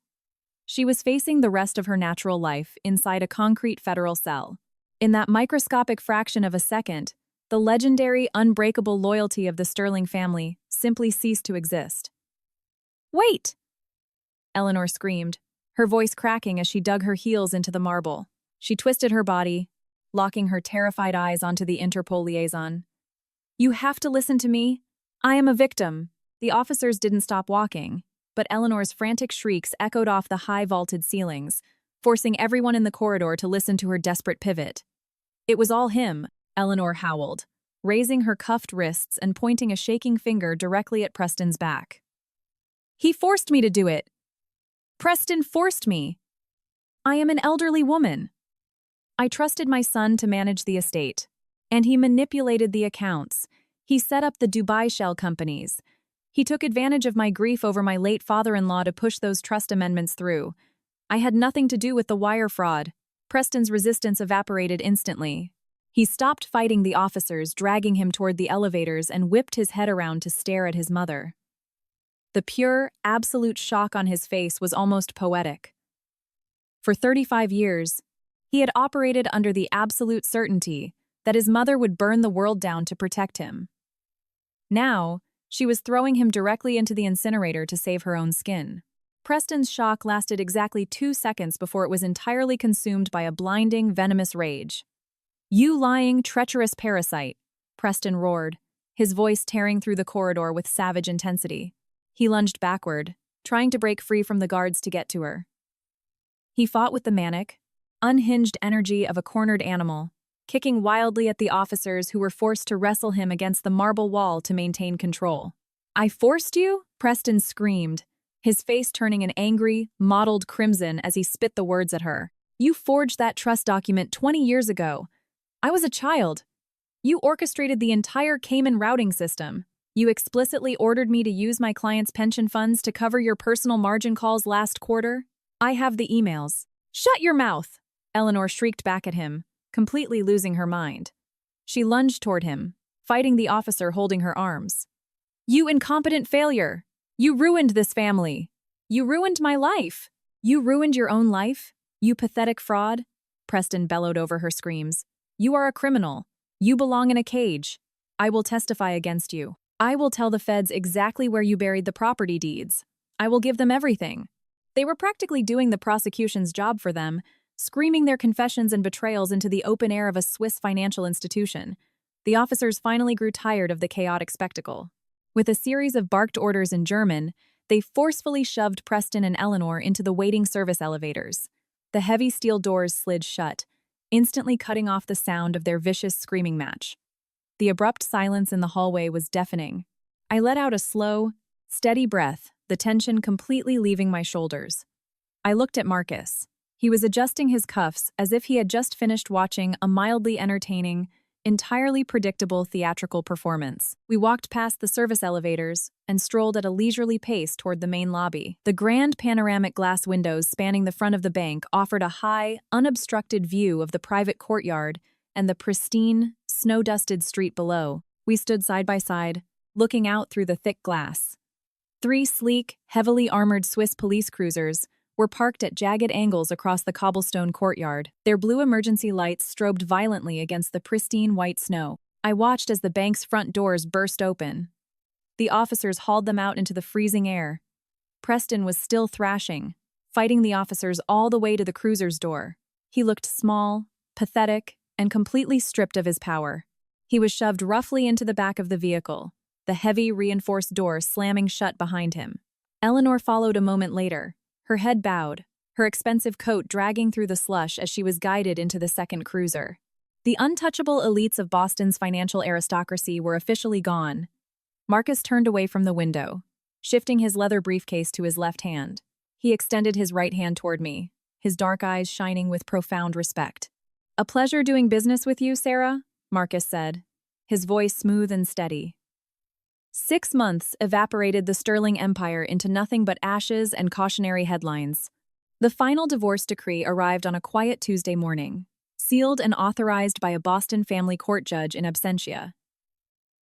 She was facing the rest of her natural life inside a concrete federal cell. In that microscopic fraction of a second, the legendary, unbreakable loyalty of the Sterling family simply ceased to exist. "Wait!" Eleanor screamed, her voice cracking as she dug her heels into the marble. She twisted her body, locking her terrified eyes onto the Interpol liaison. "You have to listen to me. I am a victim." The officers didn't stop walking, but Eleanor's frantic shrieks echoed off the high vaulted ceilings, forcing everyone in the corridor to listen to her desperate pivot. "It was all him," Eleanor howled, raising her cuffed wrists and pointing a shaking finger directly at Preston's back. "He forced me to do it. Preston forced me. I am an elderly woman. I trusted my son to manage the estate, and he manipulated the accounts. He set up the Dubai shell companies. He took advantage of my grief over my late father-in-law to push those trust amendments through. I had nothing to do with the wire fraud." Preston's resistance evaporated instantly. He stopped fighting the officers, dragging him toward the elevators, and whipped his head around to stare at his mother. The pure, absolute shock on his face was almost poetic. For 35 years, he had operated under the absolute certainty that his mother would burn the world down to protect him. Now, she was throwing him directly into the incinerator to save her own skin. Preston's shock lasted exactly 2 seconds before it was entirely consumed by a blinding, venomous rage. "You lying, treacherous parasite," Preston roared, his voice tearing through the corridor with savage intensity. He lunged backward, trying to break free from the guards to get to her. He fought with the manic, unhinged energy of a cornered animal, kicking wildly at the officers who were forced to wrestle him against the marble wall to maintain control. "I forced you?" Preston screamed, his face turning an angry, mottled crimson as he spit the words at her. "You forged that trust document 20 years ago. I was a child. You orchestrated the entire Cayman routing system. You explicitly ordered me to use my client's pension funds to cover your personal margin calls last quarter. I have the emails." "Shut your mouth!" Eleanor shrieked back at him, completely losing her mind. She lunged toward him, fighting the officer holding her arms. "You incompetent failure! You ruined this family! You ruined my life! You ruined your own life, you pathetic fraud!" Preston bellowed over her screams. "You are a criminal. You belong in a cage. I will testify against you. I will tell the feds exactly where you buried the property deeds. I will give them everything." They were practically doing the prosecution's job for them, screaming their confessions and betrayals into the open air of a Swiss financial institution. The officers finally grew tired of the chaotic spectacle. With a series of barked orders in German, they forcefully shoved Preston and Eleanor into the waiting service elevators. The heavy steel doors slid shut, instantly cutting off the sound of their vicious screaming match. The abrupt silence in the hallway was deafening. I let out a slow, steady breath, the tension completely leaving my shoulders. I looked at Marcus. He was adjusting his cuffs as if he had just finished watching a mildly entertaining, entirely predictable theatrical performance. We walked past the service elevators and strolled at a leisurely pace toward the main lobby. The grand panoramic glass windows spanning the front of the bank offered a high, unobstructed view of the private courtyard and the pristine, snow-dusted street below. We stood side by side, looking out through the thick glass. 3 sleek, heavily armored Swiss police cruisers were parked at jagged angles across the cobblestone courtyard. Their blue emergency lights strobed violently against the pristine white snow. I watched as the bank's front doors burst open. The officers hauled them out into the freezing air. Preston was still thrashing, fighting the officers all the way to the cruiser's door. He looked small, pathetic, and completely stripped of his power. He was shoved roughly into the back of the vehicle, the heavy, reinforced door slamming shut behind him. Eleanor followed a moment later, her head bowed, her expensive coat dragging through the slush as she was guided into the second cruiser. The untouchable elites of Boston's financial aristocracy were officially gone. Marcus turned away from the window, shifting his leather briefcase to his left hand. He extended his right hand toward me, his dark eyes shining with profound respect. "A pleasure doing business with you, Sarah," Marcus said, his voice smooth and steady. 6 months evaporated the Sterling Empire into nothing but ashes and cautionary headlines. The final divorce decree arrived on a quiet Tuesday morning, sealed and authorized by a Boston family court judge in absentia.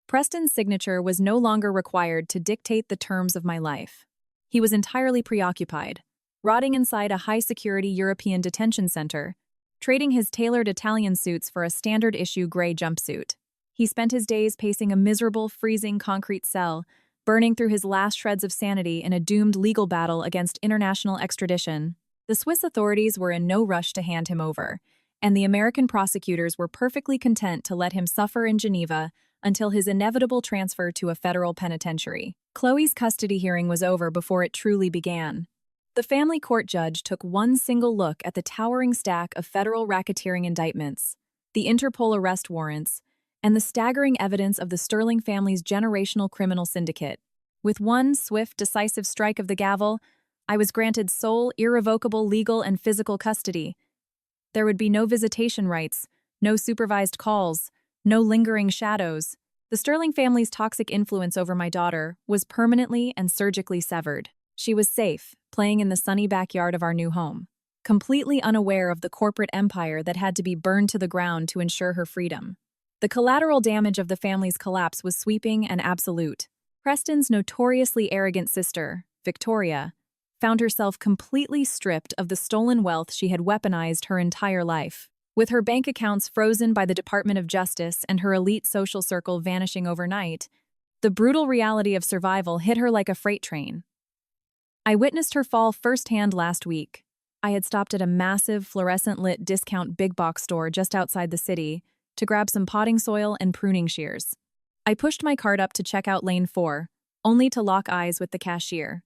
Preston's signature was no longer required to dictate the terms of my life. He was entirely preoccupied, rotting inside a high-security European detention center, trading his tailored Italian suits for a standard-issue gray jumpsuit. He spent his days pacing a miserable, freezing concrete cell, burning through his last shreds of sanity in a doomed legal battle against international extradition. The Swiss authorities were in no rush to hand him over, and the American prosecutors were perfectly content to let him suffer in Geneva until his inevitable transfer to a federal penitentiary. Chloe's custody hearing was over before it truly began. The family court judge took one single look at the towering stack of federal racketeering indictments, the Interpol arrest warrants, and the staggering evidence of the Sterling family's generational criminal syndicate. With one swift, decisive strike of the gavel, I was granted sole, irrevocable legal and physical custody. There would be no visitation rights, no supervised calls, no lingering shadows. The Sterling family's toxic influence over my daughter was permanently and surgically severed. She was safe, playing in the sunny backyard of our new home, completely unaware of the corporate empire that had to be burned to the ground to ensure her freedom. The collateral damage of the family's collapse was sweeping and absolute. Preston's notoriously arrogant sister, Victoria, found herself completely stripped of the stolen wealth she had weaponized her entire life. With her bank accounts frozen by the Department of Justice and her elite social circle vanishing overnight, the brutal reality of survival hit her like a freight train. I witnessed her fall firsthand last week. I had stopped at a massive, fluorescent-lit discount big box store just outside the city to grab some potting soil and pruning shears. I pushed my cart up to check out lane 4, only to lock eyes with the cashier.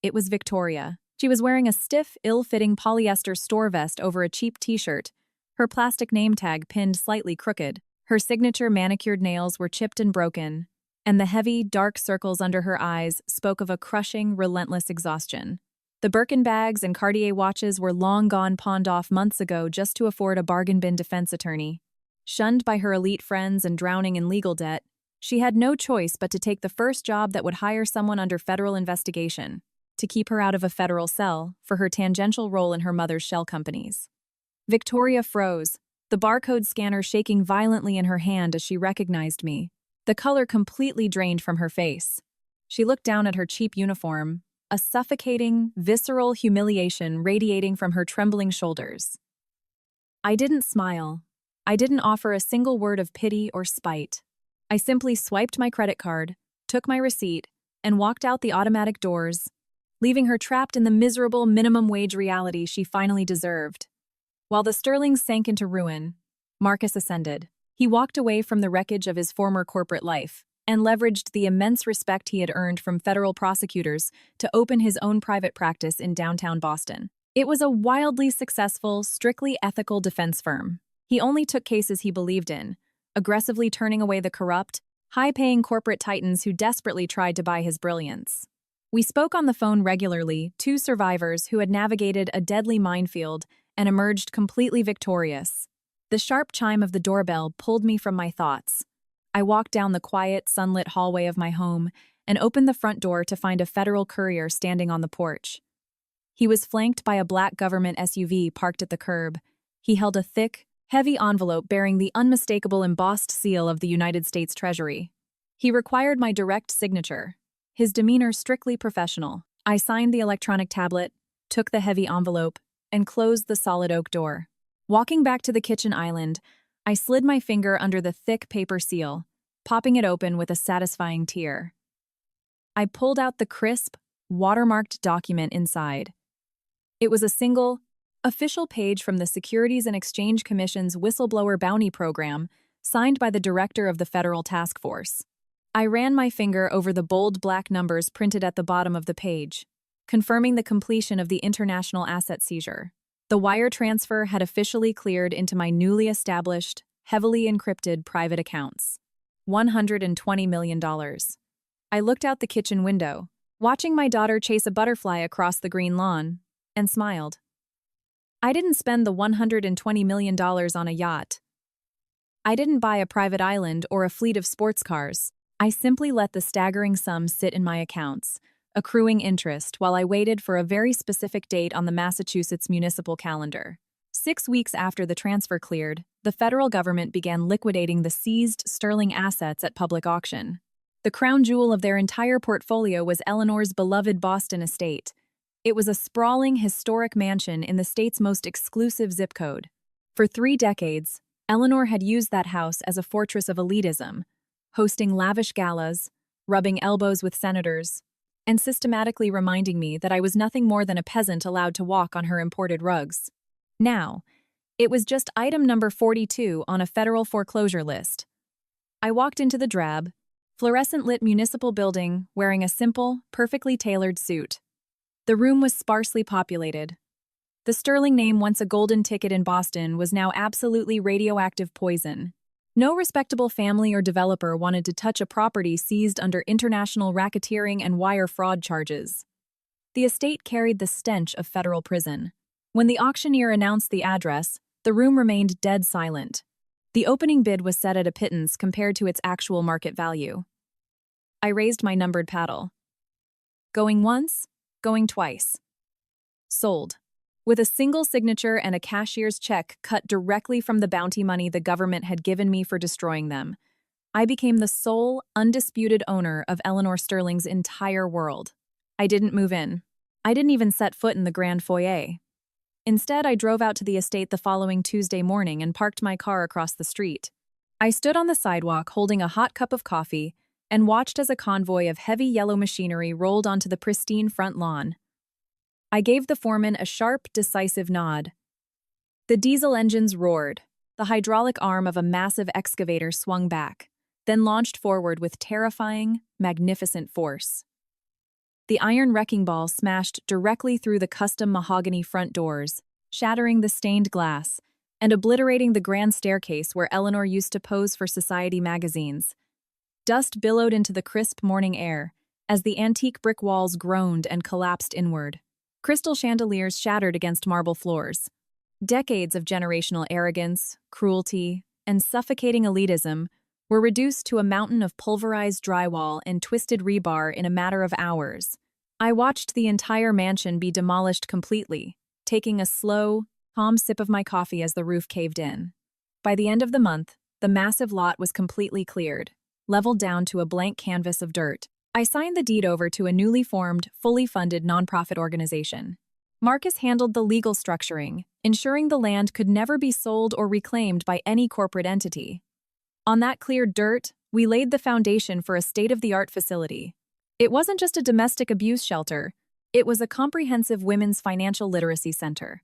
It was Victoria. She was wearing a stiff, ill-fitting polyester store vest over a cheap t-shirt, her plastic name tag pinned slightly crooked. Her signature manicured nails were chipped and broken, and the heavy, dark circles under her eyes spoke of a crushing, relentless exhaustion. The Birkin bags and Cartier watches were long gone pawned off months ago just to afford a bargain bin defense attorney. Shunned by her elite friends and drowning in legal debt, she had no choice but to take the first job that would hire someone under federal investigation, to keep her out of a federal cell for her tangential role in her mother's shell companies. Victoria froze, the barcode scanner shaking violently in her hand as she recognized me. The color completely drained from her face. She looked down at her cheap uniform, a suffocating, visceral humiliation radiating from her trembling shoulders. I didn't smile. I didn't offer a single word of pity or spite. I simply swiped my credit card, took my receipt, and walked out the automatic doors, leaving her trapped in the miserable minimum wage reality she finally deserved. While the Sterlings sank into ruin, Marcus ascended. He walked away from the wreckage of his former corporate life and leveraged the immense respect he had earned from federal prosecutors to open his own private practice in downtown Boston. It was a wildly successful, strictly ethical defense firm. He only took cases he believed in, aggressively turning away the corrupt, high-paying corporate titans who desperately tried to buy his brilliance. We spoke on the phone regularly, two survivors who had navigated a deadly minefield and emerged completely victorious. The sharp chime of the doorbell pulled me from my thoughts. I walked down the quiet, sunlit hallway of my home and opened the front door to find a federal courier standing on the porch. He was flanked by a black government SUV parked at the curb. He held a thick, heavy envelope bearing the unmistakable embossed seal of the United States Treasury. He required my direct signature, his demeanor strictly professional. I signed the electronic tablet, took the heavy envelope, and closed the solid oak door. Walking back to the kitchen island, I slid my finger under the thick paper seal, popping it open with a satisfying tear. I pulled out the crisp, watermarked document inside. It was a single, official page from the Securities and Exchange Commission's Whistleblower Bounty Program, signed by the director of the federal task force. I ran my finger over the bold black numbers printed at the bottom of the page, confirming the completion of the international asset seizure. The wire transfer had officially cleared into my newly established, heavily encrypted private accounts. $120 million. I looked out the kitchen window, watching my daughter chase a butterfly across the green lawn, and smiled. I didn't spend the $120 million on a yacht. I didn't buy a private island or a fleet of sports cars. I simply let the staggering sum sit in my accounts, accruing interest while I waited for a very specific date on the Massachusetts municipal calendar. 6 weeks after the transfer cleared, the federal government began liquidating the seized Sterling assets at public auction. The crown jewel of their entire portfolio was Eleanor's beloved Boston estate. It was a sprawling, historic mansion in the state's most exclusive zip code. For 3 decades, Eleanor had used that house as a fortress of elitism, hosting lavish galas, rubbing elbows with senators, and systematically reminding me that I was nothing more than a peasant allowed to walk on her imported rugs. Now, it was just item number 42 on a federal foreclosure list. I walked into the drab, fluorescent-lit municipal building wearing a simple, perfectly tailored suit. The room was sparsely populated. The Sterling name, once a golden ticket in Boston, was now absolutely radioactive poison. No respectable family or developer wanted to touch a property seized under international racketeering and wire fraud charges. The estate carried the stench of federal prison. When the auctioneer announced the address, the room remained dead silent. The opening bid was set at a pittance compared to its actual market value. I raised my numbered paddle. Going once, going twice. Sold. With a single signature and a cashier's check cut directly from the bounty money the government had given me for destroying them, I became the sole, undisputed owner of Eleanor Sterling's entire world. I didn't move in. I didn't even set foot in the grand foyer. Instead, I drove out to the estate the following Tuesday morning and parked my car across the street. I stood on the sidewalk holding a hot cup of coffee and watched as a convoy of heavy yellow machinery rolled onto the pristine front lawn. I gave the foreman a sharp, decisive nod. The diesel engines roared. The hydraulic arm of a massive excavator swung back, then launched forward with terrifying, magnificent force. The iron wrecking ball smashed directly through the custom mahogany front doors, shattering the stained glass and obliterating the grand staircase where Eleanor used to pose for Society magazines. Dust billowed into the crisp morning air as the antique brick walls groaned and collapsed inward. Crystal chandeliers shattered against marble floors. Decades of generational arrogance, cruelty, and suffocating elitism were reduced to a mountain of pulverized drywall and twisted rebar in a matter of hours. I watched the entire mansion be demolished completely, taking a slow, calm sip of my coffee as the roof caved in. By the end of the month, the massive lot was completely cleared, leveled down to a blank canvas of dirt. I signed the deed over to a newly formed, fully funded nonprofit organization. Marcus handled the legal structuring, ensuring the land could never be sold or reclaimed by any corporate entity. On that cleared dirt, we laid the foundation for a state-of-the-art facility. It wasn't just a domestic abuse shelter, it was a comprehensive women's financial literacy center.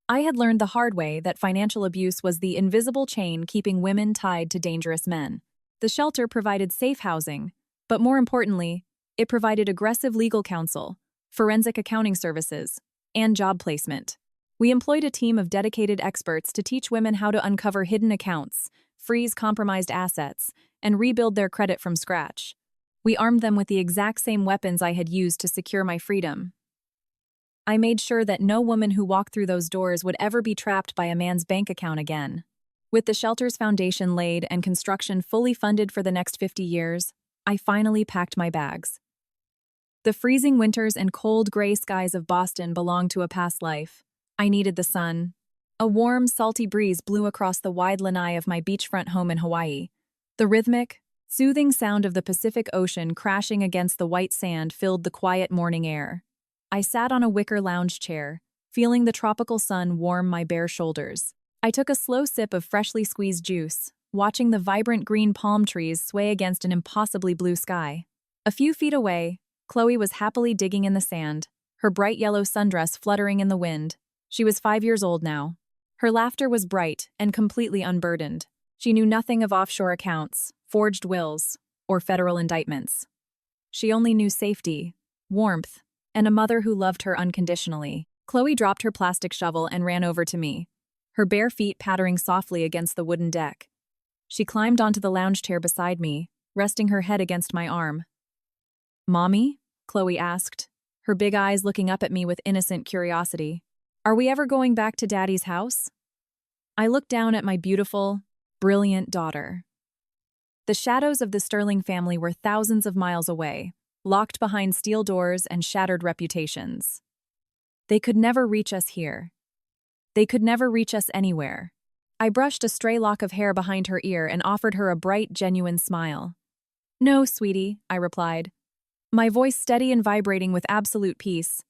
I had learned the hard way that financial abuse was the invisible chain keeping women tied to dangerous men. The shelter provided safe housing, but more importantly, it provided aggressive legal counsel, forensic accounting services, and job placement. We employed a team of dedicated experts to teach women how to uncover hidden accounts, freeze compromised assets, and rebuild their credit from scratch. We armed them with the exact same weapons I had used to secure my freedom. I made sure that no woman who walked through those doors would ever be trapped by a man's bank account again. With the shelter's foundation laid and construction fully funded for the next 50 years, I finally packed my bags. The freezing winters and cold gray skies of Boston belonged to a past life. I needed the sun. A warm, salty breeze blew across the wide lanai of my beachfront home in Hawaii. The rhythmic, soothing sound of the Pacific Ocean crashing against the white sand filled the quiet morning air. I sat on a wicker lounge chair, feeling the tropical sun warm my bare shoulders. I took a slow sip of freshly squeezed juice, watching the vibrant green palm trees sway against an impossibly blue sky. A few feet away, Chloe was happily digging in the sand, her bright yellow sundress fluttering in the wind. She was 5 years old now. Her laughter was bright and completely unburdened. She knew nothing of offshore accounts, forged wills, or federal indictments. She only knew safety, warmth, and a mother who loved her unconditionally. Chloe dropped her plastic shovel and ran over to me, her bare feet pattering softly against the wooden deck. She climbed onto the lounge chair beside me, resting her head against my arm. "Mommy?" Chloe asked, her big eyes looking up at me with innocent curiosity. "Are we ever going back to Daddy's house?" I looked down at my beautiful, brilliant daughter. The shadows of the Sterling family were thousands of miles away, locked behind steel doors and shattered reputations. They could never reach us here. They could never reach us anywhere. I brushed a stray lock of hair behind her ear and offered her a bright, genuine smile. "No, sweetie," I replied, my voice steady and vibrating with absolute peace.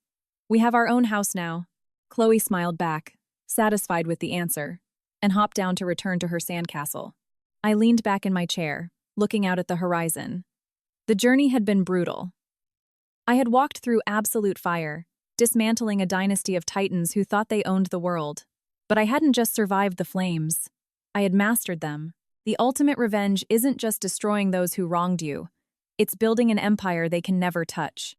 "We have our own house now." Chloe smiled back, satisfied with the answer, and hopped down to return to her sandcastle. I leaned back in my chair, looking out at the horizon. The journey had been brutal. I had walked through absolute fire, dismantling a dynasty of titans who thought they owned the world. But I hadn't just survived the flames. I had mastered them. The ultimate revenge isn't just destroying those who wronged you. It's building an empire they can never touch.